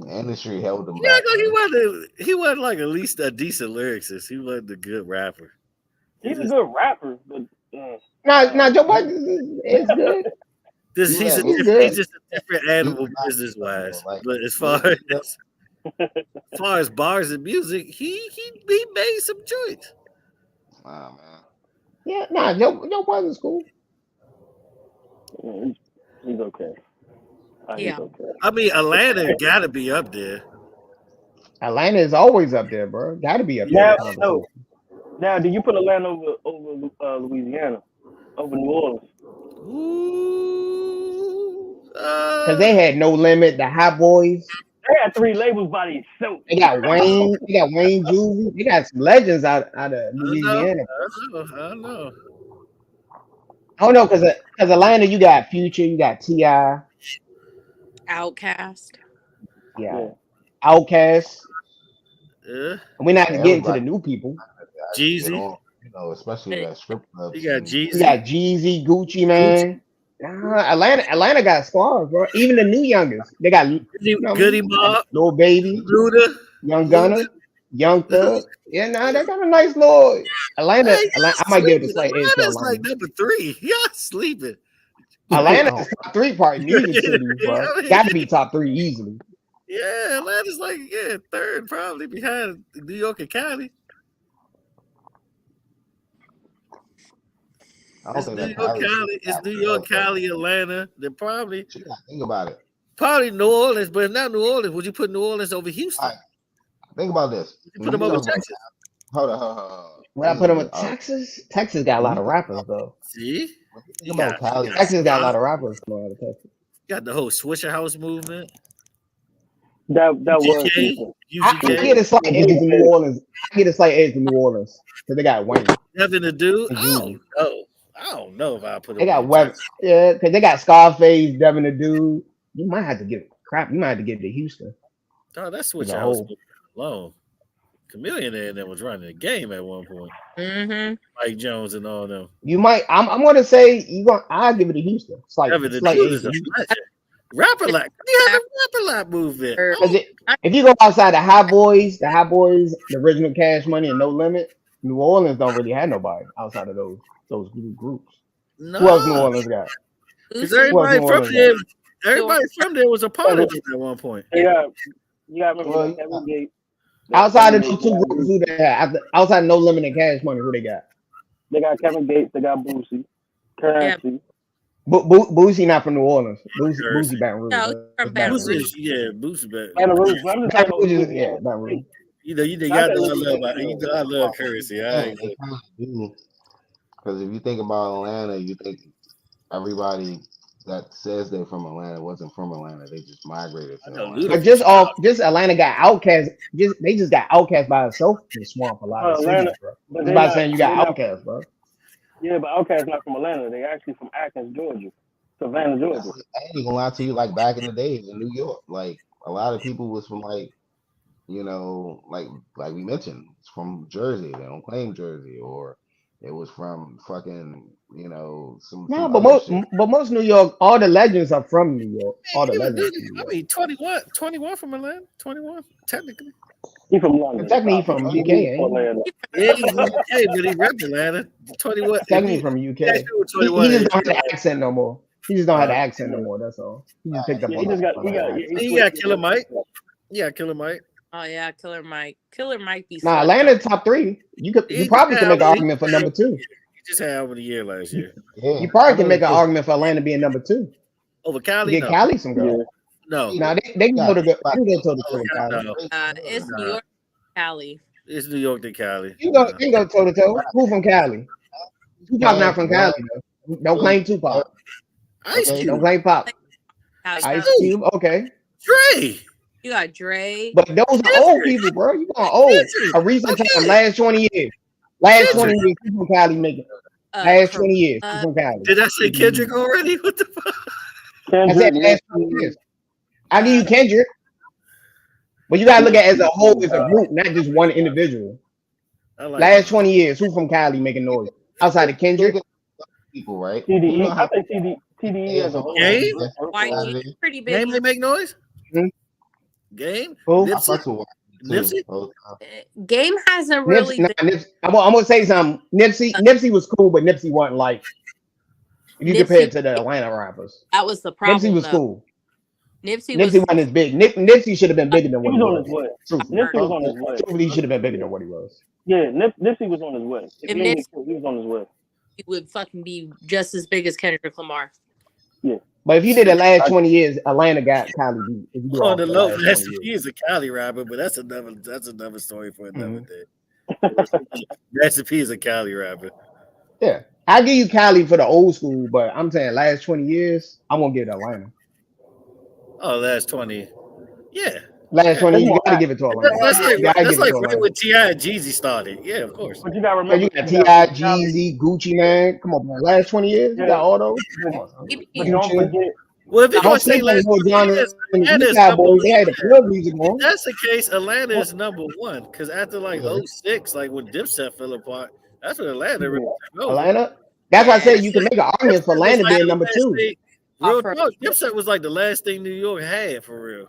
S3: The industry held him
S2: Yeah,
S3: back.
S2: he wasn't like at least a decent lyricist. He wasn't a good rapper.
S4: He's a good rapper, but
S5: no, Joe Budden is good.
S2: He's just a different animal business wise. But as far as bars and music, he made some joints.
S3: Wow, man.
S5: Yeah, nah, Joe Budden's cool.
S4: He's okay.
S6: Yeah.
S4: He's okay.
S2: I mean, Atlanta got to be up there.
S5: Atlanta is always up there, bro. Got to be up there.
S4: Now, do you put Atlanta over Louisiana, over New Orleans?
S5: Because they had No Limit, the Hot Boys.
S4: They had 3 labels by themselves.
S5: They got Wayne. They got Wayne Juvie. They got some legends out of Louisiana.
S2: I know.
S5: I don't know, because Atlanta, you got Future, you got T.I.
S6: Outkast.
S5: Yeah. Outkast.
S2: Yeah.
S5: We're not getting to the new people.
S2: Jeezy.
S3: Especially that strip club.
S2: You got Jeezy.
S5: You got Jeezy, Gucci, man. Atlanta got squads, bro. Even the new youngest. They got
S2: Goody Mob,
S5: Lil Baby,
S2: Luda,
S5: Young Gunner, Young Thug. Yeah, they got a nice little Atlanta. I might give it a slight edge to
S2: Atlanta's like number 3. Y'all sleeping.
S5: Atlanta's top 3 part music cities, bro. Got to be top 3 easily.
S2: Yeah, Atlanta's like 3rd probably behind New York and Cali. It's New York, Cali, Atlanta. They're probably.
S3: Think about it.
S2: Probably New Orleans, but not New Orleans. Would you put New Orleans over Houston?
S3: Right. Think about this.
S2: You put them over Texas.
S3: Hold on.
S5: When I put them in Texas, Texas got a lot of rappers though.
S2: See,
S3: think about Cali.
S5: Texas got a lot of rappers coming out of Texas.
S2: Got the whole Swisher House movement.
S4: That was.
S5: I get a slight edge to New Orleans. Because they got Wayne.
S2: Nothing to do. I don't know if I put.
S5: They got Web. Yeah, because they got Scarface, Devin the Dude. You might have to give crap. You might have to give it to Houston.
S2: Oh, that's Swisher House alone. Chameleon there that was running the game at one point.
S6: Mm-hmm.
S2: Mike Jones and all them.
S5: You might. I'm going to say I'll give it to Houston. It's like
S2: Rapper Lap. You have a Rapper Lap movement.
S5: If you go outside the Hot Boys, the original Cash Money and No Limit, New Orleans don't really have nobody outside of those groups. No. Who else New Orleans got?
S2: Because everybody from there was a part of it at one point.
S4: Yeah, you got to remember Kevin Gates.
S5: Outside of the 2 groups, who they have? Outside No Limit and Cash Money, who they got?
S4: They got Kevin Gates. They got Boosie. Currency.
S6: Yeah.
S5: Boosie not from New Orleans. Boosie Baton Rouge.
S6: No, from Baton Rouge.
S2: Boosie
S4: Baton Rouge. Baton
S5: Rouge.
S2: I love Currency.
S3: Because if you think about Atlanta, you think everybody that says they're from Atlanta wasn't from Atlanta. They just migrated to Atlanta.
S5: But just Atlanta got Outkast. They just got Outkast by itself in the swamp a lot of cities, bro. It's about saying you got Outkast, bro.
S4: Yeah, but Outkast not from Atlanta. They actually from Athens, Georgia. Savannah, Georgia.
S3: I ain't gonna lie to you, like back in the days in New York, like a lot of people was from like we mentioned, it's from Jersey. They don't claim Jersey, or it was from fucking, some.
S5: No, but most New York, all the legends are from New York. All the legends.
S2: I mean, 21 from Atlanta. 21, technically.
S4: He from London.
S5: Technically from UK,
S2: ain't he? Yeah, he's from UK, but he repped Atlanta. 21.
S5: Technically from UK. He just don't have the accent no more. That's all. He just picked up on that.
S2: He got Killer Mike. Yeah, Killer Mike.
S6: Oh yeah, Killer Mike. Killer Mike be.
S5: Nah, Atlanta's top 3. You probably can make an argument for number 2.
S2: He just had over the year last year.
S5: Yeah. You probably can make an argument for Atlanta being number 2.
S2: Over Cali.
S5: Get Cali some girls.
S2: No.
S5: Nah, they can go to toe-to-toe.
S6: It's New York, Cali.
S2: It's New York to Cali.
S5: You go toe-to-toe. Who from Cali? Tupac not from Cali, though. Don't claim Tupac.
S2: Ice Cube.
S5: Don't claim Pop. Ice Cube, okay.
S2: Dre.
S6: You got Dre.
S5: But those are old people, bro. You going old. A recent time, last 20 years. Last 20 years, people from Cali making. Last 20 years, people from Cali.
S2: Did I say Kendrick already? What the fuck?
S5: I said last 20 years. I give you Kendrick. But you gotta look at it as a whole, as a group, not just one individual. Last 20 years, who from Cali making noise? Outside of Kendrick?
S3: People, right?
S4: TDE. I think TDE as a whole.
S6: YG pretty big.
S2: Name they make noise? Game?
S3: Who?
S2: Nipsey?
S6: Game hasn't really been.
S5: I'm gonna say something. Nipsey was cool, but Nipsey wasn't like if you compare it to the Atlanta rappers.
S6: That was the problem.
S5: Nipsey was cool.
S6: Nipsey
S5: wasn't as big. Nipsey should have been bigger than what he was.
S4: Nipsey was on his way.
S5: Truthfully, he should have been bigger than what he was.
S4: Yeah, Nipsey was on his way. If he was on his way.
S6: He would fucking be just as big as Kendrick Lamar.
S4: Yeah.
S5: But if you did the last 20 years, Atlanta got Cali beat. If you
S2: On the low, he is a Cali rapper, but that's another story for another day. Recipe is a Cali rapper.
S5: Yeah. I give you Cali for the old school, but I'm saying last 20 years, I'm gonna give it Atlanta.
S2: Oh, last 20. Yeah.
S5: Last 20 years, you gotta give it to Atlanta.
S2: That's like right when T.I. and Jeezy started. Yeah, of course.
S4: But you gotta remember,
S5: you got T.I., Jeezy, Gucci, man. Come on, man. Last 20 years, you got all those.
S4: But don't forget.
S2: Well, if you're going to say last 20 years, Atlanta's
S5: they had the club music on.
S2: If that's the case, Atlanta is number one. Because after like 06, like when Dipset fell apart, that's when Atlanta really
S5: Atlanta? That's why I said you can make an argument for Atlanta being number 2.
S2: Real talk, Dipset was like the last thing New York had for real.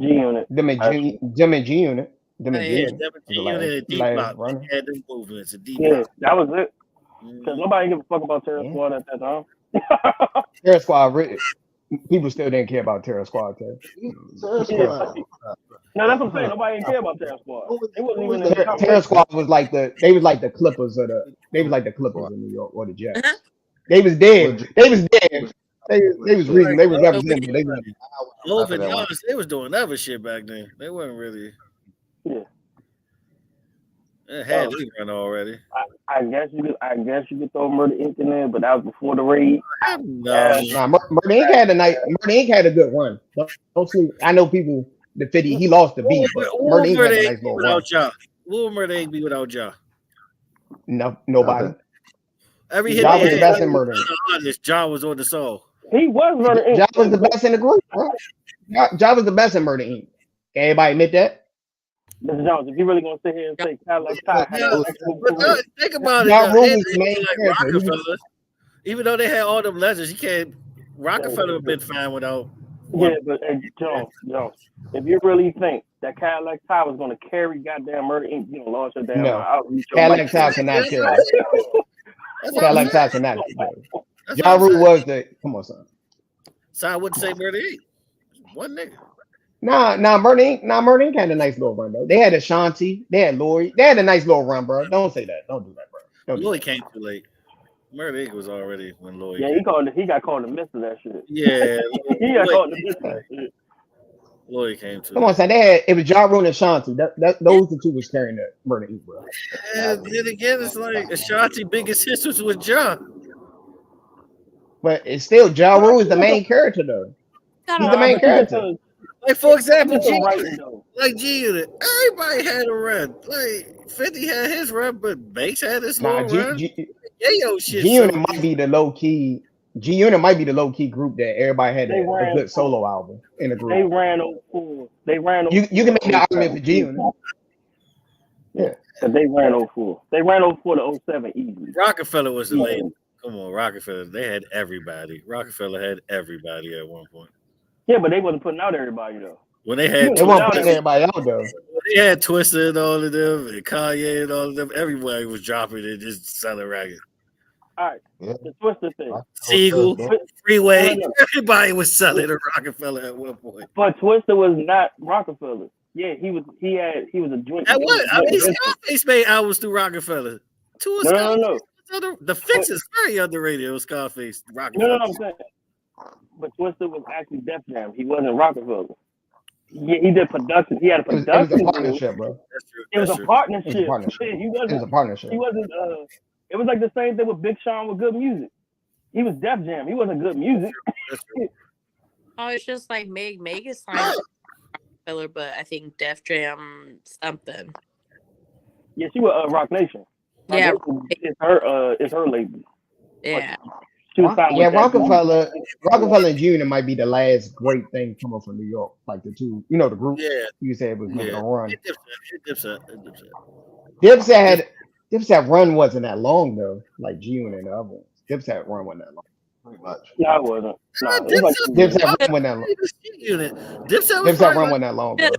S5: G-Unit. Them and G-Unit. Them and G-Unit.
S2: G-Unit and D-Block. They had them movements.
S4: Yeah, that was it. Because nobody give a fuck about Terror Squad at that time.
S5: Terror Squad, people still didn't care about Terror Squad.
S4: No, that's what I'm saying. Nobody didn't care about Terror Squad. They wasn't even in the
S5: Terror Squad was like the Clippers of New York or the Jets. They was dead. They was reading. They was representing.
S2: They was doing other shit back then. They weren't really.
S4: Yeah.
S2: They had Lee run already.
S5: I
S4: guess you could throw Murder Inc. in there, but that was before the raid.
S5: Murder Inc. had a good run. Don't sleep. I know people. The 50, he lost the beat, but Murder Inc. had a nice little run.
S2: What would Murder Inc. be without y'all?
S5: No, nobody.
S2: Every hit
S5: Ja was the best in Murder
S2: Inc. Ja was on the song.
S4: He was Murder Inc.
S5: Ja was the best in the group, bro. Ja was the best in Murder Inc. Everybody admit that?
S4: Mr. Jones, if you really gonna sit here and say Cadillac Ty,
S2: think about it. Even though they had all them legends, you can't. Rockefeller would have been fine without.
S4: Yeah, but Jones, if you really think that Cadillac Ty was gonna carry goddamn Murder Inc., you know, launch her down.
S5: No, Cadillac Ty cannot carry. Cadillac Ty cannot carry. Ja Rule was the. Come on, son.
S2: So I wouldn't say Murder Inc. One nigga.
S5: Nah, Murder Inc. Had a nice little run though. They had Ashanti, they had Lori, they had a nice little run, bro. Don't say that. Don't do that, bro.
S2: Lloyd came too late. Murder Inc. was already when Lloyd.
S4: Yeah, he got called the mister that shit.
S2: Yeah,
S4: he got called the mister that shit.
S2: Lloyd came too.
S5: Come on, son. It was Ja Rule and Ashanti. Those the two was carrying that Murder Inc., bro.
S2: And then again, it's like Ashanti biggest hits was with Ja.
S5: But it's still Ja Rule is the main character though. He's the main character.
S2: Like for example, G-Unit, everybody had a run. Like 50 had his run, but Banks had his run.
S5: G-Unit might be the low key. G-Unit might be the low key group that everybody had a good solo album in the group.
S4: They ran 04. You
S5: can make the argument for G-Unit.
S4: Yeah, but they ran 04. They ran 04 to 07 easy.
S2: Rockefeller was the late. Come on, Rockefeller. They had everybody. Rockefeller had everybody at one point.
S4: Yeah, but they wasn't putting out everybody though.
S2: When they had,
S5: they weren't putting everybody out though.
S2: They had Twister and all of them, and Kanye and all of them. Everybody was dropping it, just selling ragged.
S4: All right, the Twister thing.
S2: Siegel, Freeway, everybody was selling to Rockefeller at one point.
S4: But Twister was not Rockefeller. Yeah, he was a joint.
S2: At what? I mean, Scarface made albums through Rockefeller.
S4: No.
S2: The Fix is very underrated. It was Scarface, Rockefeller.
S4: No, I'm saying. But Twister was actually Def Jam. He wasn't Rockefeller. He did production. He had a production.
S5: It was a partnership, bro.
S4: It was a partnership.
S5: It was a partnership.
S4: He wasn't. It was like the same thing with Big Sean with good music. He was Def Jam. He wasn't good music.
S6: Oh, it's just like Meg is signed Rockefeller, but I think Def Jam something.
S4: Yeah, she was Rock Nation.
S6: Yeah,
S4: it's her label.
S6: Yeah.
S5: Rockefeller and G-Unit might be the last great thing coming from New York. Like the two, the group. Yeah. You said it was making a run. Dipset run wasn't that long though. Like G-Unit and the other ones. Dipset run wasn't that long.
S3: Pretty much.
S4: No, it wasn't. No,
S5: Dipset run went that long. Dipset run went that long, bro.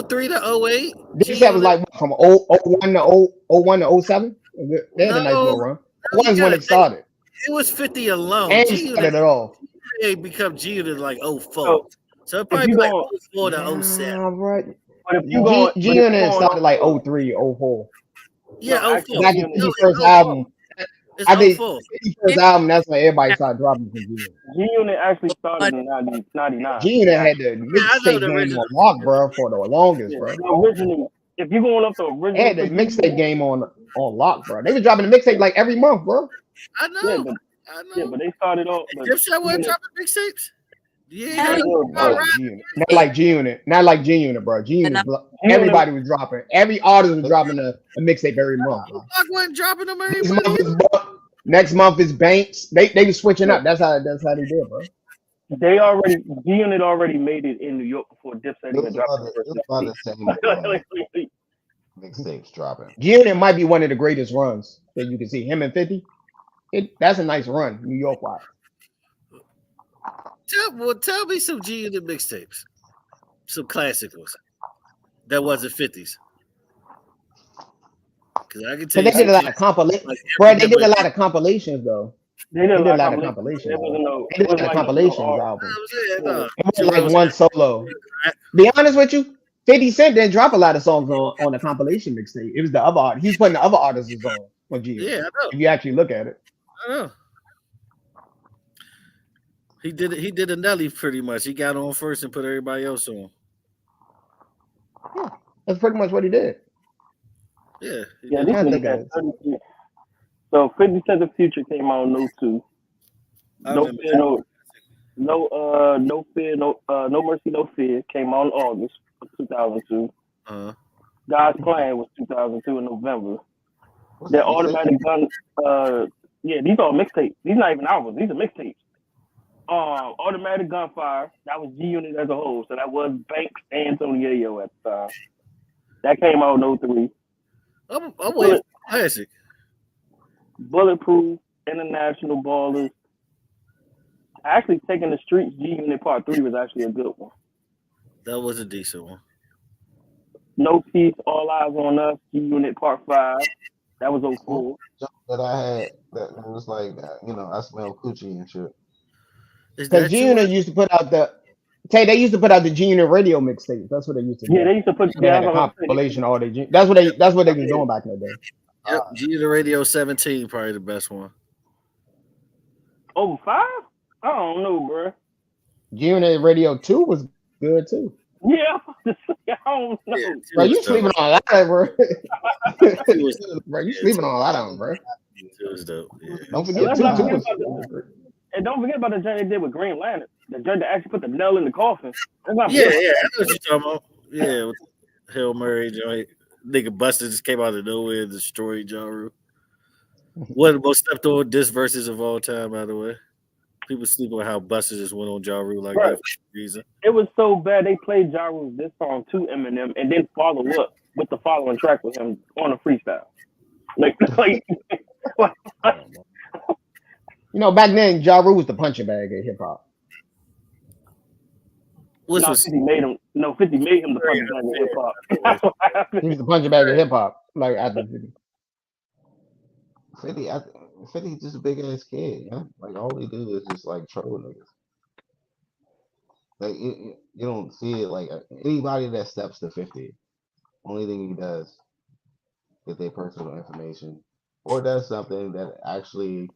S2: 03 to 08.
S5: Dipset was like from 01 to 07. They had a nice little run. One's when it started.
S2: It was 50 alone.
S5: And he started it off.
S2: They become G Unit like 04. So it probably like 04 to 07.
S5: Right. But if G Unit started like 03, 04.
S2: Yeah, 04.
S5: Back in the first album. I think the first album, that's when everybody started dropping from G Unit.
S4: G Unit actually started in 99.
S5: G Unit had the mixtape game on lock, bro, for the longest, bro.
S4: Originally, if you're going up the original,
S5: they had the mixtape game on lock, bro. They were dropping the mixtape like every month, bro.
S2: I know.
S4: Yeah, but they started off.
S2: Dipset wasn't dropping mixtapes.
S5: Yeah, not like G Unit, bro. G Unit, everybody was dropping. Every artist was dropping a mixtape every month. Bro.
S2: I wasn't dropping them every month.
S5: Next month is Banks. They were switching up. That's how they did, bro.
S4: G Unit already made it in New York before Dipset even dropped
S3: the mixtapes dropping.
S5: G Unit might be one of the greatest runs that you can see. Him and 50. That's a nice run, New York wise.
S2: Tell me some G Unit mixtapes, some classicals that wasn't 50s. Because I can tell you,
S5: they did a lot of compilations, bro. They did a lot of compilations though. They did a lot of compilations. They did a lot of compilations albums. It wasn't like one solo. Be honest with you, 50 Cent didn't drop a lot of songs on the compilation mixtape. It was the other artists. He's putting the other artists on G Unit.
S2: Yeah, I know.
S5: If you actually look at it.
S2: I know. He did a Nelly pretty much. He got on first and put everybody else on.
S5: Yeah, that's pretty much what he did.
S2: Yeah.
S4: So 50 Cent The Future came out in 02. No Mercy, No Fear came out in August of 2002. God's Plan was 2002 in November. The Automatic Gun, these are mixtapes. These not even albums. These are mixtapes. Automatic Gunfire, that was G Unit as a whole. So that was Banks and Tony Yayo at the time. That came out in 03.
S2: I'm waiting. Classic.
S4: Bulletproof, International Ballers. Actually, Taking the Streets, G Unit Part 3 was actually a good one.
S2: That was a decent one.
S4: No Peace, All Eyes on Us, G Unit Part 5. That was 04.
S3: That I had, that was like, I smell coochie and shit.
S5: Because G Unit used to put out they used to put out the G Unit radio mixtapes. That's what they used to do.
S4: Yeah, they used to put
S5: a compilation all day. That's what they was doing back in the day.
S2: Yep, G Unit Radio 17 probably the best one.
S4: 05? I don't know, bro.
S5: G Unit Radio 2 was good too.
S4: Yeah, I don't know.
S5: Yeah, bro, you sleeping on a lot of bro. Bro, you sleeping on a lot of them, bro.
S2: It was dope. Yeah.
S5: Don't forget
S4: and don't forget about the joint they did with Green Lantern. The joint that actually put the nail in the coffin.
S2: I know what you're talking about. Yeah, with Hail Mary joint. Nigga Buster just came out of nowhere and destroyed Ja Rule. One of the most stepped on diss verses of all time, by the way. People sleep on how Buster just went on Ja Rule like that for no reason.
S4: It was so bad they played Ja Rule's diss song to Eminem and then follow up with the following track with him on a freestyle. Like
S5: back then Ja Rule was the punching bag of hip hop.
S4: 50 made him the punching bag of hip hop.
S5: He was the punching bag of hip hop, like after
S3: 50. 50 just a big ass kid, yeah. Like all he do is just like troll niggas. Like you don't see it like anybody that steps to 50. Only thing he does get their personal information or does something that actually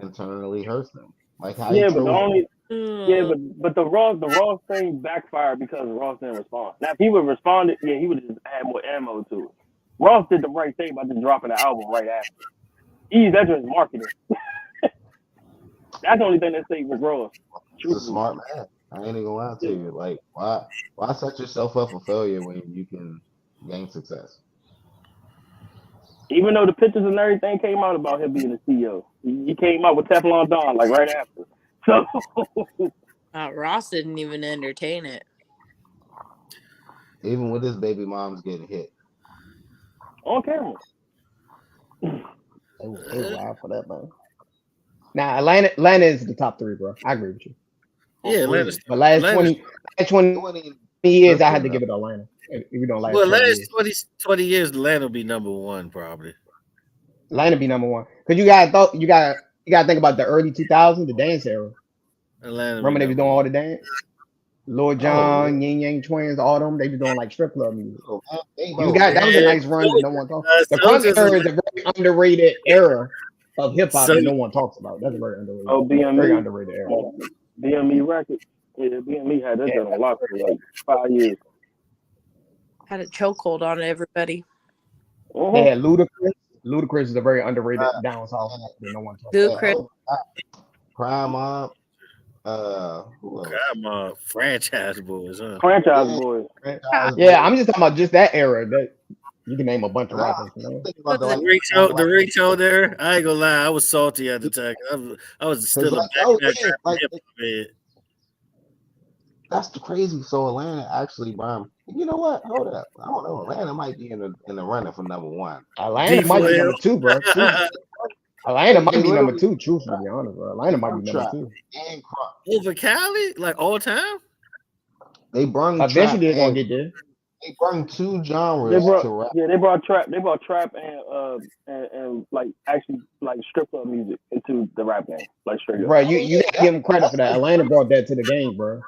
S3: internally hurts them. Like how
S4: but the Ross thing backfired because Ross didn't respond. Now if he would respond, he would just add more ammo to it. Ross did the right thing by just dropping the album right after. That's just marketing. That's the only thing that saved with Ross.
S3: He's a smart man. I ain't even gonna lie to you. Like, why set yourself up for failure when you can gain success?
S4: Even though the pictures and everything came out about him being the CEO, he came out with Teflon Don like right after. So
S6: Ross didn't even entertain it.
S3: Even with his baby moms getting hit
S4: on camera.
S5: It was wild for that, man. Nah, Atlanta is the top 3, bro. I agree with you.
S2: Yeah,
S5: but last 20 years, I had to give it to Atlanta. If you don't last
S2: 20 years, Atlanta will be number 1 probably.
S5: Atlanta be number 1 because you got to think about the early 2000s, the dance era.
S2: Atlanta.
S5: Remember they was doing all the dance. Lord John, Yin Yang Twins, all them, they be doing like strip club music. That was a nice run that no one talks. The punk era is a very underrated era of hip hop that no one talks about. That's very underrated.
S4: Oh, BME.
S5: Very underrated era.
S4: BME records. Yeah, BME had that on lock for like 5 years.
S6: Had a chokehold on everybody.
S5: They had Ludacris. Ludacris is a very underrated down south that no one talks about.
S3: Crime Mob.
S2: Franchise Boys, huh?
S4: Franchise Boys.
S5: Yeah, I'm just talking about just that era. That you can name a bunch of rappers.
S2: The ringtone there. I ain't gonna lie, I was salty at the time. I was still a backpack.
S3: That's the crazy. So Atlanta actually, you know what? Hold up. I don't know. Atlanta might be in the running for number 1.
S5: Atlanta might be number 2, bro. Atlanta might be number 2, truthfully, to be honest, bro. Atlanta might be number 2.
S2: Over Cali, like all time.
S3: They brung
S5: eventually they're gonna get there.
S3: They brung 2 genres to rap.
S4: Yeah, they brought trap and like actually like strip club music into the rap game, like straight up.
S5: Bro, you gotta give them credit for that. Atlanta brought that to the game, bro.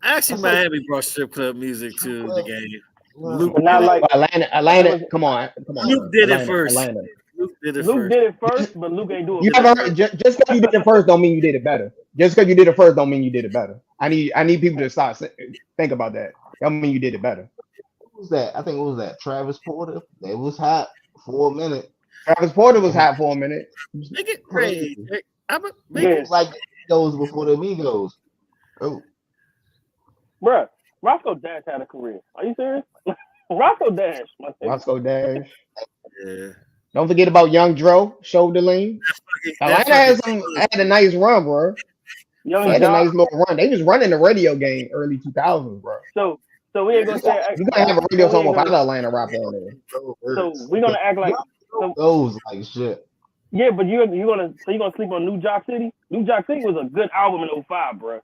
S2: Actually, Miami brought strip club music to the game.
S4: Luke, but not like
S5: Atlanta. Come on.
S2: Luke did it first. Luke did
S4: it first, but Luke ain't doing it.
S5: You never heard, just because you did it first don't mean you did it better. Just because you did it first don't mean you did it better. I need people to start think about that. That mean you did it better.
S3: What was that? I think it was that Travis Porter. It was hot for a minute.
S5: Travis Porter was hot for a minute.
S2: Make it crazy.
S3: Like those before the Migos. Oh.
S4: Bruh, Roscoe Dash had a career. Are you serious? Roscoe Dash.
S5: Roscoe Dash.
S2: Yeah.
S5: Don't forget about Young Dro, Shoulder Lean. Atlanta had a nice run, bro. Had a nice little run. They was running the radio game early 2000s, bro.
S4: So we ain't gonna say
S5: you're gonna have a radio song without Atlanta rap on there.
S4: So we're gonna act like
S3: those like shit.
S4: Yeah, but you're gonna sleep on New Jock City? New Jock City was a good album in 05, bro.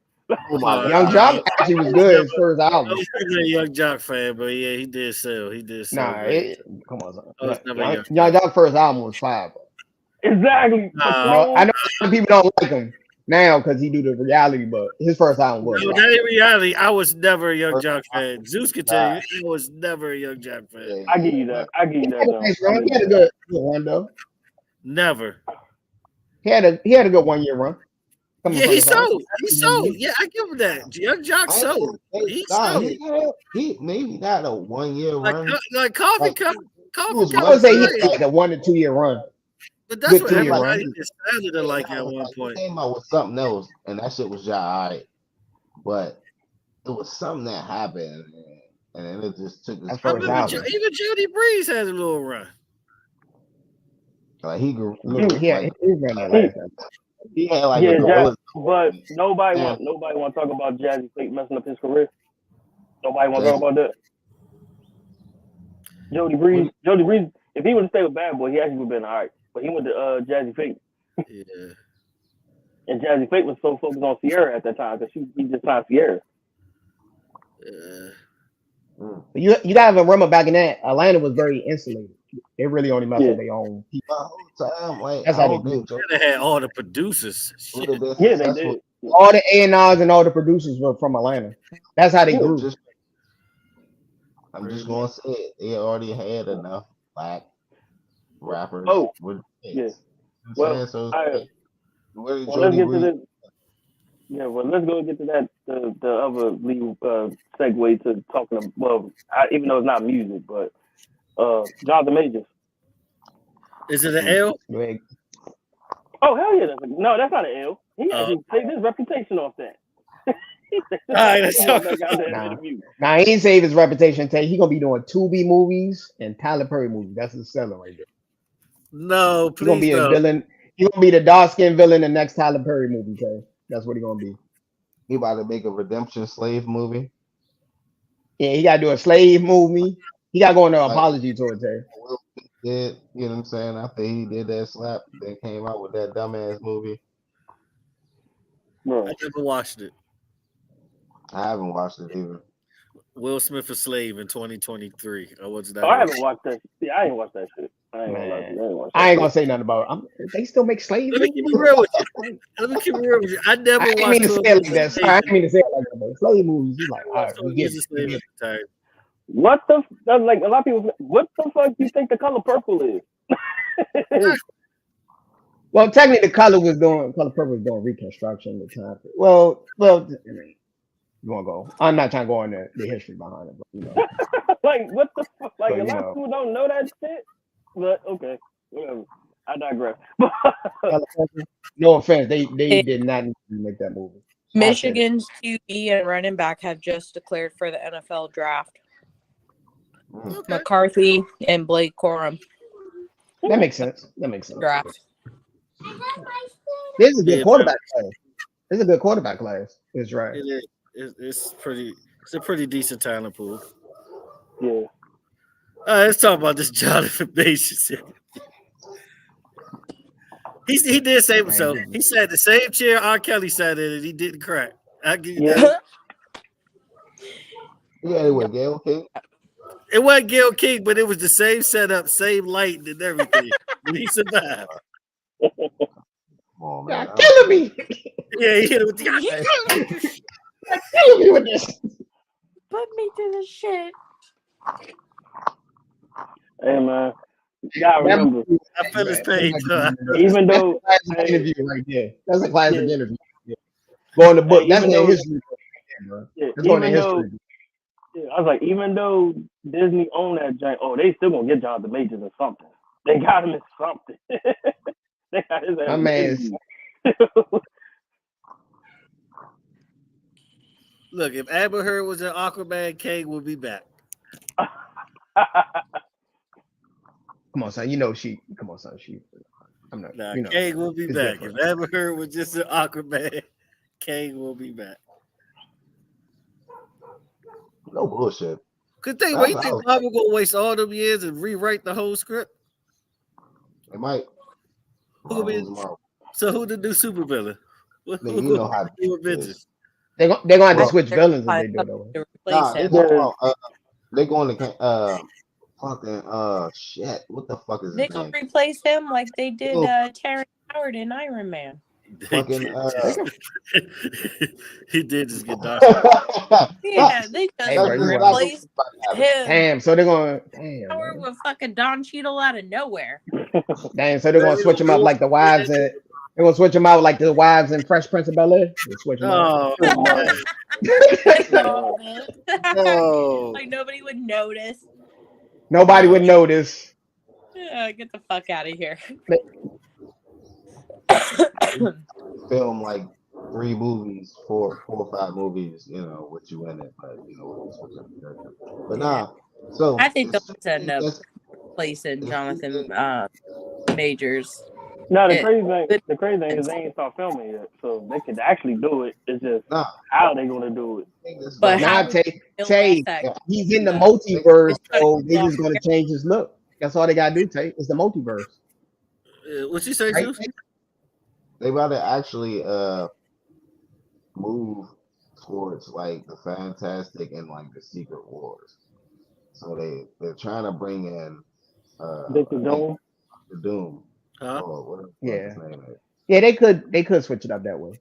S5: Young Jock actually was good his first album.
S2: I was never a Young Jock fan, but yeah, he did sell.
S5: Come on, son. Young Jock first album was fire, bro.
S4: Exactly.
S5: I know some people don't like him now because he do the reality, but his first album was.
S2: No, that ain't reality. I was never a Young Jock fan. Zeus can tell you, I was never a Young Jock fan.
S4: I give you that.
S5: He had a good run though.
S2: Never.
S5: He had a good 1 year run.
S2: Yeah, he sold. Yeah, I give him that. Young Jock sold. He sold.
S3: He maybe not a 1 year run.
S2: Like Coffee Cup.
S5: I would say he had like a 1 to 2 year run.
S2: But that's what everybody sounded like at one point.
S3: He came out with something else, and that shit was alright. But it was something that happened, and then it just took his first album.
S2: Even Jody Breeze has a little run.
S3: Like he grew.
S5: He had like
S4: but nobody want to talk about Jazzy Fate messing up his career. Nobody want to talk about that. Jody Breeze, if he would have stayed with Bad Boy, he actually would have been alright. But he went to Jazzy Fate.
S2: Yeah.
S4: And Jazzy Fate was so focused on Sierra at that time because he just signed Sierra.
S5: You gotta remember back in that, Atlanta was very insulated. They really only messed with their own people.
S3: That's how they do.
S2: They had all the producers.
S4: Yeah, they did.
S5: All the A&Rs and all the producers were from Atlanta. That's how they grew.
S3: I'm just gonna say it. They already had enough black rappers.
S4: Yeah. Let's get to this. Yeah, well, let's go get to that. The other lead segue to talking about, even though it's not music, but Jonathan Majors.
S2: Is it an L?
S4: Oh hell yeah! That's not an L. He actually saved his reputation off that.
S2: All right, let's talk
S5: Nah, he ain't save his reputation. He gonna be doing Tubi movies and Tyler Perry movies. That's his selling right there.
S2: No, please.
S5: He's gonna be a villain. He's gonna be the dark-skinned villain in the next Tyler Perry movie. Tay. That's what he's gonna be.
S3: He about to make a redemption slave movie.
S5: Yeah, he gotta do a slave movie. He gotta go on an apology tour, Tay.
S3: did, you know what I'm saying? After he did that slap, they came out with that dumbass movie.
S2: I never watched it.
S3: I haven't watched it either.
S2: Will Smith a slave in 2023. I wasn't that.
S4: I haven't watched that. See, I ain't watched that shit. I
S5: ain't gonna say nothing about it. They still make slaves.
S2: Let me keep it real with you. Let me keep it real with you. I never watched.
S5: I didn't mean to say it like that. Sorry, I didn't mean to say it like that. But slave movies, you like, all right, we get it.
S4: What the like? A lot of people. What the fuck do you think The Color Purple is?
S5: Well, technically, Color Purple was doing Reconstruction at the time. Well, I mean, you want to go? I'm not trying to go on the history behind it, but you know.
S4: Like what the fuck? Like a lot of people don't know that shit. But okay, whatever. I digress.
S5: No offense, they did not make that movie.
S6: Michigan's QB and running back have just declared for the NFL draft. Okay. McCarthy and Blake Corum.
S5: That makes sense.
S6: Draft.
S5: This is a good quarterback class. This is a good quarterback class. It's right.
S2: It is. It's pretty. It's a pretty decent talent pool.
S4: Yeah.
S2: All right, let's talk about this Jonathan Mason. He did save himself. He sat the same chair R. Kelly sat in, and he didn't crack. I give you that.
S3: Yeah, it was Gail King.
S2: It wasn't Gail King, but it was the same setup, same light, and everything. And he survived.
S3: Oh man,
S5: you're killing me.
S2: Yeah, he hit it with the.
S5: You're killing me with this.
S6: Put me through the shit.
S4: Hey man, you gotta remember.
S2: I feel his pain.
S4: Even though
S5: that's an interview right there. That's a classic interview. Yeah. Going to book. That's in history. That's going to history.
S4: Yeah, I was like, even though Disney owned that giant, they still gonna get Jonathan Majors or something. They got him in something. They got his ass.
S5: My man.
S2: Look, if Amber Heard was an Aquaman, Kang would be back.
S5: Come on, son. You know she. Come on, son. I'm not.
S2: Nah,
S5: you know,
S2: Kang will be back.
S5: Different.
S2: If Amber Heard was just an Aquaman, Kang will be back.
S3: No bullshit.
S2: Good thing. Wait, you think Marvel gonna waste all them years and rewrite the whole script?
S3: It might.
S2: So who the new supervillain?
S3: You know how to do Avengers.
S5: They're gonna have to switch villains if they do though.
S3: They're going to fucking shit. What the fuck is
S6: they gonna replace him like they did Terrence Howard in Iron Man.
S3: Fucking
S2: he did just get done.
S6: Yeah, they just replaced him.
S5: Damn, so they're going
S6: Howard with fucking Don Cheadle out of nowhere.
S5: Damn, so they're gonna switch him up like the wives and they're gonna switch him out like the wives in Fresh Prince of Bel-Air. Switch him out.
S6: No. Like nobody would notice.
S5: Nobody would notice.
S6: Yeah, get the fuck out of here.
S3: Film like 3 movies, 4 or 5 movies, you know, what you in it, but you know, but nah. So
S6: I think they'll end up replacing Jonathan Majors.
S4: No, the crazy thing is they ain't start filming yet, so they could actually do it. It's just how they gonna do it.
S5: But now, Tay, he's in the multiverse, so they just gonna change his look. That's all they gotta do, Tay. It's the multiverse.
S2: What you say, right?
S3: They rather actually move towards like the Fantastic and like the Secret Wars. So they're trying to bring in
S4: the
S3: Doom.
S2: Huh?
S5: Yeah, they could switch it up that way.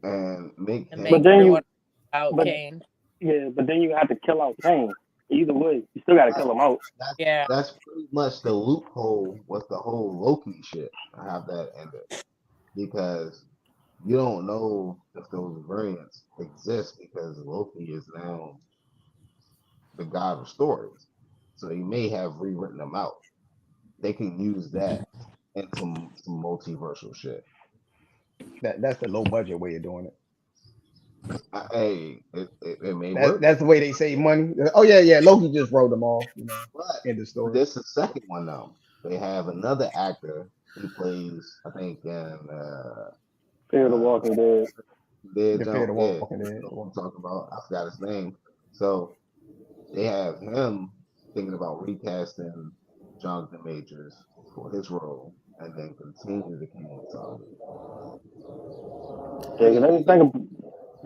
S3: And make
S4: but then you
S6: out Kane.
S4: Yeah, but then you have to kill out Kane. Either way, you still got to kill him out.
S3: That's pretty much the loophole with the whole Loki shit. I have that ended because you don't know if those variants exist because Loki is now the god of stories, so he may have rewritten them out. They can use that in some multiversal shit.
S5: That's the low budget way of doing it.
S3: Hey, it may work.
S5: That's the way they save money. Oh yeah. Loki just wrote them all. You know, in the story.
S3: This is the second one though. They have another actor who plays, I think, in
S4: Fear the Walking Dead.
S5: Fear the Walking Dead.
S3: What I'm talking about, I forgot his name. So they have him thinking about recasting Jonathan Majors for his role and then continue the King's Saga.
S4: Yeah, they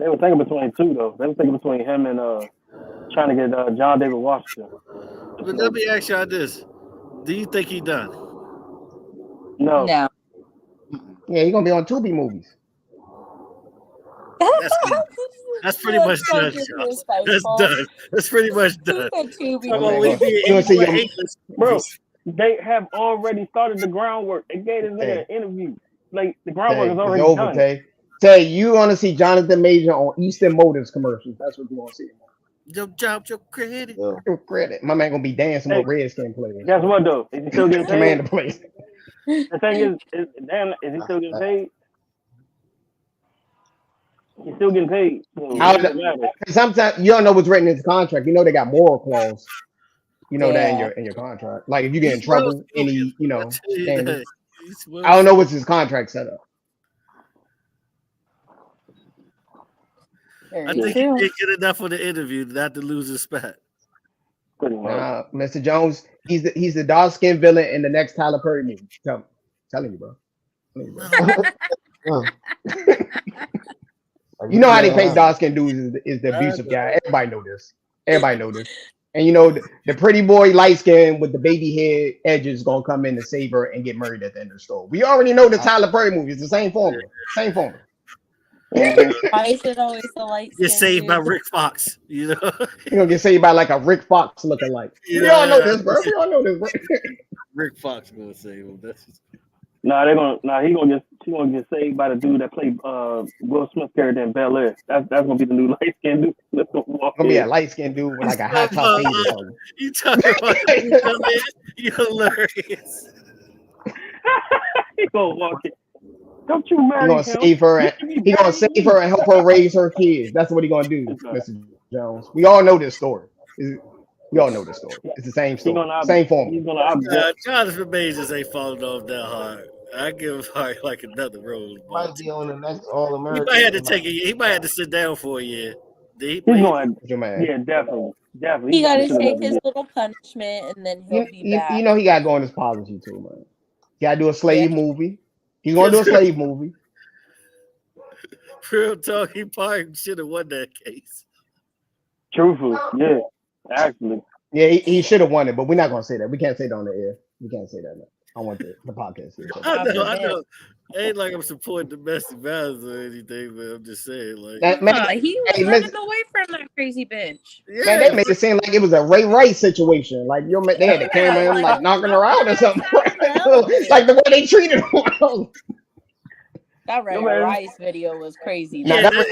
S4: were thinking between two though. They were thinking between him and trying to get John David Washington.
S2: But let me ask y'all this: do you think he done?
S4: No.
S6: No.
S5: Yeah, he's gonna be on Tubi movies.
S2: That's pretty much done. That's done. That's pretty much done.
S4: Bro, they have already started the groundwork. They gave this nigga an interview. Like the groundwork is already done.
S5: Tay, you gonna see Jonathan Major on Eastern Motors commercials. That's what you gonna see.
S2: Your job, your credit.
S5: Your credit. My man gonna be dancing with Redskin players.
S4: Guess what though? Is he still getting paid?
S5: Commander plays.
S4: The thing is he still getting paid? He's still getting paid. So
S5: sometimes you don't know what's written in his contract. You know they got moral clause. You know that in your contract. Like if you get in trouble, any standards. I don't know what's his contract set up.
S2: I think he didn't get enough for the interview not to lose his spot.
S5: Mr. Jones, he's the dark skinned villain in the next Tyler Perry movie. Telling you, bro. You know how they paint dark skinned dudes is the abusive guy. Everybody know this. And you know the pretty boy light skin with the baby head edges gonna come in to save her and get married at the end of the story. We already know the Tyler Perry movie. It's the same formula.
S6: Why is it always the light skin?
S2: Get saved by Rick Fox, you know.
S5: You're gonna get saved by like a Rick Fox looking like. We all know this, bro.
S2: Rick Fox gonna save him.
S4: She's gonna get saved by the dude that played Will Smith character in Bel Air. That's gonna be the new light skinned dude. That's gonna
S5: be a light skinned dude with like a hot top fade or something.
S2: You talking about you hilarious.
S4: He gonna walk in. Don't you marry him?
S5: He gonna save her and help her raise her kids. That's what he gonna do, Mr. Jones. We all know this story. We all know this story. It's the same story, same formula.
S2: Jonathan Majors ain't falling off that hard. I give him like another role.
S3: Might be on the next All American.
S2: He might have to take it. He might have to sit down for a year.
S4: He's going. Yeah, definitely.
S6: He got to take his little punishment, and then he'll be back.
S5: You know he got to go on his policy too, man. He got to do a slave movie. He's going to do a slave movie.
S2: Real talk, he probably should have won that case.
S4: Truthfully, yeah, actually.
S5: Yeah, he should have won it, but we're not going to say that. We can't say it on the air. We can't say that. No. I want the podcast here.
S2: I know. Ain't like I'm supporting domestic violence or anything, but I'm just saying, like
S6: he was running away from that crazy bitch.
S5: Yeah, man, they made it seem like it was a Ray Rice situation. Like they had the camera and like knocking her out or something. Like the way they treated her.
S6: That Ray Rice video was crazy.
S5: That Ray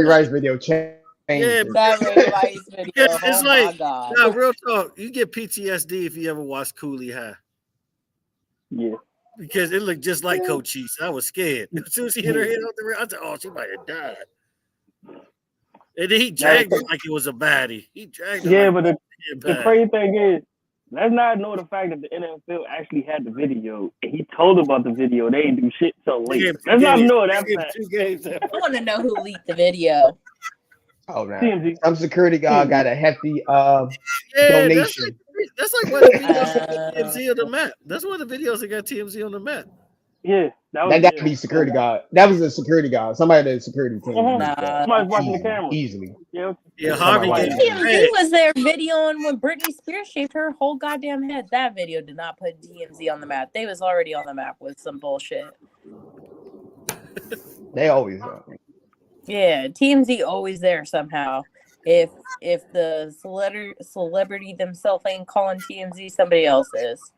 S5: Rice video changed.
S6: Yeah, that Ray Rice video.
S2: It's my God. Nah, real talk. You get PTSD if you ever watch Cooley High.
S4: Yeah.
S2: Because it looked just like Cochise. I was scared. As soon as she hit her head on the ground, I said, "Oh, she might have died." And then he dragged her like it was a baddie. He dragged her.
S4: Yeah, but the crazy thing is, let's not know the fact that the NFL actually had the video. And he told about the video. They didn't do shit till late. Let's not know that fact.
S6: I want to know who leaked the video.
S5: Oh, man. Some security guard got a hefty donation.
S2: That's like one of the videos that got TMZ on the map. That's one of the videos that got TMZ on the map.
S4: Yeah.
S5: That got to be security guard. That was a security guard. Somebody at the security team.
S4: Somebody's watching the camera.
S5: Easily.
S2: Yeah, Harvey.
S6: TMZ was there videoing when Britney Spears shaved her whole goddamn head. That video did not put TMZ on the map. They was already on the map with some bullshit.
S5: They always are.
S6: Yeah, TMZ always there somehow. If the celebrity themselves ain't calling TMZ, somebody else is.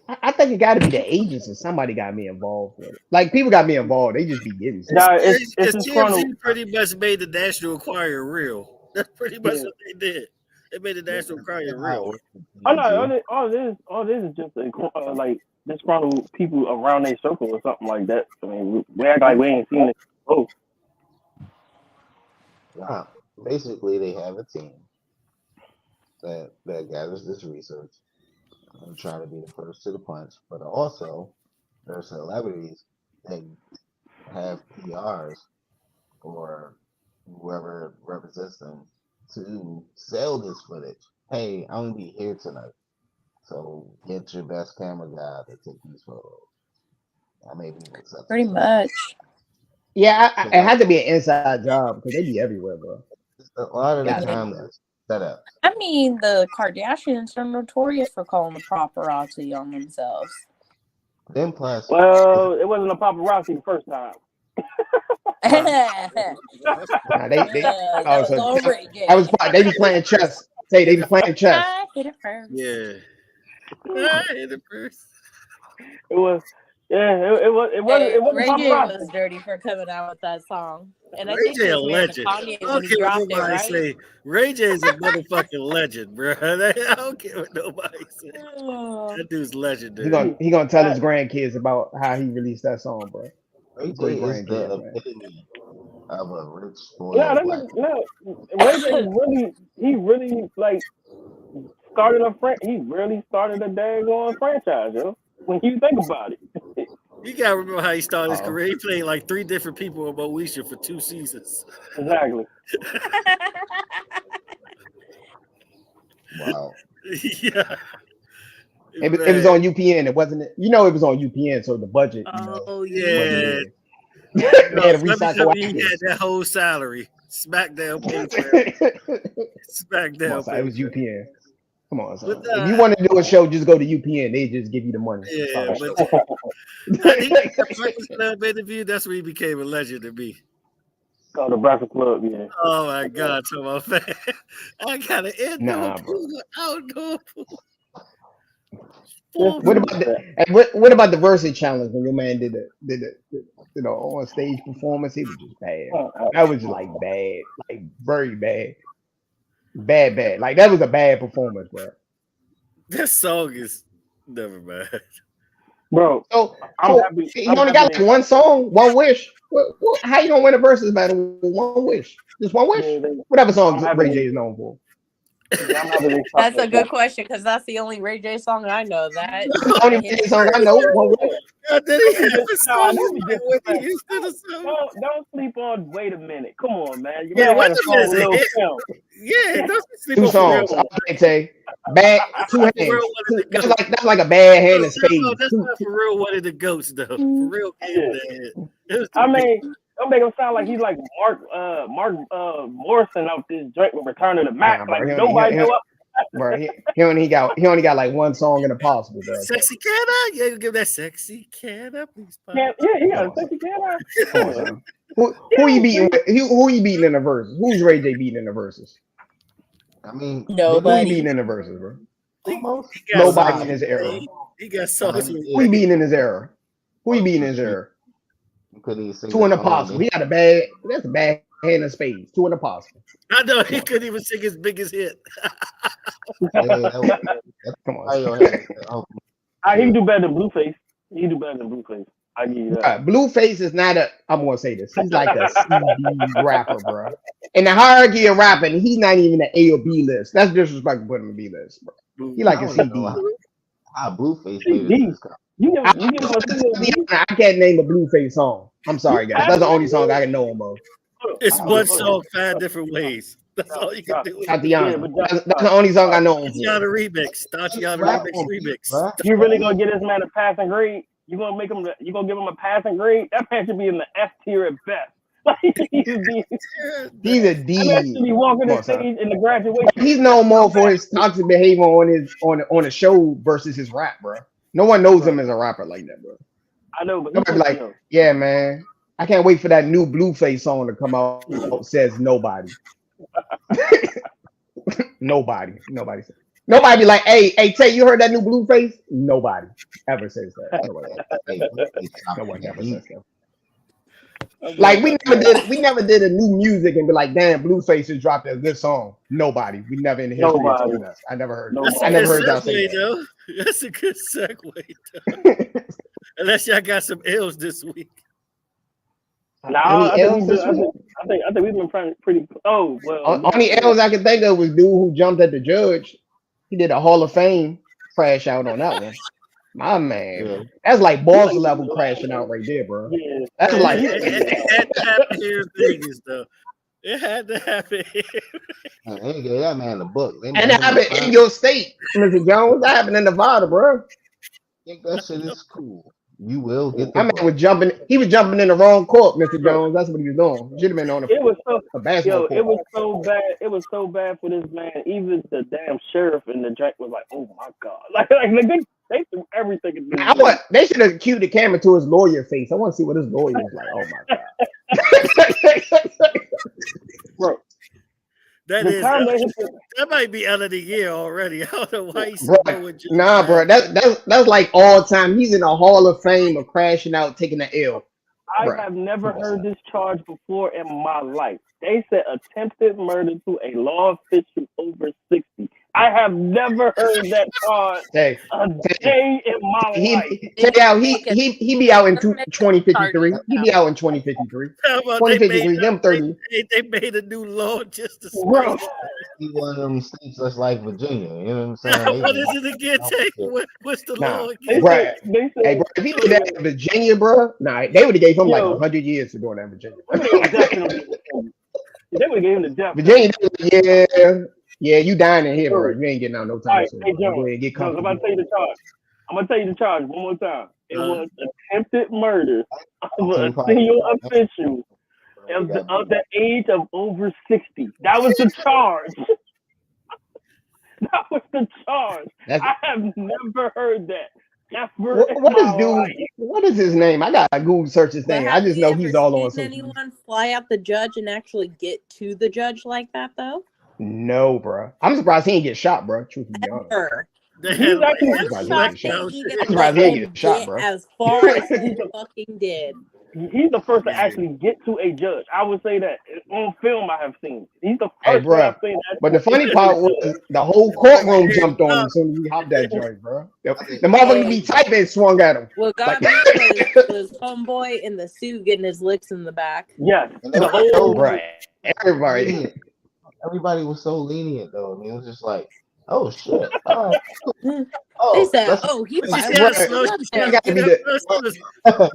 S5: I think it got to be the agency. Somebody got me involved with it. Like people got me involved. They just be getting stuff.
S4: Nah, it's
S2: TMZ pretty much made the National Enquirer real. That's pretty much what they did. They made the National Enquirer real.
S4: Oh no, all this is just like disgruntled people around their circle or something like that. I mean, we act like we ain't seen it. Oh.
S3: Wow. Basically, they have a team that gathers this research and try to be the first to the punch. But also, there are celebrities that have PRs or whoever represents them to sell this footage hey, I'm gonna be here tonight, so get your best camera guy to take these photos. I may be with such
S6: Pretty much.
S5: Yeah, it had to be an inside job because they be everywhere, bro.
S3: A lot of the time, that's set up.
S6: I mean, the Kardashians are notorious for calling the paparazzi on themselves.
S3: Then plus,
S4: well, it wasn't a paparazzi the first time.
S5: They be playing chess. Say they be playing chess.
S6: I hit it first.
S2: Yeah. I hit it first.
S4: It was. Yeah, it was.
S6: Ray J was dirty for coming out with that song, and I think
S2: Ray J a
S6: he was
S2: legend.
S6: Kanye
S2: I
S6: when
S2: don't
S6: he
S2: care
S6: dropped
S2: what nobody say. Ray J is a motherfucking legend, bro. I don't care what nobody say. That dude's legendary.
S5: He gonna tell his grandkids about how he released that song, bro.
S3: Ray J is the epitome of a rich boy.
S4: Ray J really like started he really started a daggone franchise, yo. When you think about it.
S2: You gotta remember how he started his career. He played like 3 different people on Moesha for 2 seasons.
S4: Exactly.
S3: Wow.
S2: Yeah.
S5: It was on UPN. It wasn't. It was on UPN, so the budget.
S2: Yeah.
S5: He had to recycle.
S2: He had that whole salary. SmackDown paid for it. SmackDown.
S5: It was UPN. Come on, son. If you want to do a show, just go to UPN. They just give you the money.
S2: Yeah, but I think the Breakfast Club interview, that's when he became a legend to me.
S4: Oh, the Breakfast Club, yeah.
S2: Oh my God, so my fan. I gotta end
S5: What about the Versus challenge when your man did the on stage performance? He was just bad. That was just like bad, like very bad. Bad. Like that was a bad performance, bro.
S2: That song is never mind.
S4: Bro,
S5: he only got like one song, One Wish. How you gonna win a versus battle with One Wish? Just One Wish? Whatever song Ray J is known for.
S6: That's a good question because that's the only Ray J song I know. That
S5: the only Ray J song I know. One Wish.
S4: Don't sleep on. Wait a minute. Come on, man.
S2: Yeah, wait a minute. Yeah, don't sleep
S5: 2 songs. I say bad 2 hands. That's like a bad hand in spades.
S2: That's not for real. One of the goats though. For real,
S4: I mean, don't make him sound like he's like Mark Morrison out this joint with Return of the Mac. Like nobody know up.
S5: Bro, he only got like one song in the possible, bro.
S2: Sexy Canna? Yeah, give that Sexy Canna, please.
S4: Yeah, he got a Sexy Canna.
S5: Who you beating? Who you beating in the verses? Who's Ray J beating in the verses?
S3: I mean,
S5: nobody. Who you beating in the verses, bro? Nobody in his era.
S2: He got songs.
S5: Who you beating in his era? Who you beating in his era? 2 in the possible. He got a bad. That's a bad hand of spades. 2 in the possible.
S2: I know he couldn't even sing his biggest hit.
S5: Come on.
S4: He can do better than Blueface. He can do better than Blueface. I give you that.
S5: Blueface is not a. I'm gonna say this. He's like a CD rapper, bro. In the hierarchy of rapping, he's not even an A or B list. That's disrespectful to put him in B list, bro. He like a CD.
S3: Blueface.
S5: I can't name a Blueface song. I'm sorry, guys. That's the only song I can know him of.
S2: It's one song 5 different ways. That's all you can do.
S5: Tatiana. That's the only song I know him for.
S2: Tatiana remix.
S4: You really gonna get this man a passing grade? You gonna make him? You gonna give him a passing grade? That man should be in the F tier at best.
S5: He's a D.
S4: Should be walking the stage in the graduation.
S5: He's known more for his toxic behavior on a show versus his rap, bro. No one knows him as a rapper like that, bro.
S4: I know, but
S5: nobody like, yeah, man. I can't wait for that new Blueface song to come out. Says nobody. Nobody be like, hey, Tay, you heard that new Blueface? Nobody ever says that. Nobody ever says that. Like we never did a new music and be like, damn, Blueface just dropped a good song. Nobody. We never in the history of told us. I never heard. I never heard y'all say that.
S2: That's a good segue. Unless y'all got some L's this week.
S4: No, I think we've been pretty. Oh well.
S5: Only L's I can think of was dude who jumped at the judge. He did a Hall of Fame crash out on that one. My man, that's like boss level crashing out right there, bro. That's like
S2: that thing is though. It had to happen.
S3: Man, they gave that man the book.
S5: And it happened in your state, Mr. Jones. That happened in Nevada, bro.
S3: Think that shit is cool. You will get the
S5: I mean,
S3: book.
S5: he was jumping in the wrong court, Mr. Jones. That's what he was doing. Should have been on a basketball court.
S4: It was so bad. It was so bad for this man. Even the damn sheriff in the drink was like, "Oh my god!" Like they threw everything in the
S5: They should have cued the camera to his lawyer face. I want to see what his lawyer was like. Oh my god,
S4: bro.
S2: That might be out of the year already. I don't know why he's
S5: bro. Nah, bro. That's like all time. He's in the Hall of Fame of crashing out, taking the L.
S4: I have never heard this charge before in my life. They said attempted murder to a law official over 60. I have never heard that charge a day in my life.
S5: He be out in 2053. He be out in 2053. 2053. Them 30.
S2: They made a new law just to
S5: bro.
S3: He one of them states that's like Virginia. You know what I'm saying?
S2: What is it again? What's the law again?
S5: Bro, hey, bro, if he did that in Virginia, bro, they would have gave him like 100 years for doing that in Virginia.
S4: They would have gave him the death.
S5: Virginia, yeah, you dying in here, bro. You ain't getting out no time.
S4: Right, hey, Jones, I'm gonna tell you the charge. I'm gonna tell you the charge one more time. It was attempted murder of a senior official of the age of over 60. That was the charge. That was the charge. I have never heard that.
S5: What is his name? I gotta Google search his name. I just know he's all on social media.
S6: Anyone fly out the judge and actually get to the judge like that though?
S5: No, bro. I'm surprised he didn't get shot, bro. Truth be honest.
S6: I'm surprised he didn't get shot, bro. As far as he fucking did.
S4: He's the first to actually get to a judge. I would say that on film I have seen. He's the first one I've seen.
S5: But the funny part was the whole courtroom jumped on him as soon as he hopped that joint, bro. The motherfucker be tight and swung at him.
S6: What got me was homeboy in the suit getting his licks in the back.
S4: Yes.
S5: The whole right.
S3: Everybody was so lenient though. I mean, it was just like, oh shit.
S6: They said, he was
S5: got to be the.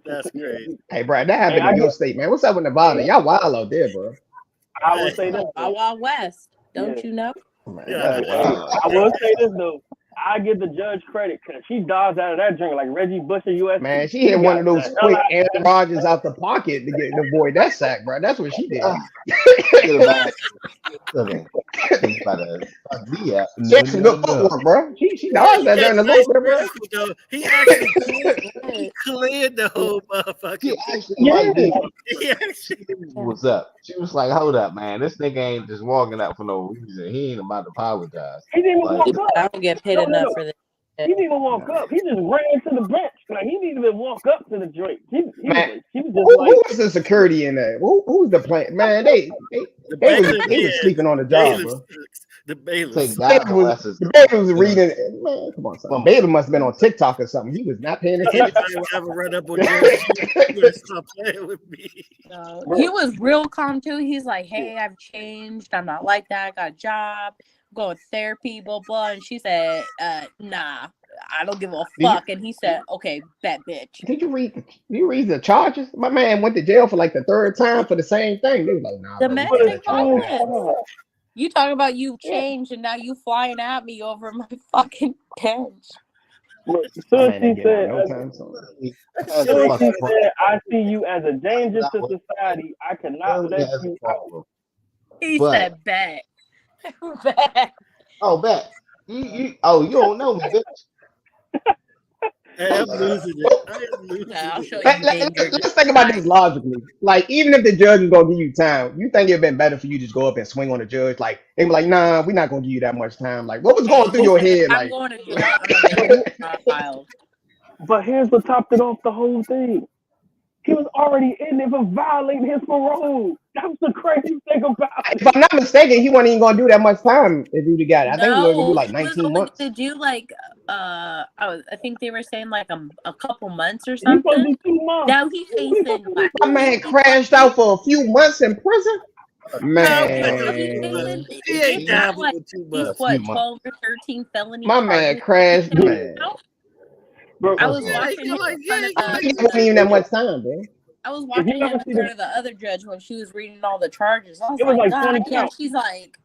S2: That's crazy.
S5: Hey, bro, that happened in your state, man. What's up with Nevada? Y'all wild out there, bro.
S4: I would say this.
S6: Wild West. Don't you know?
S5: Man,
S4: I will say this though. I give the judge credit because she dodged out of that drink like Reggie Bush in US.
S5: Man, she hit one of those quick Aaron Rodgers out the pocket to get to avoid that sack, bro. That's what she did. That's some good footwork, bro. She dodged that during the little bit, bro.
S2: He actually cleared the whole motherfucker.
S3: What's up? She was like, hold up, man. This nigga ain't just walking out for no reason. He ain't about to apologize.
S4: He didn't even walk up.
S6: I don't get paid enough for this.
S4: He didn't even walk up. He just ran to the bench. Like he didn't even walk up to the joint. He was just
S5: who was the security in there? Who's the plant? Man, they was sleeping on the job, bro.
S2: The bailiff.
S5: The bailiff was reading. Man, come on, son. Bailiff must have been on TikTok or something. He was not paying attention.
S2: Ever run up on you? Stop playing with me.
S6: He was real calm too. He's like, "Hey, I've changed. I'm not like that. I got a job. I'm going to therapy, blah blah." And she said, "Nah, I don't give a fuck." And he said, "Okay, that bitch."
S5: Did you read the charges? My man went to jail for like the third time for the same thing. They was like, "Nah."
S6: Domestic violence. You talking about you changed and now you flying at me over my fucking bench.
S4: She said, "I see you as a danger to society. I cannot let you out."
S6: He said, "Bet."
S3: Oh, bet. You don't know me, bitch.
S2: Hey, I'm losing it.
S6: I'll show you.
S5: Let's think about this logically. Like, even if the judge is gonna give you time, you think it'd been better for you to just go up and swing on the judge? Like, they be like, "Nah, we're not gonna give you that much time." Like, what was going through your head? Like,
S6: I'm going to jail.
S4: But here's what topped it off the whole thing. He was already in there for violating his parole. That was the crazy thing about it.
S5: If I'm not mistaken, he wasn't even gonna do that much time if he'd got it. I think he was gonna do like 19 months.
S6: To do like I think they were saying like a couple months or something. Now he's facing
S5: my man crashed out for a few months in prison. Man,
S6: he ain't down with 2 months. He's what, 12 or 13 felony?
S5: My man crashed, man. Bro,
S6: I was watching him
S5: wasn't even that much time, bro.
S6: I was watching him in front of the other judge when she was reading all the charges. I was
S4: like
S6: God
S4: 20
S6: damn,
S4: counts.
S6: she's like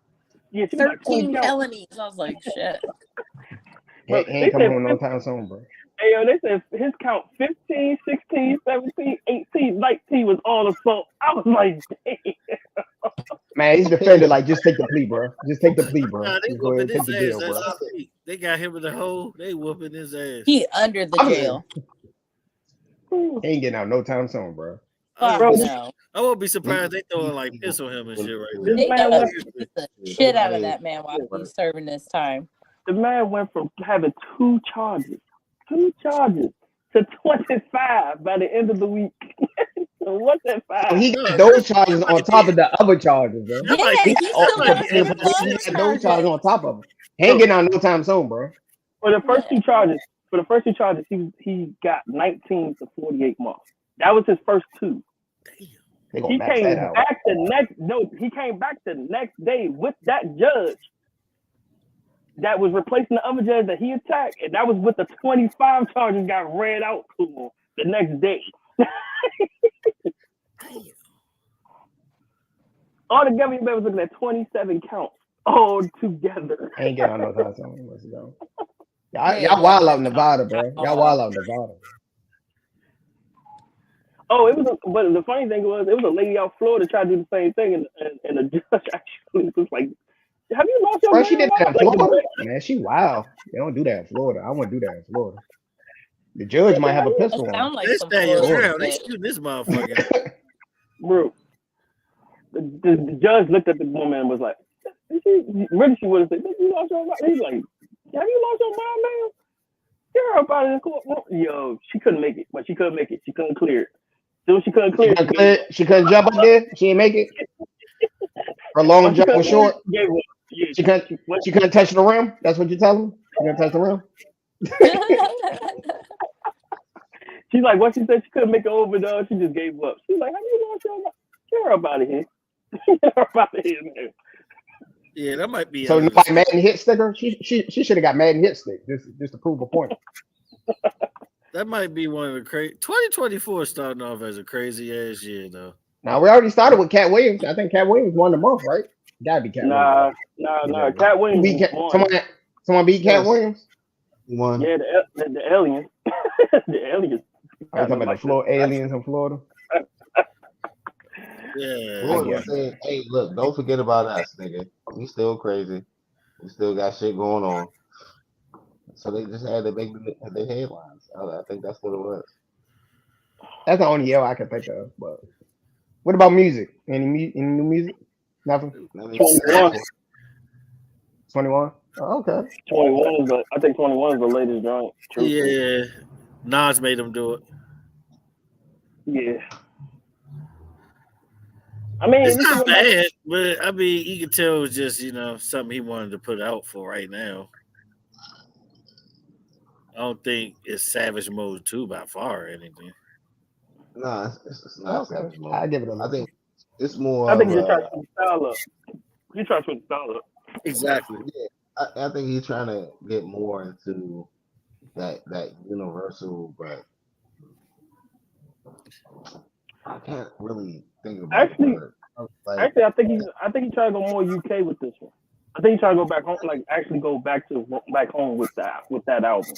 S4: 13
S6: felonies. I was like, shit.
S5: He ain't coming home no time soon, bro.
S4: Hey, yo, they said his count 15, 16, 17, 18, 19 was all assault. I was like, damn.
S5: Man, he's defended like, just take the plea, bro. Just take the plea, bro.
S2: Nah, they
S5: just go ahead and take the deal, bro.
S2: They got him in the hole. They whooping his ass.
S6: He under the jail.
S5: He ain't getting out no time soon, bro.
S2: I won't be surprised they throwing like piss on him and shit right now.
S6: They gotta beat the shit out of that man while he's serving his time.
S4: The man went from having 2 charges to 25 by the end of the week. So what's that 5?
S5: So he got those charges on top of the other charges, bro.
S6: Yeah,
S5: he got those charges on top of them. He ain't getting out no time soon, bro.
S4: For the first 2 charges, he got 19 to 48 months. That was his first 2. He came back the next day with that judge that was replacing the other judge that he attacked, and that was with the 25 charges got read out to him the next day. All together, you was looking at 27 counts all together.
S5: I ain't getting on no time soon. Let's go. Y'all wild out in Nevada, bro. Y'all wild out in Nevada.
S4: Oh, but the funny thing was, it was a lady out Florida tried to do the same thing, and the judge actually was like, "Have you lost your mind?"
S5: She did that in Florida? Man, she wild. They don't do that in Florida. I wouldn't do that in Florida. The judge might have a pistol on.
S2: They shoot this motherfucker.
S4: Bro, the judge looked at the woman and was like, really, she would have said, "You lost your mind?" He's like, "Have you lost your mind, man? Get her up out of the court." Yo, she couldn't make it, but she couldn't make it. She couldn't clear it. So she couldn't clear it.
S5: She couldn't jump up there. She didn't make it. Her long jump was short. She couldn't touch the rim. That's what you're telling me? She couldn't touch the rim.
S4: She's like, what she said, she couldn't make it over, though. She just gave up. She's like, "How you lost your mind? Get her up out of here. Get her up out of here, man."
S2: Yeah, that might be.
S5: So nobody Madden hit sticker? She should have got Madden hit stick just to prove a point.
S2: That might be one of the crazy. 2024 starting off as a crazy ass year, though.
S5: Now we already started with Cat Williams. I think Cat Williams won the month, right? Gotta be Cat Williams.
S4: Nah. Cat Williams.
S5: Someone beat Cat Williams?
S3: He won.
S4: Yeah, the aliens. The aliens.
S5: I'm talking about the aliens in Florida.
S2: Yeah.
S3: Saying, hey, look, don't forget about us, nigga. We still crazy. We still got shit going on. So they just had to make the headlines. I think that's what it was.
S5: That's the only yell I can think of. But what about music? Any new music? Nothing.
S4: 21.
S5: 21. Oh, okay.
S4: 21 is I think 21 is the latest joint.
S2: Yeah. Nas made him do it.
S4: Yeah. I mean,
S2: it's not bad, but I mean, you can tell it's just something he wanted to put out for right now. I don't think it's Savage Mode 2 by far or anything.
S3: No, it's not Savage Mode.
S5: I give it a look.
S3: I think it's more.
S4: I think he's trying to put the style up. He's trying to put the style up.
S2: Exactly.
S3: Yeah, I think he's trying to get more into that universal, but I can't really think about
S4: actually.
S3: Like,
S4: actually, I think he's trying to go more UK with this one. I think he's trying to go back home, like actually go back home with that album.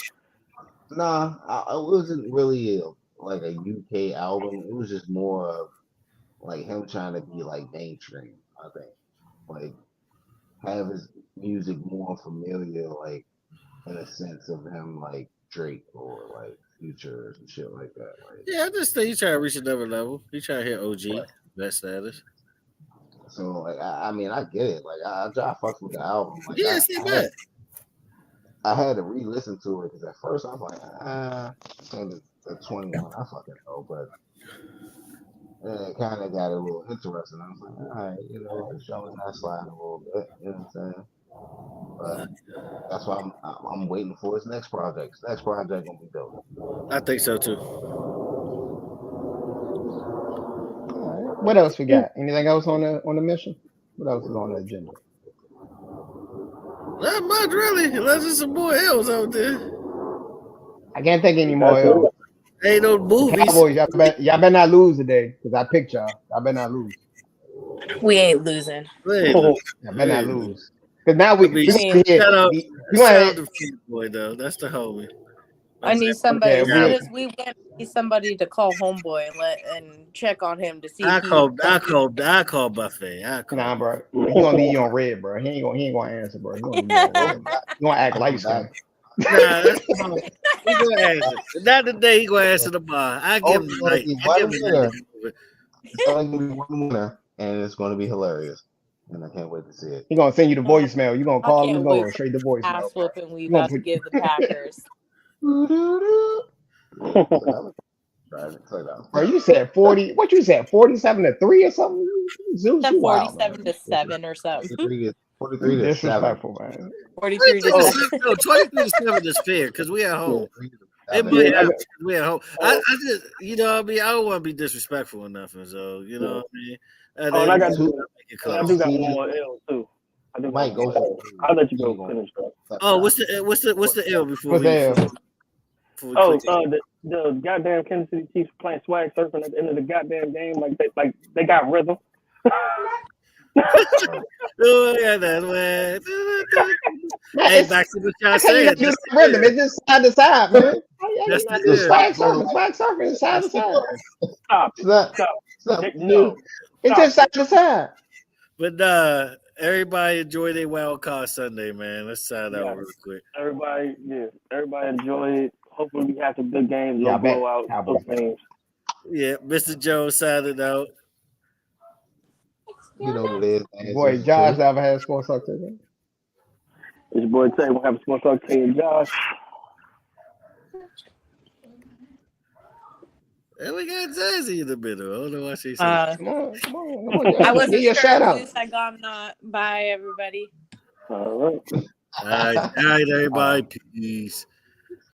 S3: Nah, it wasn't really like a UK album. It was just more of like him trying to be like mainstream. I think like have his music more familiar, like in a sense of him like Drake or like Future and shit like that. Like,
S2: yeah, I just think he's trying to reach another level. He's trying to hit OG that status.
S3: So like I mean I get it. Like I fucked with the album. Like,
S2: yeah, see that.
S3: I had to re-listen to it because at first I was like, the 21, I fucking know, but it kind of got a little interesting. I was like, all right, the show is not sliding a little bit, you know what I'm saying? But that's why I'm waiting for his next project. His next project gonna be dope.
S2: I think so too.
S5: All right. What else we got? Anything else on the mission? What else is on the agenda?
S2: Not much, really. Unless there's some more L's out there.
S5: I can't take any more L's.
S2: Ain't no movies.
S5: Cowboys, y'all better not lose today because I picked y'all. Y'all better not lose.
S6: We ain't losing.
S5: Y'all better not lose. Because now we
S2: shout out to boy though. That's the homie.
S6: I need somebody. As soon as we win, I need somebody to call homeboy and check on him to see.
S2: I call Buffet.
S5: Nah, bro. He gonna leave you on red, bro. He ain't gonna answer, bro. He gonna leave you on red. He gonna act light skinned.
S2: Nah, that's he gonna answer. Not today. He gonna answer the bar. I give him the night.
S3: It's gonna be one winner, and it's gonna be hilarious. And I can't wait to see it.
S5: He gonna send you the voicemail. You gonna call him? You gonna go straight to voicemail.
S6: Ass whooping we about to give the Packers.
S5: Bro, you said 40. What you said? 47-3 or something?
S6: Zeus, 47-7 or something.
S3: 43 to 7.
S6: 43 to 7.
S2: No, 23 to 7 is fair because we at home. We at home. I just, you know what I mean? I don't want to be disrespectful or nothing. So, you know what I mean? And
S4: I do got one more L too. I might go for it. I'll let you go finish that.
S2: Oh, what's the L before
S4: the goddamn Kansas City Chiefs playing swag surfing at the end of the goddamn game like they got rhythm.
S2: Oh yeah, that way. Hey, back to what y'all said.
S5: Rhythm. It's just side to side, man.
S2: That's
S5: the swag surfing, side to side. Stop. No. It's just side to side.
S2: But everybody enjoy their wild card Sunday, man. Let's sign out real quick.
S4: Everybody enjoy it. Hopefully we have some good games. No blowout.
S2: Yeah, Mr. Jones signing out.
S3: You know what it is.
S5: Boy, Josh ever had sports talk today?
S4: It's your boy Tay. We'll have a sports talk today and Josh.
S2: And we got Jazzy in the middle. I don't know why she said.
S5: Come on.
S6: I wasn't
S5: sure.
S6: Shout out. I got not. Bye, everybody.
S4: All right.
S2: All right, everybody. Peace.